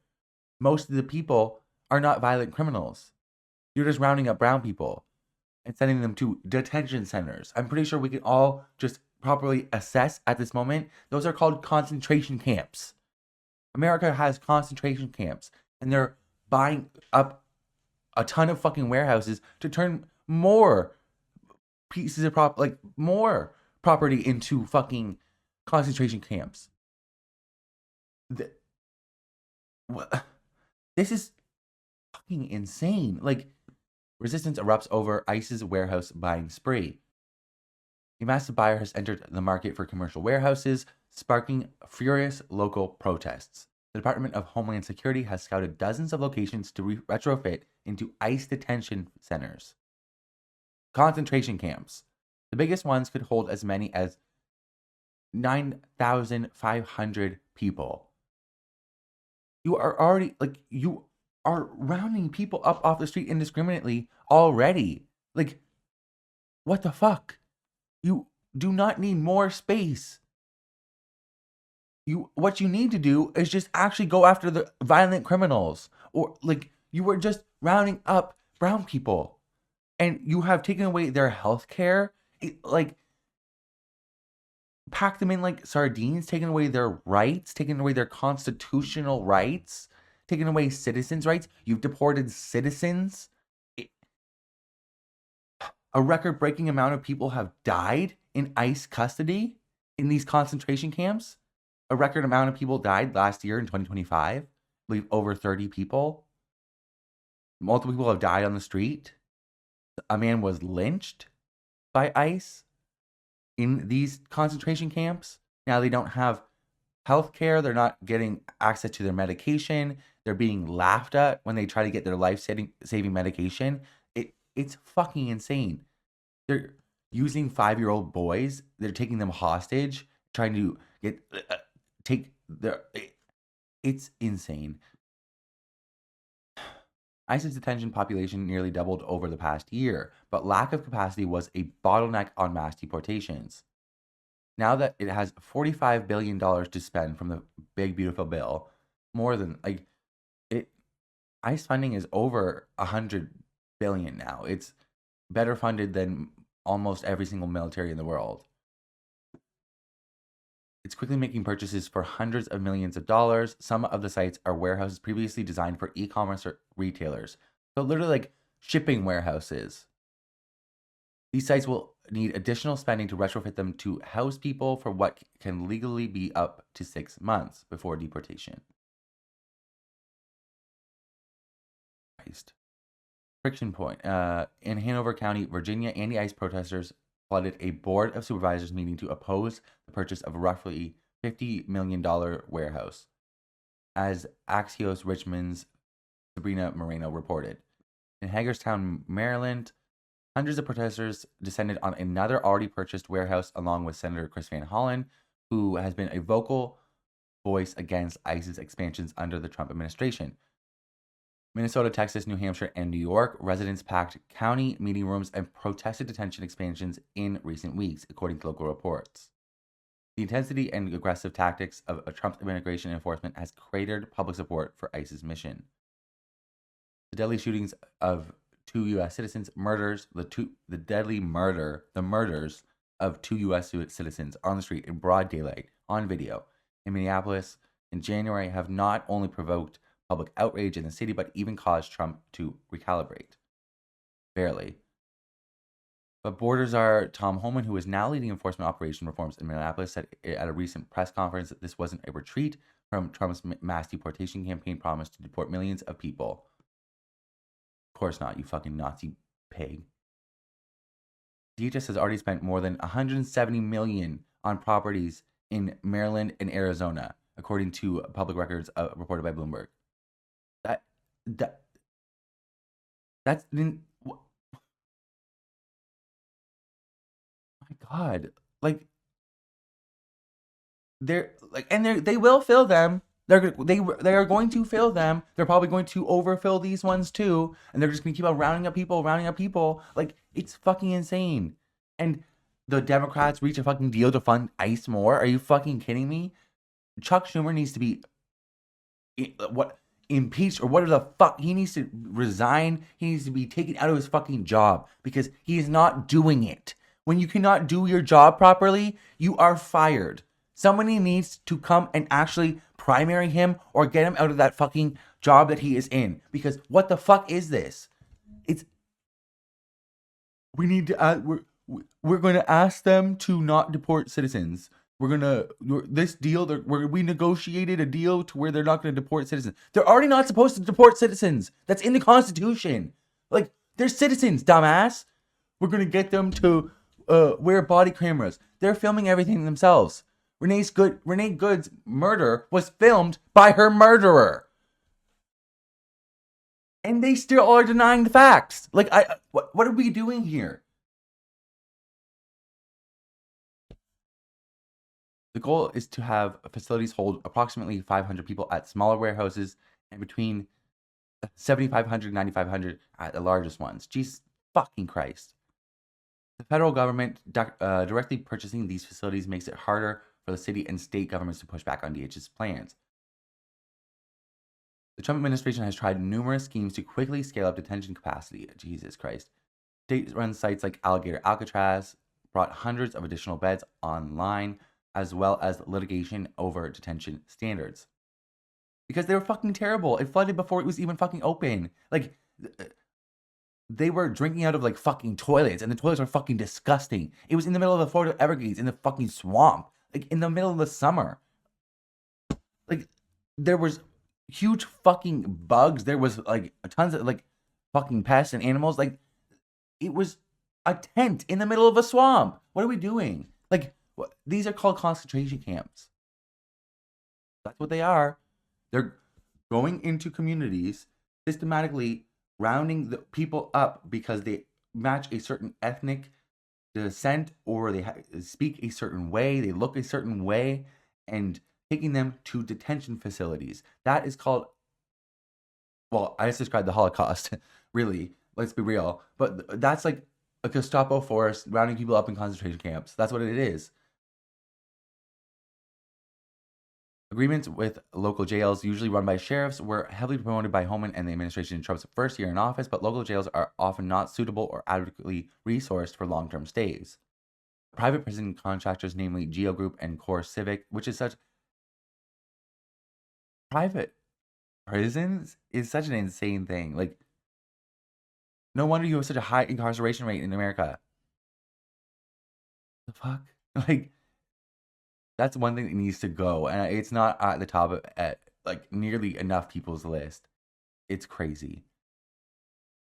Most of the people are not violent criminals. You're just rounding up brown people and sending them to detention centers. I'm pretty sure we can all just properly assess at this moment. Those are called concentration camps. America has concentration camps, and they're buying up a ton of fucking warehouses to turn more pieces of more property into fucking concentration camps. This is fucking insane. Like, resistance erupts over ICE's warehouse buying spree. A massive buyer has entered the market for commercial warehouses, sparking furious local protests. The Department of Homeland Security has scouted dozens of locations to retrofit into ICE detention centers. Concentration camps. The biggest ones could hold as many as 9,500 people. You are rounding people up off the street indiscriminately already. Like, what the fuck? You do not need more space. What you need to do is just actually go after the violent criminals. Or like, you were just rounding up brown people, and you have taken away their health care. Like, pack them in like sardines, taking away their rights, taking away their constitutional rights, taking away citizens' rights. You've deported citizens. A record-breaking amount of people have died in ICE custody in these concentration camps. A record amount of people died last year in 2025. I believe over 30 people. Multiple people have died on the street. A man was lynched by ICE in these concentration camps. Now they don't have health care. They're not getting access to their medication. They're being laughed at when they try to get their life-saving medication. It's fucking insane. They're using 5-year-old boys. They're taking them hostage, trying to take their. It's insane. ICE's detention population nearly doubled over the past year, but lack of capacity was a bottleneck on mass deportations. Now that it has $45 billion to spend from the big beautiful bill, more than ICE funding is over $100 billion now. It's better funded than almost every single military in the world. It's quickly making purchases for hundreds of millions of dollars. Some of the sites are warehouses previously designed for e-commerce or retailers. So literally like shipping warehouses. These sites will need additional spending to retrofit them to house people for what can legally be up to 6 months before deportation. Christ. Friction point. In Hanover County, Virginia, anti-ICE protesters flooded a board of supervisors meeting to oppose the purchase of a roughly $50 million warehouse, as Axios Richmond's Sabrina Moreno reported. In Hagerstown, Maryland, hundreds of protesters descended on another already purchased warehouse along with Senator Chris Van Hollen, who has been a vocal voice against ICE's expansions under the Trump administration. Minnesota, Texas, New Hampshire, and New York residents packed county meeting rooms and protested detention expansions in recent weeks, according to local reports. The intensity and aggressive tactics of Trump's immigration enforcement has cratered public support for ICE's mission. The deadly shootings of 2 U.S. citizens, murders of 2 U.S. citizens on the street in broad daylight on video in Minneapolis in January have not only provoked public outrage in the city, but even caused Trump to recalibrate. Barely. But Borders czar Tom Homan, who is now leading enforcement operation reforms in Minneapolis, said at a recent press conference that this wasn't a retreat from Trump's mass deportation campaign promise to deport millions of people. Of course not, you fucking Nazi pig. DHS has already spent more than $170 million on properties in Maryland and Arizona, according to public records reported by Bloomberg. That's my God, like they will fill them. They are going to fill them. They're probably going to overfill these ones too, and they're just going to keep on rounding up people. Like, it's fucking insane. And the Democrats reach a fucking deal to fund ICE more. Are you fucking kidding me? Chuck Schumer needs to be impeached or whatever the fuck. He needs to resign. He needs to be taken out of his fucking job because he is not doing it. When you cannot do your job properly, you are fired. Somebody needs to come and actually primary him or get him out of that fucking job that he is in. Because what the fuck is this? We're going to ask them to not deport citizens. We negotiated a deal to where they're not going to deport citizens. They're already not supposed to deport citizens. That's in the Constitution. Like, they're citizens, dumbass. We're going to get them to wear body cameras. They're filming everything themselves. Renee Good's murder was filmed by her murderer. And they still are denying the facts. Like, what are we doing here? The goal is to have facilities hold approximately 500 people at smaller warehouses and between 7,500 and 9,500 at the largest ones. Jesus fucking Christ. The federal government directly purchasing these facilities makes it harder for the city and state governments to push back on DH's plans. The Trump administration has tried numerous schemes to quickly scale up detention capacity. Jesus Christ. State-run sites like Alligator Alcatraz brought hundreds of additional beds online, as well as litigation over detention standards. Because they were fucking terrible. It flooded before it was even fucking open. Like, they were drinking out of like fucking toilets, and the toilets are fucking disgusting. It was in the middle of the Florida Everglades, in the fucking swamp, like in the middle of the summer. Like, there was huge fucking bugs. There was like tons of like fucking pests and animals. Like, it was a tent in the middle of a swamp. What are we doing? Like, these are called concentration camps. That's what they are. They're going into communities, systematically rounding the people up because they match a certain ethnic descent, or they speak a certain way, they look a certain way, and taking them to detention facilities. That is called, well, I just described the Holocaust, really, let's be real. But that's like a Gestapo force rounding people up in concentration camps. That's what it is. Agreements with local jails, usually run by sheriffs, were heavily promoted by Homan and the administration in Trump's first year in office, but local jails are often not suitable or adequately resourced for long-term stays. Private prison contractors, namely Geo Group and Core Civic, which is such... Private prisons is such an insane thing. Like, no wonder you have such a high incarceration rate in America. The fuck? Like, that's one thing that needs to go, and it's not at the top at like nearly enough people's list. It's crazy.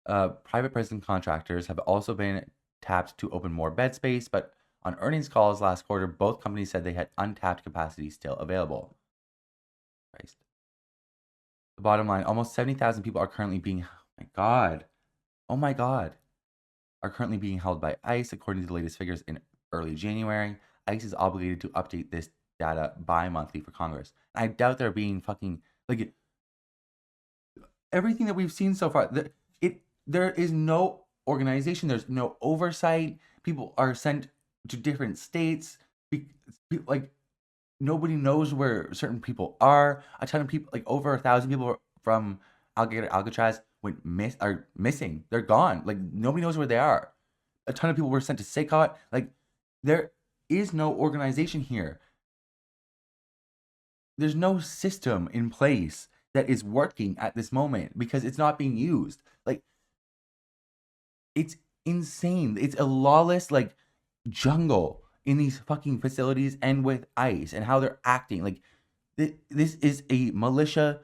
Private prison contractors have also been tapped to open more bed space, but on earnings calls last quarter, both companies said they had untapped capacity still available. Christ. The bottom line: almost 70,000 people are currently being. Oh my God, are currently being held by ICE, according to the latest figures in early January. ICE is obligated to update this data bi-monthly for Congress. I doubt they're being fucking like everything that we've seen so far. There is no organization. There's no oversight. People are sent to different states. Like nobody knows where certain people are. A ton of people, like over 1,000 people from Alcatraz went missing. They're gone. Like nobody knows where they are. A ton of people were sent to Sakot. Like there is no organization here. There's no system in place that is working at this moment because it's not being used. Like it's insane. It's a lawless like jungle in these fucking facilities and with ICE and how they're acting. Like this is a militia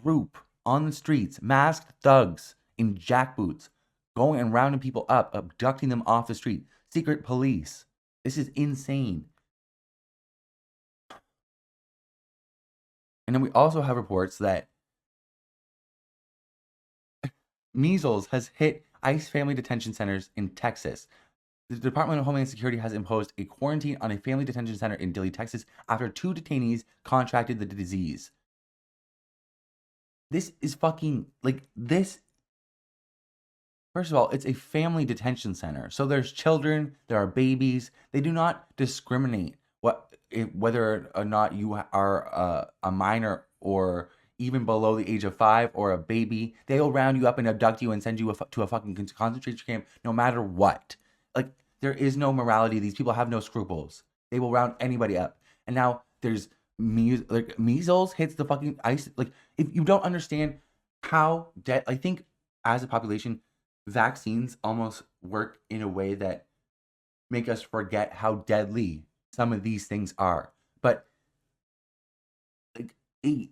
group on the streets, masked thugs in jackboots, going and rounding people up, abducting them off the street. Secret police. This is insane. And then we also have reports that measles has hit ICE family detention centers in Texas. The Department of Homeland Security has imposed a quarantine on a family detention center in Dilley, Texas, after 2 detainees contracted the disease. This is fucking, like, this. First of all, it's a family detention center. So there's children, there are babies. They do not discriminate whether or not you are a minor or even below the age of 5 or a baby. They'll round you up and abduct you and send you to a fucking concentration camp no matter what. Like, there is no morality. These people have no scruples. They will round anybody up. And now there's measles hits the fucking ICE. Like, if you don't understand how I think as a population, vaccines almost work in a way that make us forget how deadly some of these things are. But like a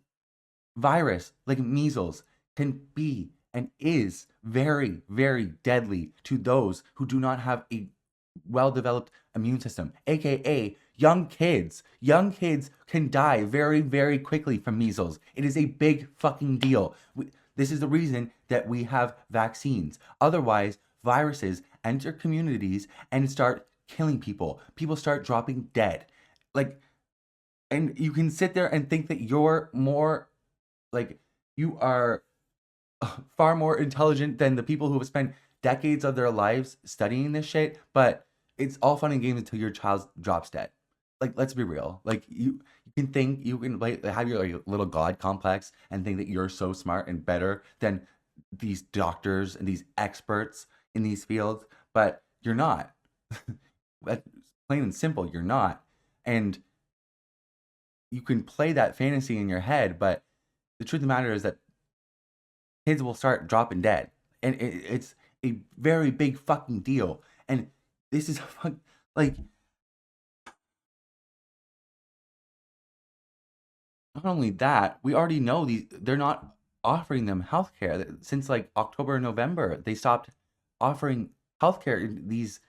virus like measles can be and is very, very deadly to those who do not have a well-developed immune system, aka young kids. Young kids can die very, very quickly from measles. It is a big fucking deal. This is the reason that we have vaccines. Otherwise, viruses enter communities and start killing people. People start dropping dead. Like, and you can sit there and think that you're more, like, you are far more intelligent than the people who have spent decades of their lives studying this shit, but it's all fun and games until your child drops dead. Like, let's be real. Like, you can think, you can like have your like, little god complex and think that you're so smart and better than these doctors and these experts in these fields, but you're not. That's plain and simple, you're not. And you can play that fantasy in your head, but the truth of the matter is that kids will start dropping dead. And it's a very big fucking deal. And this is like, not only that, we already know they're not offering them healthcare since like October, November. They stopped offering healthcare in these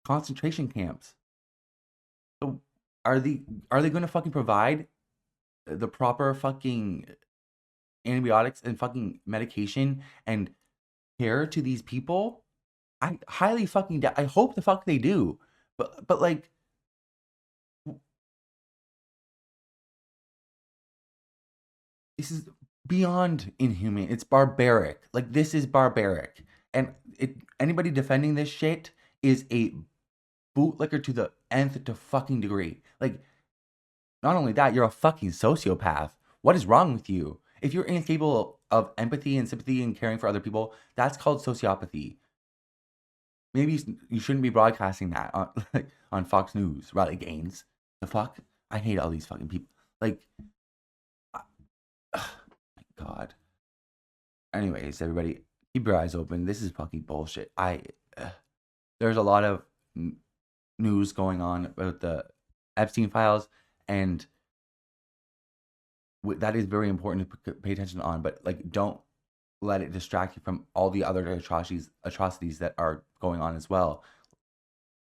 concentration camps. So are they going to fucking provide the proper fucking antibiotics and fucking medication and care to these people? I highly fucking doubt. I hope the fuck they do. But like, this is beyond inhuman. It's barbaric. Like, this is barbaric. And anybody defending this shit is a bootlicker to the nth to fucking degree. Like, not only that, you're a fucking sociopath. What is wrong with you? If you're incapable of empathy and sympathy and caring for other people, that's called sociopathy. Maybe you shouldn't be broadcasting that on Fox News, Riley Gaines. The fuck? I hate all these fucking people. Like, my God. Anyways, everybody, keep your eyes open. This is fucking bullshit. There's a lot of news going on about the Epstein files, and that is very important to pay attention on. But like, don't let it distract you from all the other atrocities that are going on as well.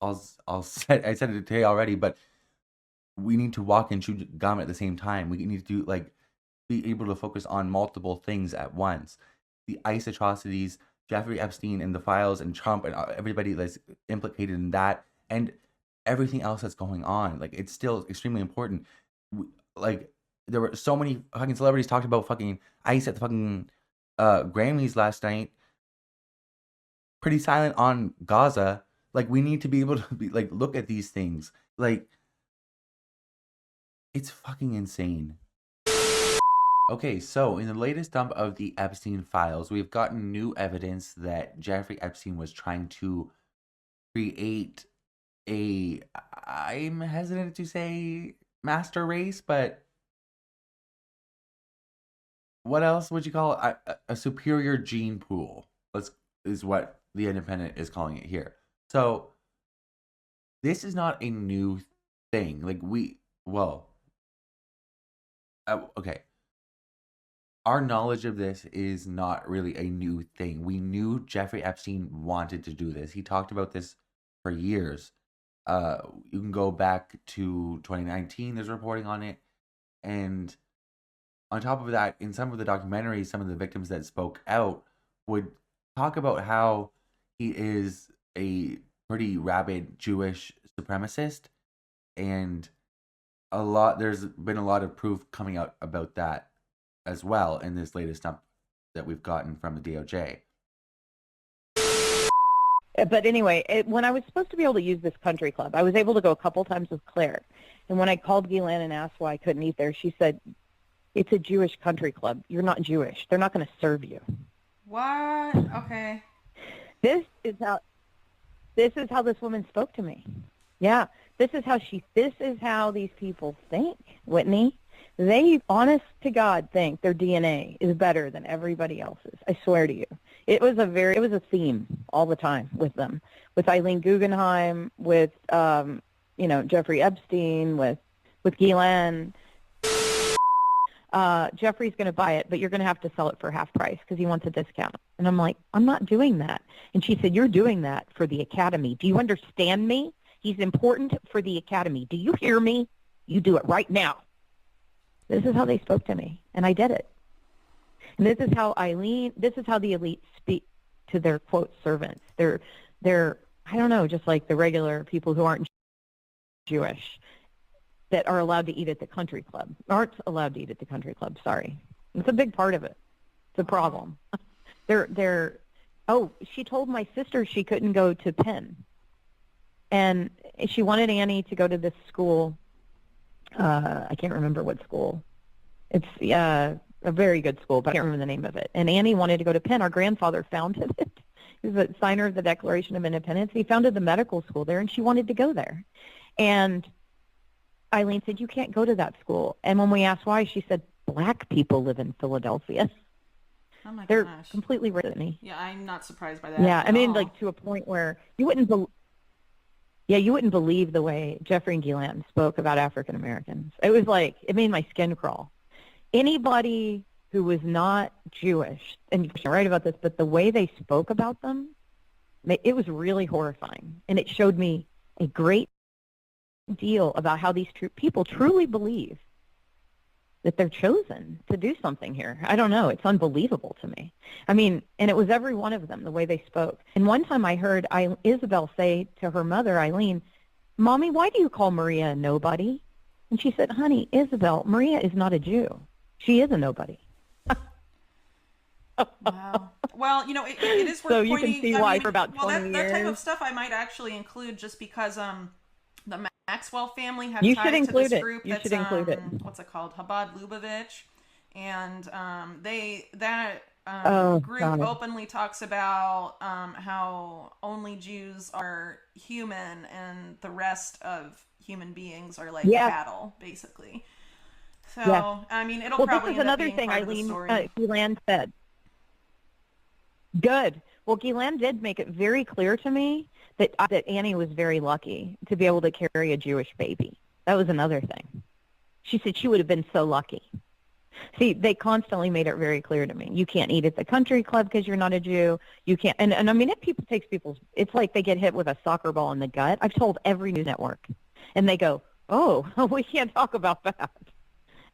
I said it today already, but we need to walk and chew gum at the same time. We need to be able to focus on multiple things at once. The ICE atrocities, Jeffrey Epstein and the files, and Trump and everybody that's implicated in that, and everything else that's going on. Like, it's still extremely important. Like, there were so many fucking celebrities talked about fucking ICE at the fucking Grammys last night. Pretty silent on Gaza. Like, we need to be able to be like look at these things. Like, it's fucking insane. Okay, so in the latest dump of the Epstein files, we've gotten new evidence that Jeffrey Epstein was trying to create I'm hesitant to say master race, but what else would you call it? A superior gene pool. Is what the Independent is calling it here. So this is not a new thing. Like, okay. Our knowledge of this is not really a new thing. We knew Jeffrey Epstein wanted to do this. He talked about this for years. You can go back to 2019, there's reporting on it. And on top of that, in some of the documentaries, some of the victims that spoke out would talk about how he is a pretty rabid Jewish supremacist. And there's been a lot of proof coming out about that as well in this latest dump that we've gotten from the DOJ. But anyway, when I was supposed to be able to use this country club, I was able to go a couple times with Claire. And when I called Ghislaine and asked why I couldn't eat there, she said, it's a Jewish country club. You're not Jewish. They're not going to serve you. What? Okay. This is how this woman spoke to me. Yeah. This is how these people think, Whitney. They, honest to God, think their DNA is better than everybody else's. I swear to you. It was a theme all the time with them, with Eileen Guggenheim, with Jeffrey Epstein, with Ghislaine. Jeffrey's going to buy it, but you're going to have to sell it for half price because he wants a discount. And I'm like, I'm not doing that. And she said, you're doing that for the Academy. Do you understand me? He's important for the Academy. Do you hear me? You do it right now. This is how they spoke to me, and I did it. And this is how the elite speak to their, quote, servants. They're I don't know, just like the regular people who aren't Jewish that are allowed to eat at the country club. Aren't allowed to eat at the country club, sorry. It's a big part of it. It's a problem. She told my sister she couldn't go to Penn. And she wanted Annie to go to this school. I can't remember what school. It's a very good school, but I can't remember the name of it. And Annie wanted to go to Penn. Our grandfather founded it. He was a signer of the Declaration of Independence. He founded the medical school there, and she wanted to go there. And Eileen said, you can't go to that school. And when we asked why, she said, black people live in Philadelphia. Oh my They're gosh. completely racist. Yeah, I'm not surprised by that. Yeah, I mean, all. like to a point where you wouldn't believe the way Jeffrey and Ghislaine spoke about African Americans. It was like, it made my skin crawl. Anybody who was not Jewish, and you're right about this, but the way they spoke about them, it was really horrifying. And it showed me a great deal about how these people truly believe that they're chosen to do something here. I don't know. It's unbelievable to me. I mean, and it was every one of them, the way they spoke. And one time I heard Isabel say to her mother, Eileen, Mommy, why do you call Maria a nobody? And she said, honey, Isabel, Maria is not a Jew. She is a nobody. Wow. Well, it is worth So you pointing. can see why for about 20 that years. That type of stuff I might actually include just because the Maxwell family had You ties should include to this it. group You that's should include it. What's it called? Chabad Lubavitch, and group God. openly talks about how only Jews are human and the rest of human beings are like cattle, basically. So Yes. I mean, it'll Well, probably this is end up another being thing part of the Eileen story. Ghislaine said. Good. Well, Ghislaine did make it very clear to me that Annie was very lucky to be able to carry a Jewish baby. That was another thing. She said she would have been so lucky. See, they constantly made it very clear to me. You can't eat at the country club because you're not a Jew. You can't. And I mean, it's like they get hit with a soccer ball in the gut. I've told every news network. And they go, oh, we can't talk about that.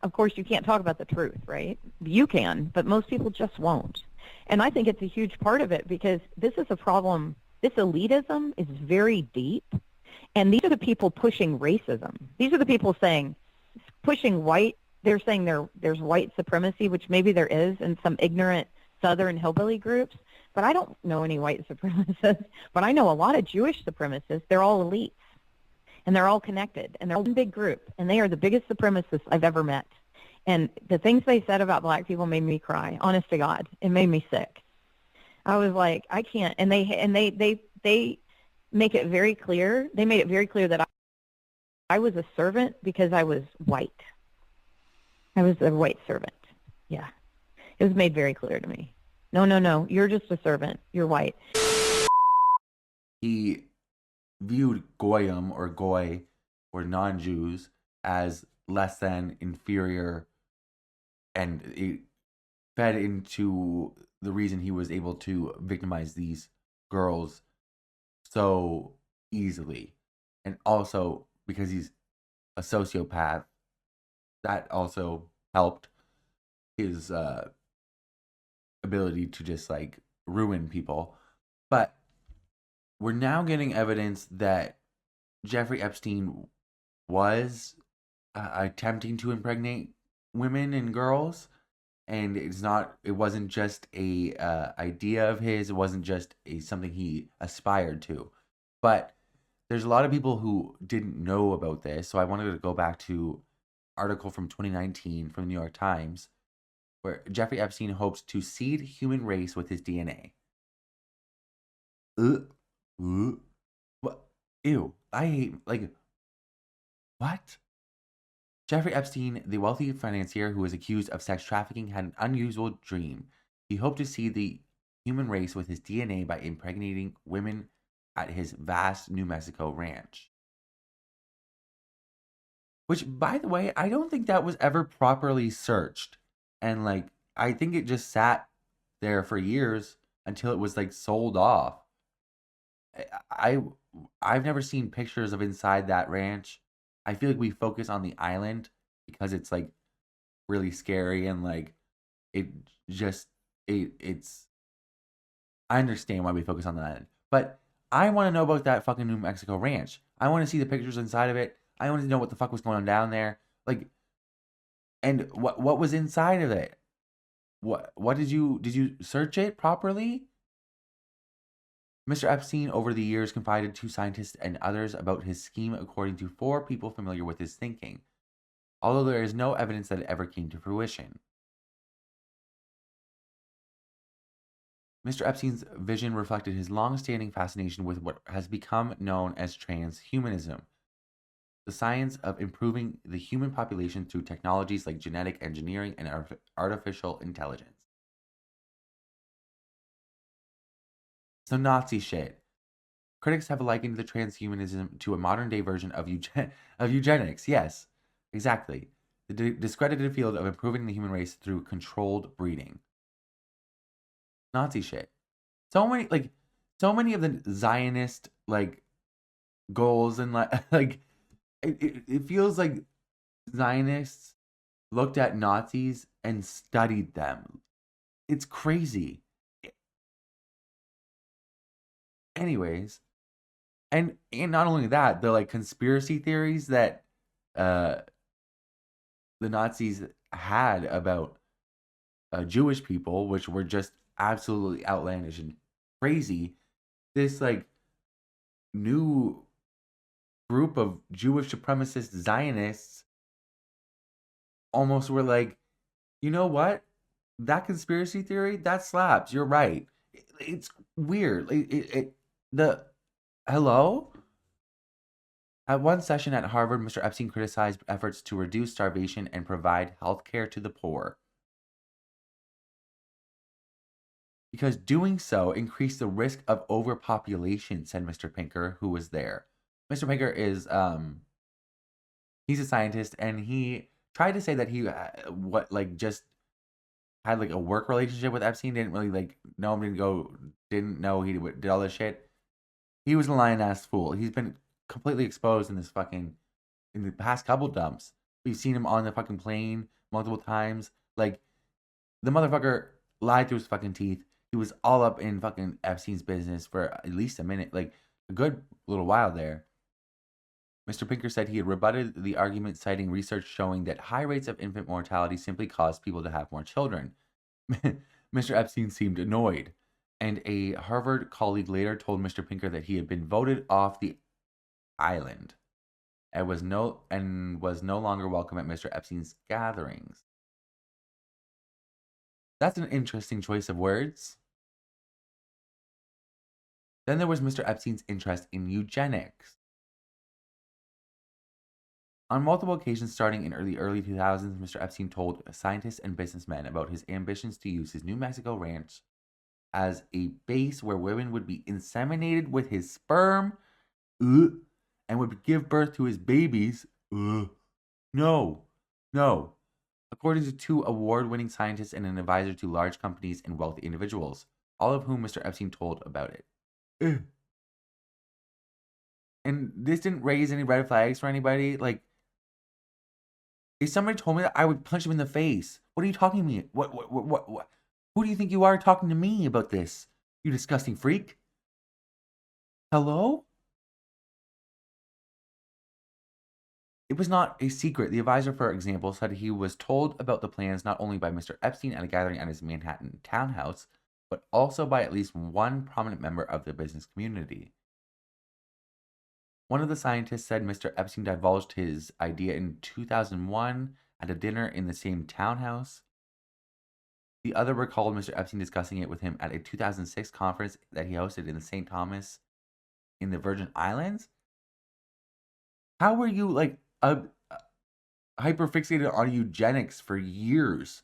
Of course, you can't talk about the truth, right? You can, but most people just won't. And I think it's a huge part of it because this is a problem. This elitism is very deep, And these are the people pushing racism. These are the people pushing white. They're saying there's white supremacy, which maybe there is in some ignorant Southern hillbilly groups. But I don't know any white supremacists. But I know a lot of Jewish supremacists. They're all elites. And they're all connected. And they're one big group. And they are the biggest supremacists I've ever met. And the things they said about black people made me cry. Honest to God, it made me sick. I was like, I can't. And they make it very clear. They made it very clear that I was a servant because I was white. I was a white servant. Yeah. It was made very clear to me. No. You're just a servant. You're white. He viewed Goyim or Goy or non-Jews as less than, inferior, and it fed into the reason he was able to victimize these girls so easily. And also because he's a sociopath, that also helped his ability to just like ruin people. But we're now getting evidence that Jeffrey Epstein was attempting to impregnate women and girls, and it wasn't just a idea of his. It wasn't just something he aspired to. But there's a lot of people who didn't know about this, so I wanted to go back to an article from 2019 from the New York Times, where Jeffrey Epstein hopes to seed human race with his DNA. What? Ew. I hate, like, what? Jeffrey Epstein, the wealthy financier who was accused of sex trafficking, had an unusual dream. He hoped to seed the human race with his DNA by impregnating women at his vast New Mexico ranch. Which, by the way, I don't think that was ever properly searched. And, like, I think it just sat there for years until it was, like, sold off. I've never seen pictures of inside that ranch. I feel like we focus on the island because it's, like, really scary and, like, it's... I understand why we focus on the island. But I want to know about that fucking New Mexico ranch. I want to see the pictures inside of it. I want to know what the fuck was going on down there. Like, and what was inside of it? What did you search it properly? Mr. Epstein over the years confided to scientists and others about his scheme, according to 4 people familiar with his thinking, although there is no evidence that it ever came to fruition. Mr. Epstein's vision reflected his long-standing fascination with what has become known as transhumanism, the science of improving the human population through technologies like genetic engineering and artificial intelligence. So Nazi shit. Critics have likened the transhumanism to a modern-day version of eugenics. Yes, exactly. The discredited field of improving the human race through controlled breeding. Nazi shit. So many of the Zionist, like, goals and, like it feels like Zionists looked at Nazis and studied them. It's crazy. Anyways, and not only that, the, like, conspiracy theories that the Nazis had about Jewish people, which were just absolutely outlandish and crazy. This, like, new group of Jewish supremacist Zionists almost were like, you know what? That conspiracy theory, that slaps. You're right. It's weird. Hello? At one session at Harvard, Mr. Epstein criticized efforts to reduce starvation and provide health care to the poor, because doing so increased the risk of overpopulation, said Mr. Pinker, who was there. Mr. Pinker is, he's a scientist, and he tried to say that he, just had, like, a work relationship with Epstein, didn't really, like, know him, didn't know he did all this shit. He was a lying-ass fool. He's been completely exposed in the past couple dumps. We've seen him on the fucking plane multiple times. Like, the motherfucker lied through his fucking teeth. He was all up in fucking Epstein's business for at least a minute, like a good little while there. Mr. Pinker said he had rebutted the argument, citing research showing that high rates of infant mortality simply cause people to have more children. Mr. Epstein seemed annoyed, and a Harvard colleague later told Mr. Pinker that he had been voted off the island and was no longer welcome at Mr. Epstein's gatherings. That's an interesting choice of words. Then there was Mr. Epstein's interest in eugenics. On multiple occasions starting in the early 2000s, Mr. Epstein told scientists and businessmen about his ambitions to use his New Mexico ranch as a base where women would be inseminated with his sperm and would give birth to his babies. No. According to 2 award-winning scientists and an advisor to large companies and wealthy individuals, all of whom Mr. Epstein told about it. And this didn't raise any red flags for anybody. Like, if somebody told me that, I would punch him in the face. What are you talking to me? What? Who do you think you are talking to me about this? You disgusting freak. Hello? It was not a secret. The advisor, for example, said he was told about the plans not only by Mr. Epstein at a gathering at his Manhattan townhouse, but also by at least one prominent member of the business community. One of the scientists said Mr. Epstein divulged his idea in 2001 at a dinner in the same townhouse. The other recalled Mr. Epstein discussing it with him at a 2006 conference that he hosted in St. Thomas in the Virgin Islands. How were you like hyperfixated on eugenics for years?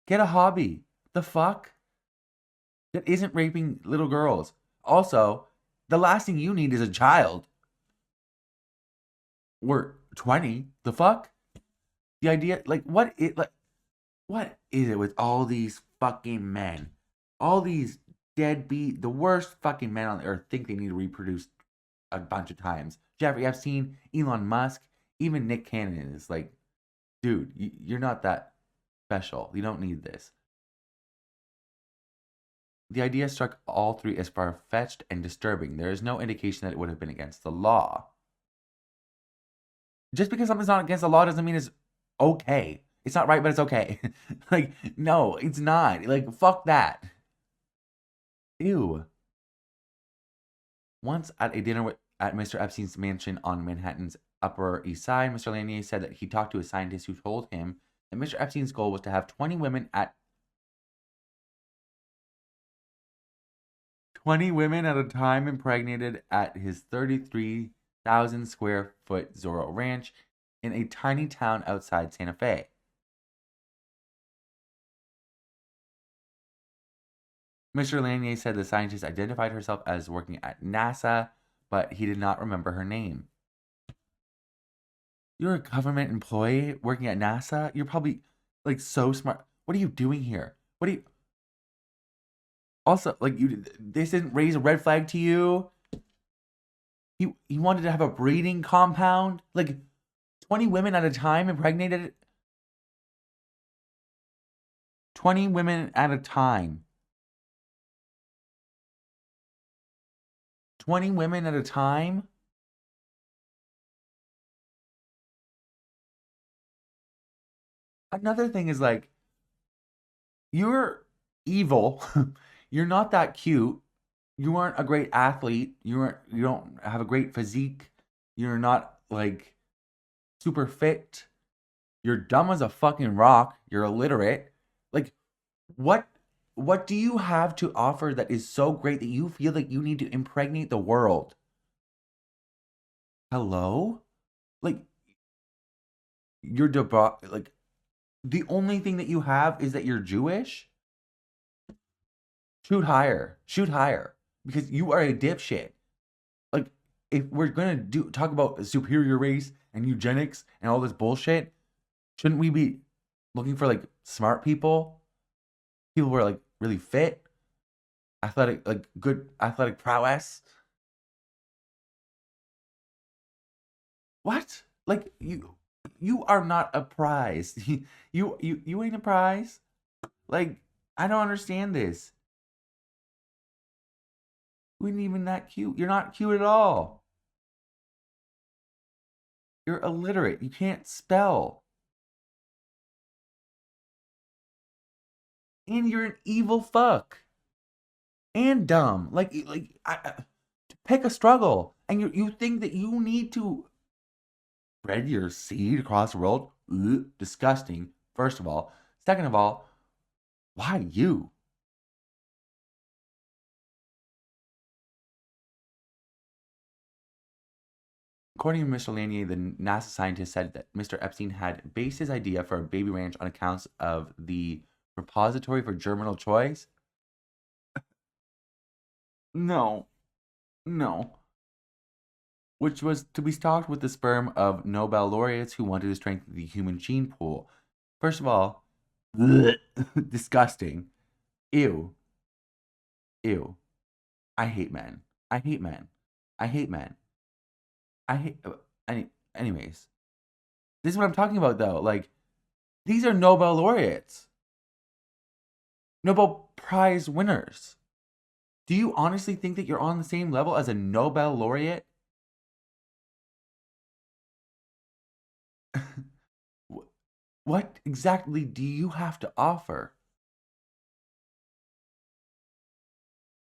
Get a hobby. The fuck? That isn't raping little girls. Also, the last thing you need is a child. We're 20. The fuck? The idea, like, what is it with all these fucking men? All these deadbeat, the worst fucking men on the earth think they need to reproduce a bunch of times. Jeffrey Epstein, Elon Musk, even Nick Cannon is like, dude, you're not that special. You don't need this. The idea struck all 3 as far-fetched and disturbing. There is no indication that it would have been against the law. Just because something's not against the law doesn't mean it's okay. It's not right, but it's okay. Like, no, it's not. Like, fuck that. Ew. Once at a dinner at Mr. Epstein's mansion on Manhattan's Upper East Side, Mr. Lanier said that he talked to a scientist who told him that Mr. Epstein's goal was to have 20 women at a time impregnated at his 33,000 square foot Zorro Ranch in a tiny town outside Santa Fe. Mr. Lanier said the scientist identified herself as working at NASA, but he did not remember her name. You're a government employee working at NASA? You're probably like so smart. What are you doing here? Also, like, this didn't raise a red flag to you? He wanted to have a breeding compound? Like, 20 women at a time impregnated? 20 women at a time. 20 women at a time? Another thing is, like, you're evil. You're not that cute. You aren't a great athlete. You don't have a great physique. You're not, like, super fit. You're dumb as a fucking rock. You're illiterate. Like, what do you have to offer that is so great that you feel like you need to impregnate the world? Hello? Like, like, the only thing that you have is that you're Jewish? Shoot higher. Shoot higher. Because you are a dipshit. Like, if we're gonna talk about a superior race and eugenics and all this bullshit, shouldn't we be looking for, like, smart people? People who are, like, really fit? Athletic, like, good athletic prowess? What? Like, you are not a prize. You ain't a prize. Like, I don't understand this. You ain't even that cute. You're not cute at all. You're illiterate. You can't spell. And you're an evil fuck. And dumb. Pick a struggle. And you think that you need to spread your seed across the world? Ugh, disgusting, first of all. Second of all, why you? According to Mr. Lanier, the NASA scientist said that Mr. Epstein had based his idea for a baby ranch on accounts of the repository for germinal choice. No. Which was to be stocked with the sperm of Nobel laureates who wanted to strengthen the human gene pool. First of all, disgusting. Ew. I hate men. Anyways, this is what I'm talking about, though. Like, these are Nobel laureates, Nobel Prize winners. Do you honestly think that you're on the same level as a Nobel laureate? What exactly do you have to offer?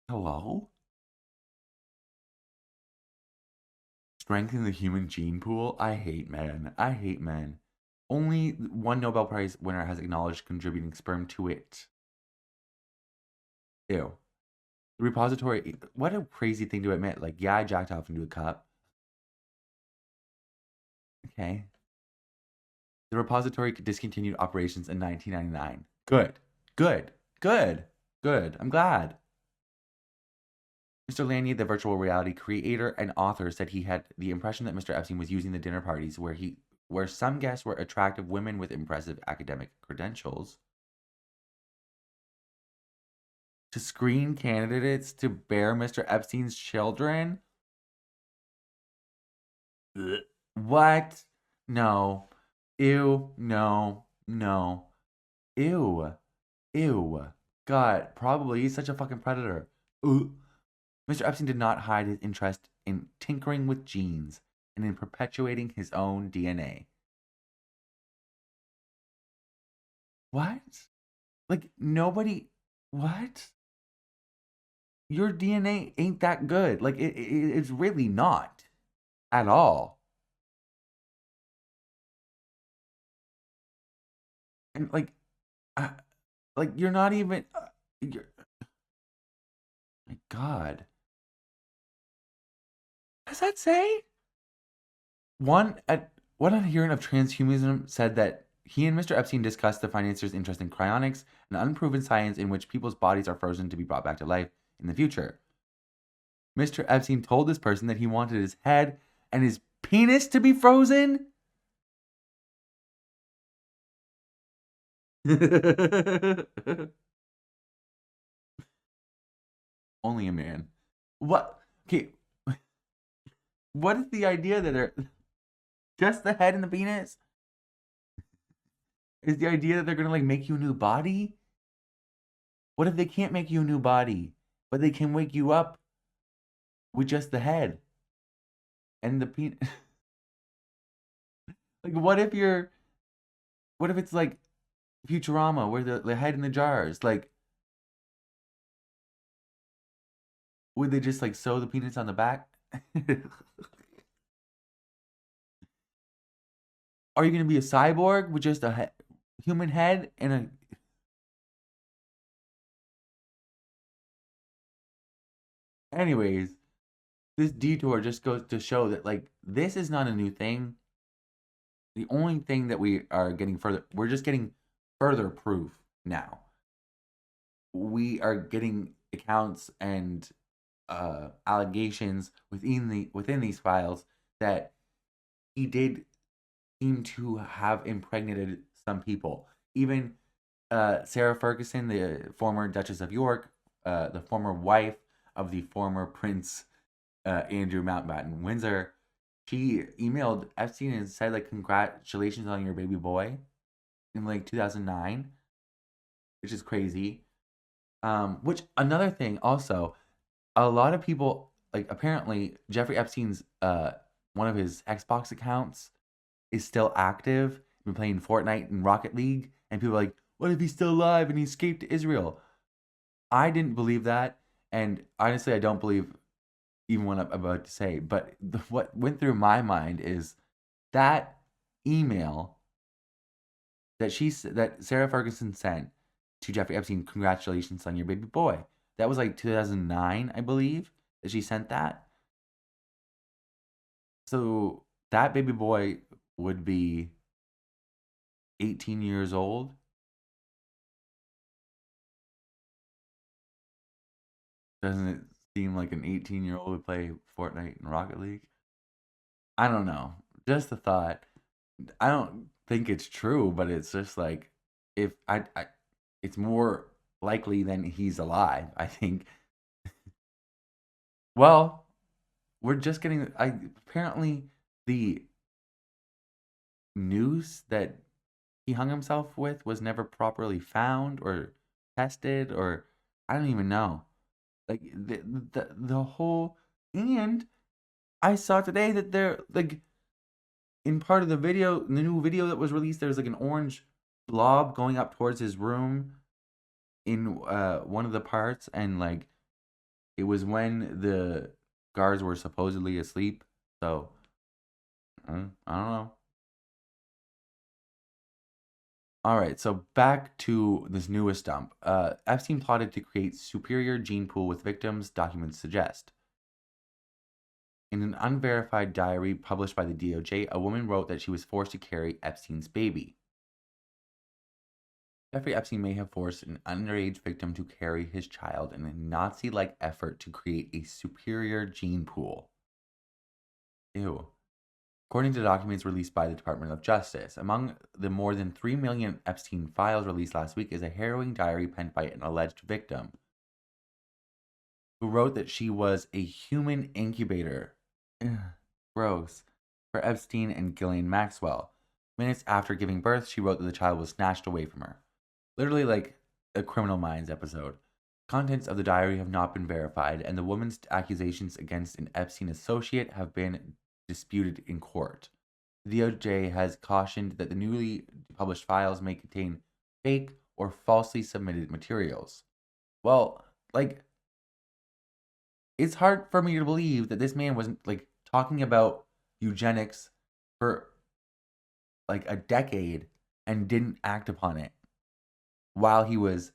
Hello? Strengthen the human gene pool? I hate men. Only one Nobel Prize winner has acknowledged contributing sperm to it. Ew. The repository, what a crazy thing to admit. Like, yeah, I jacked off into a cup. Okay. The repository discontinued operations in 1999. Good. I'm glad. Mr. Lanier, the virtual reality creator and author, said he had the impression that Mr. Epstein was using the dinner parties where some guests were attractive women with impressive academic credentials to screen candidates to bear Mr. Epstein's children. Ugh. What? No. Ew. No. Ew. God, probably he's such a fucking predator. Ugh. Mr. Epstein did not hide his interest in tinkering with genes and in perpetuating his own DNA. What? Like, nobody... What? Your DNA ain't that good. Like, it's really not. At all. And, you're not even... my God. What does that say? One adherent of transhumanism said that he and Mr. Epstein discussed the financier's interest in cryonics, an unproven science in which people's bodies are frozen to be brought back to life in the future. Mr. Epstein told this person that he wanted his head and his penis to be frozen? Only a man. What? Okay. What is the idea that they're just the head and the penis? Is the idea that they're gonna like make you a new body? What if they can't make you a new body, but they can wake you up with just the head and the penis? Like, what if it's like Futurama, where the head in the jars? Like, would they just like sew the penis on the back? Are you gonna be a cyborg with just a human head and a... Anyways, this detour just goes to show that, like, this is not a new thing. The only thing that we are getting we're just getting further proof now. We are getting accounts and allegations within these files that he did seem to have impregnated some people. Even Sarah Ferguson, the former Duchess of York, the former wife of the former Prince Andrew Mountbatten Windsor, she emailed Epstein and said, like, congratulations on your baby boy in like 2009, which is crazy. Which, another thing also, a lot of people, like, apparently Jeffrey Epstein's one of his Xbox accounts is still active, been playing Fortnite and Rocket League, and people are like, what if he's still alive and he escaped to Israel? I didn't believe that, and honestly, I don't believe even what I'm about to say. But what went through my mind is that email that Sarah Ferguson sent to Jeffrey Epstein, congratulations on your baby boy. That was like 2009, I believe, that she sent that. So that baby boy would be 18 years old. Doesn't it seem like an 18-year-old would play Fortnite and Rocket League? I don't know. Just a thought. I don't think it's true, but it's just like, if it's more likely than he's alive, I think. Well, we're just getting, apparently the noose that he hung himself with was never properly found or tested, or I don't even know. Like the whole, and I saw today that they're like, in part of the video, the new video that was released, there's like an orange blob going up towards his room in one of the parts, and like it was when the guards were supposedly asleep. So I don't know. All right, so back to this newest dump. Epstein plotted to create superior gene pool with victims, documents suggest. In an unverified diary published by the DOJ, a woman wrote that she was forced to carry Epstein's baby. Jeffrey Epstein may have forced an underage victim to carry his child in a Nazi-like effort to create a superior gene pool. Ew. According to documents released by the Department of Justice, among the more than 3 million Epstein files released last week is a harrowing diary penned by an alleged victim, who wrote that she was a human incubator. Ugh, gross. For Epstein and Ghislaine Maxwell. Minutes after giving birth, she wrote that the child was snatched away from her. Literally like a Criminal Minds episode. Contents of the diary have not been verified, and the woman's accusations against an Epstein associate have been disputed in court. The DOJ has cautioned that the newly published files may contain fake or falsely submitted materials. Well, like, it's hard for me to believe that this man wasn't like talking about eugenics for like a decade and didn't act upon it while he was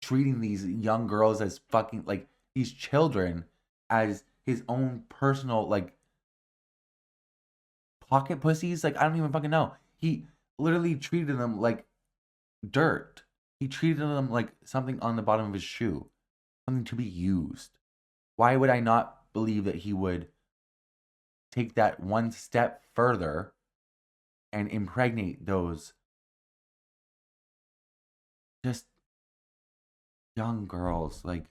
treating these young girls as fucking, like, these children as his own personal, like, pocket pussies. Like, I don't even fucking know. He literally treated them like dirt. He treated them like something on the bottom of his shoe, something to be used. Why would I not believe that he would take that one step further and impregnate those just young girls, like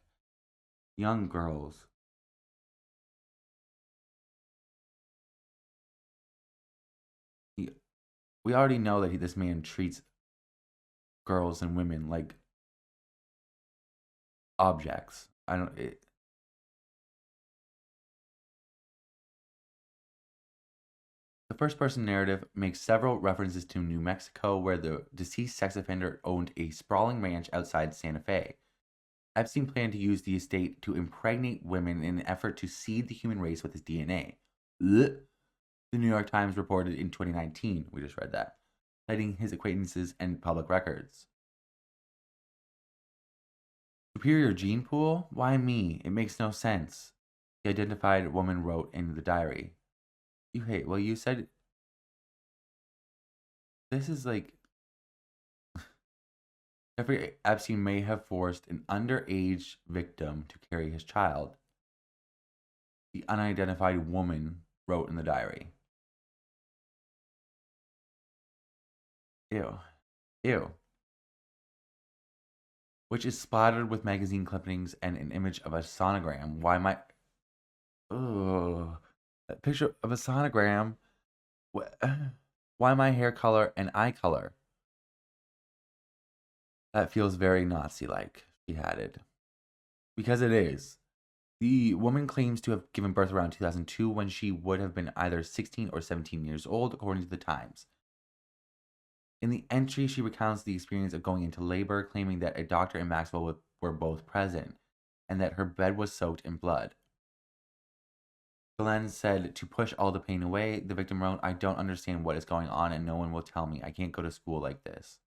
young girls? We already know that this man treats girls and women like objects. The first person narrative makes several references to New Mexico, where the deceased sex offender owned a sprawling ranch outside Santa Fe. Epstein planned to use the estate to impregnate women in an effort to seed the human race with his DNA. Ugh. The New York Times reported in 2019, we just read that, citing his acquaintances and public records. Superior gene pool? Why me? It makes no sense, the identified woman wrote in the diary. You said this is like Jeffrey Epstein may have forced an underage victim to carry his child, the unidentified woman wrote in the diary. Ew. Which is splattered with magazine clippings and an image of a sonogram. That picture of a sonogram. Why my hair color and eye color? That feels very Nazi-like, she added. Because it is. The woman claims to have given birth around 2002 when she would have been either 16 or 17 years old, according to the Times. In the entry, she recounts the experience of going into labor, claiming that a doctor and Maxwell were both present and that her bed was soaked in blood. Glenn said, to push all the pain away, the victim wrote, I don't understand what is going on and no one will tell me. I can't go to school like this.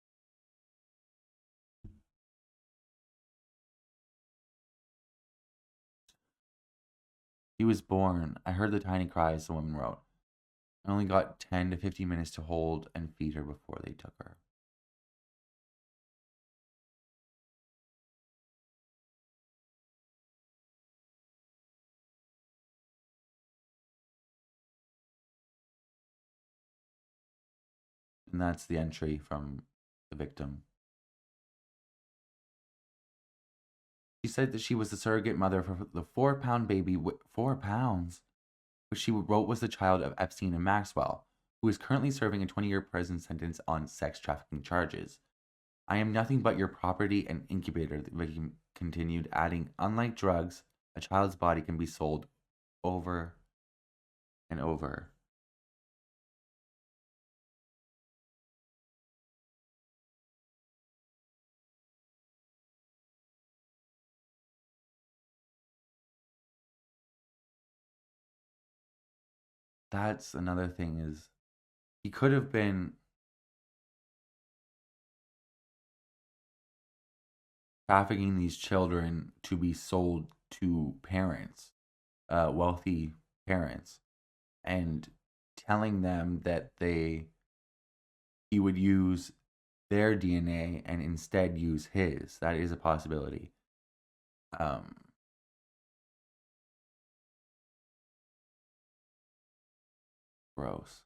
He was born. I heard the tiny cries, the woman wrote. I only got 10 to 15 minutes to hold and feed her before they took her. And that's the entry from the victim. She said that she was the surrogate mother for the 4-pound baby, 4 pounds, which she wrote was the child of Epstein and Maxwell, who is currently serving a 20-year prison sentence on sex trafficking charges. I am nothing but your property and incubator, the victim continued, adding, unlike drugs, a child's body can be sold over and over. That's another thing is he could have been trafficking these children to be sold to parents, wealthy parents, and telling them that he would use their DNA and instead use his. That is a possibility. Gross.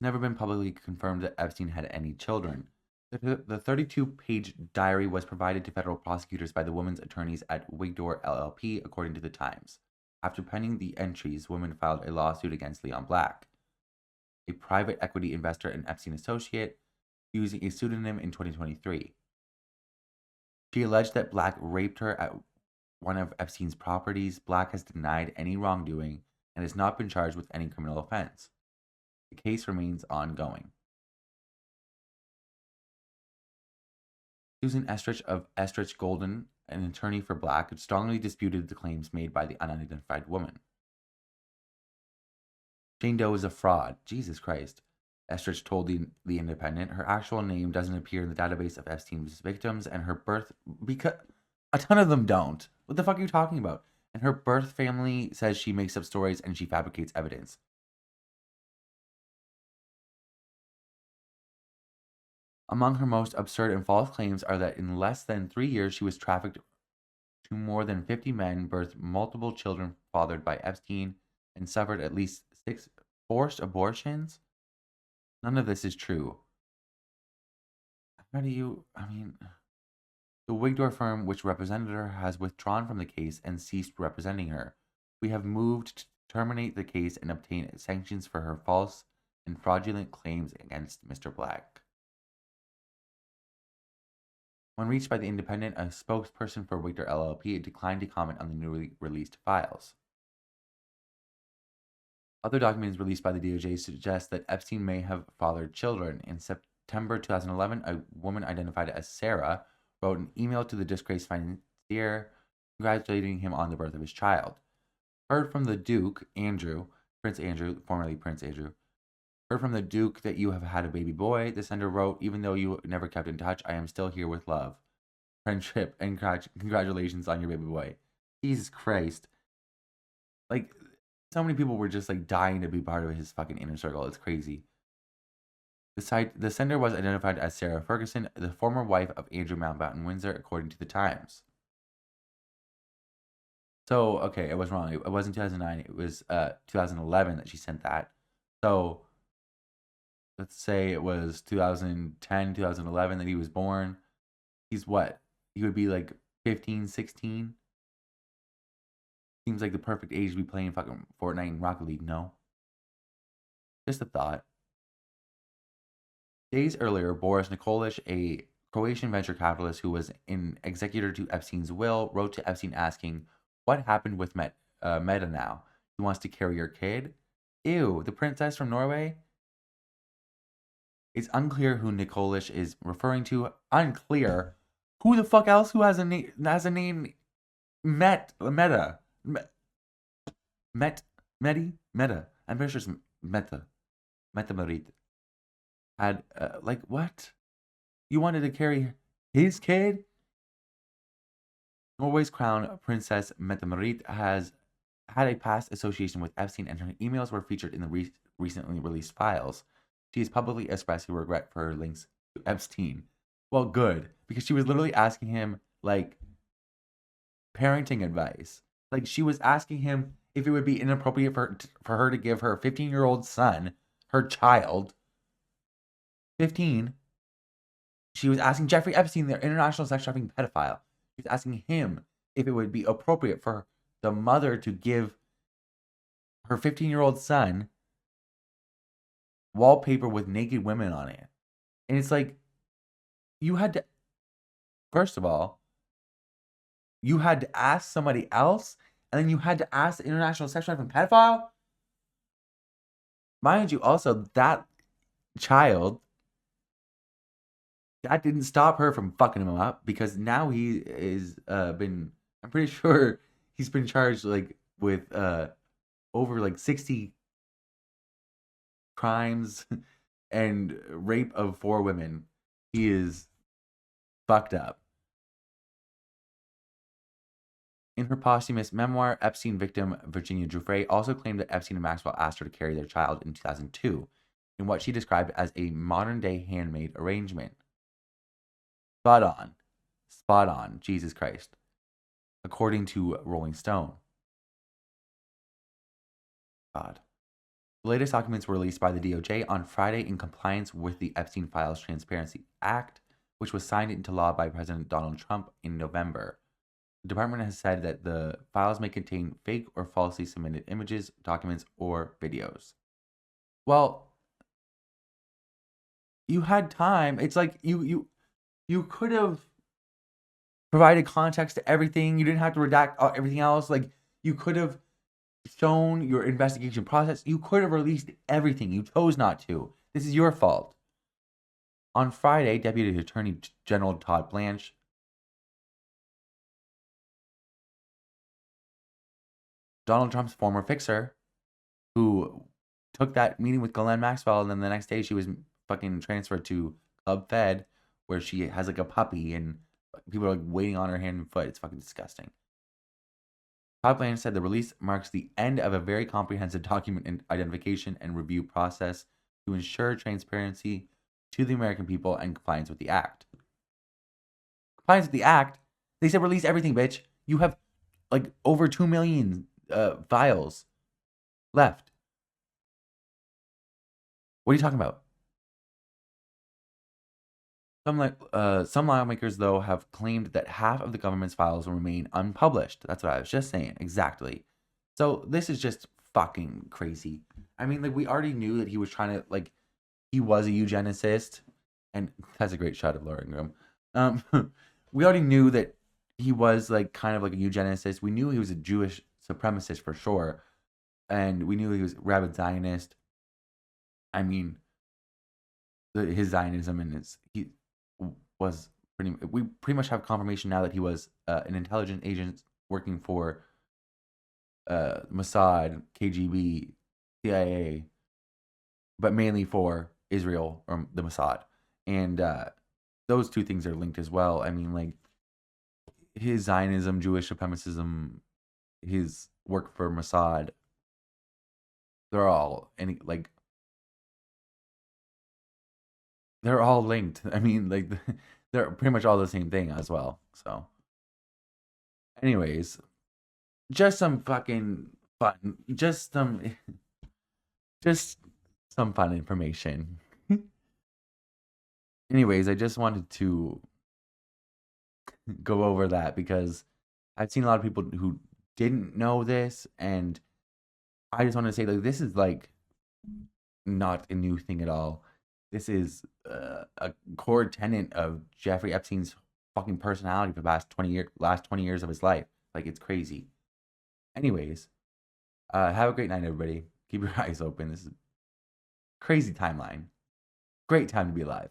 Never been publicly confirmed that Epstein had any children. The 32-page diary was provided to federal prosecutors by the woman's attorneys at Wigdor LLP, according to the Times. After penning the entries, women filed a lawsuit against Leon Black, a private equity investor and Epstein associate, using a pseudonym in 2023. She alleged that Black raped her at one of Epstein's properties. Black has denied any wrongdoing and has not been charged with any criminal offense. The case remains ongoing. Susan Estrich of Estrich Golden, an attorney for Black, strongly disputed the claims made by the unidentified woman. Jane Doe is a fraud. Jesus Christ. Estrich told the Independent her actual name doesn't appear in the database of Epstein's victims, and her birth, because a ton of them don't. What the fuck are you talking about? And her birth family says she makes up stories and she fabricates evidence. Among her most absurd and false claims are that in less than 3 years she was trafficked to more than 50 men, birthed multiple children fathered by Epstein, and suffered at least 6 forced abortions. None of this is true. How do you, the Wigdor firm which represented her has withdrawn from the case and ceased representing her. We have moved to terminate the case and obtain sanctions for her false and fraudulent claims against Mr. Black. When reached by the Independent, a spokesperson for Wigdor LLP declined to comment on the newly released files. Other documents released by the DOJ suggest that Epstein may have fathered children. In September 2011, a woman identified as Sarah wrote an email to the disgraced financier congratulating him on the birth of his child. Heard from the Duke, Prince Andrew, formerly Prince Andrew. Heard from the Duke that you have had a baby boy. The sender wrote, even though you never kept in touch, I am still here with love, friendship, and congratulations on your baby boy. Jesus Christ. Like, so many people were just like dying to be part of his fucking inner circle. It's crazy. The sender was identified as Sarah Ferguson, the former wife of Andrew Mountbatten Windsor, according to the Times. So, okay, I was wrong. It wasn't 2009. It was 2011 that she sent that. So, let's say it was 2010, 2011 that he was born. He's what? He would be like 15, 16? Seems like the perfect age to be playing fucking Fortnite and Rocket League, no? Just a thought. Days earlier, Boris Nikolic, a Croatian venture capitalist who was an executor to Epstein's will, wrote to Epstein asking, what happened with Meta now? He wants to carry your kid? Ew, the princess from Norway? It's unclear who Nikolish is referring to. Unclear. Who the fuck else who has a name Meta? Meta. I'm pretty sure it's Meta Marit. Had like what? You wanted to carry his kid? Norway's crown princess Mette Marit has had a past association with Epstein, and her emails were featured in the recently released files. She has publicly expressed her regret for her links to Epstein. Well, good, because she was literally asking him like parenting advice. Like she was asking him if it would be inappropriate for her to give her 15-year-old son, her child, 15. She was asking Jeffrey Epstein, the international sex trafficking pedophile. She was asking him if it would be appropriate for the mother to give her 15-year-old son wallpaper with naked women on it. And it's like, you had to, first of all, you had to ask somebody else, and then you had to ask the international sex trafficking pedophile? Mind you, also, that child, that didn't stop her from fucking him up, because now he is I'm pretty sure he's been charged like with over like 60 crimes and rape of 4 women. He is fucked up. In her posthumous memoir, Epstein victim Virginia Giuffre also claimed that Epstein and Maxwell asked her to carry their child in 2002 in what she described as a modern-day handmade arrangement. Spot on, Jesus Christ, according to Rolling Stone. God. The latest documents were released by the DOJ on Friday in compliance with the Epstein Files Transparency Act, which was signed into law by President Donald Trump in November. The department has said that the files may contain fake or falsely submitted images, documents, or videos. Well, you had time. It's like you could have provided context to everything. You didn't have to redact everything else. Like, you could have shown your investigation process. You could have released everything. You chose not to. This is your fault. On Friday, Deputy Attorney General Todd Blanche Donald Trump's former fixer, who took that meeting with Ghislaine Maxwell, and then the next day she was fucking transferred to Club Fed, where she has like a puppy and people are like waiting on her hand and foot. It's fucking disgusting. Todd Blanche said the release marks the end of a very comprehensive document and identification and review process to ensure transparency to the American people and compliance with the act. Compliance with the act? They said release everything, bitch. You have like over 2 million files left. What are you talking about? Some lawmakers, though, have claimed that half of the government's files will remain unpublished. That's what I was just saying. Exactly. So this is just fucking crazy. I mean, like, we already knew that he was trying to, like, he was a eugenicist. And that's a great shot of Laura Ingraham. We already knew that he was, like, kind of like a eugenicist. We knew he was a Jewish supremacist for sure. And we knew he was a rabid Zionist. I mean, his Zionism and he was we pretty much have confirmation now that he was an intelligence agent working for Mossad, KGB, CIA, but mainly for Israel or the Mossad. And those two things are linked as well. I mean, like, his Zionism, Jewish supremacism, his work for Mossad, they're all they're all linked. I mean, like, they're pretty much all the same thing as well. So, anyways, just some fucking fun, just some fun information. Anyways, I just wanted to go over that because I've seen a lot of people who didn't know this, and I just want to say, like, this is like not a new thing at all. This is a core tenet of Jeffrey Epstein's fucking personality for the last 20 years of his life. Like, it's crazy. Anyways, have a great night, everybody. Keep your eyes open. This is a crazy timeline. Great time to be alive.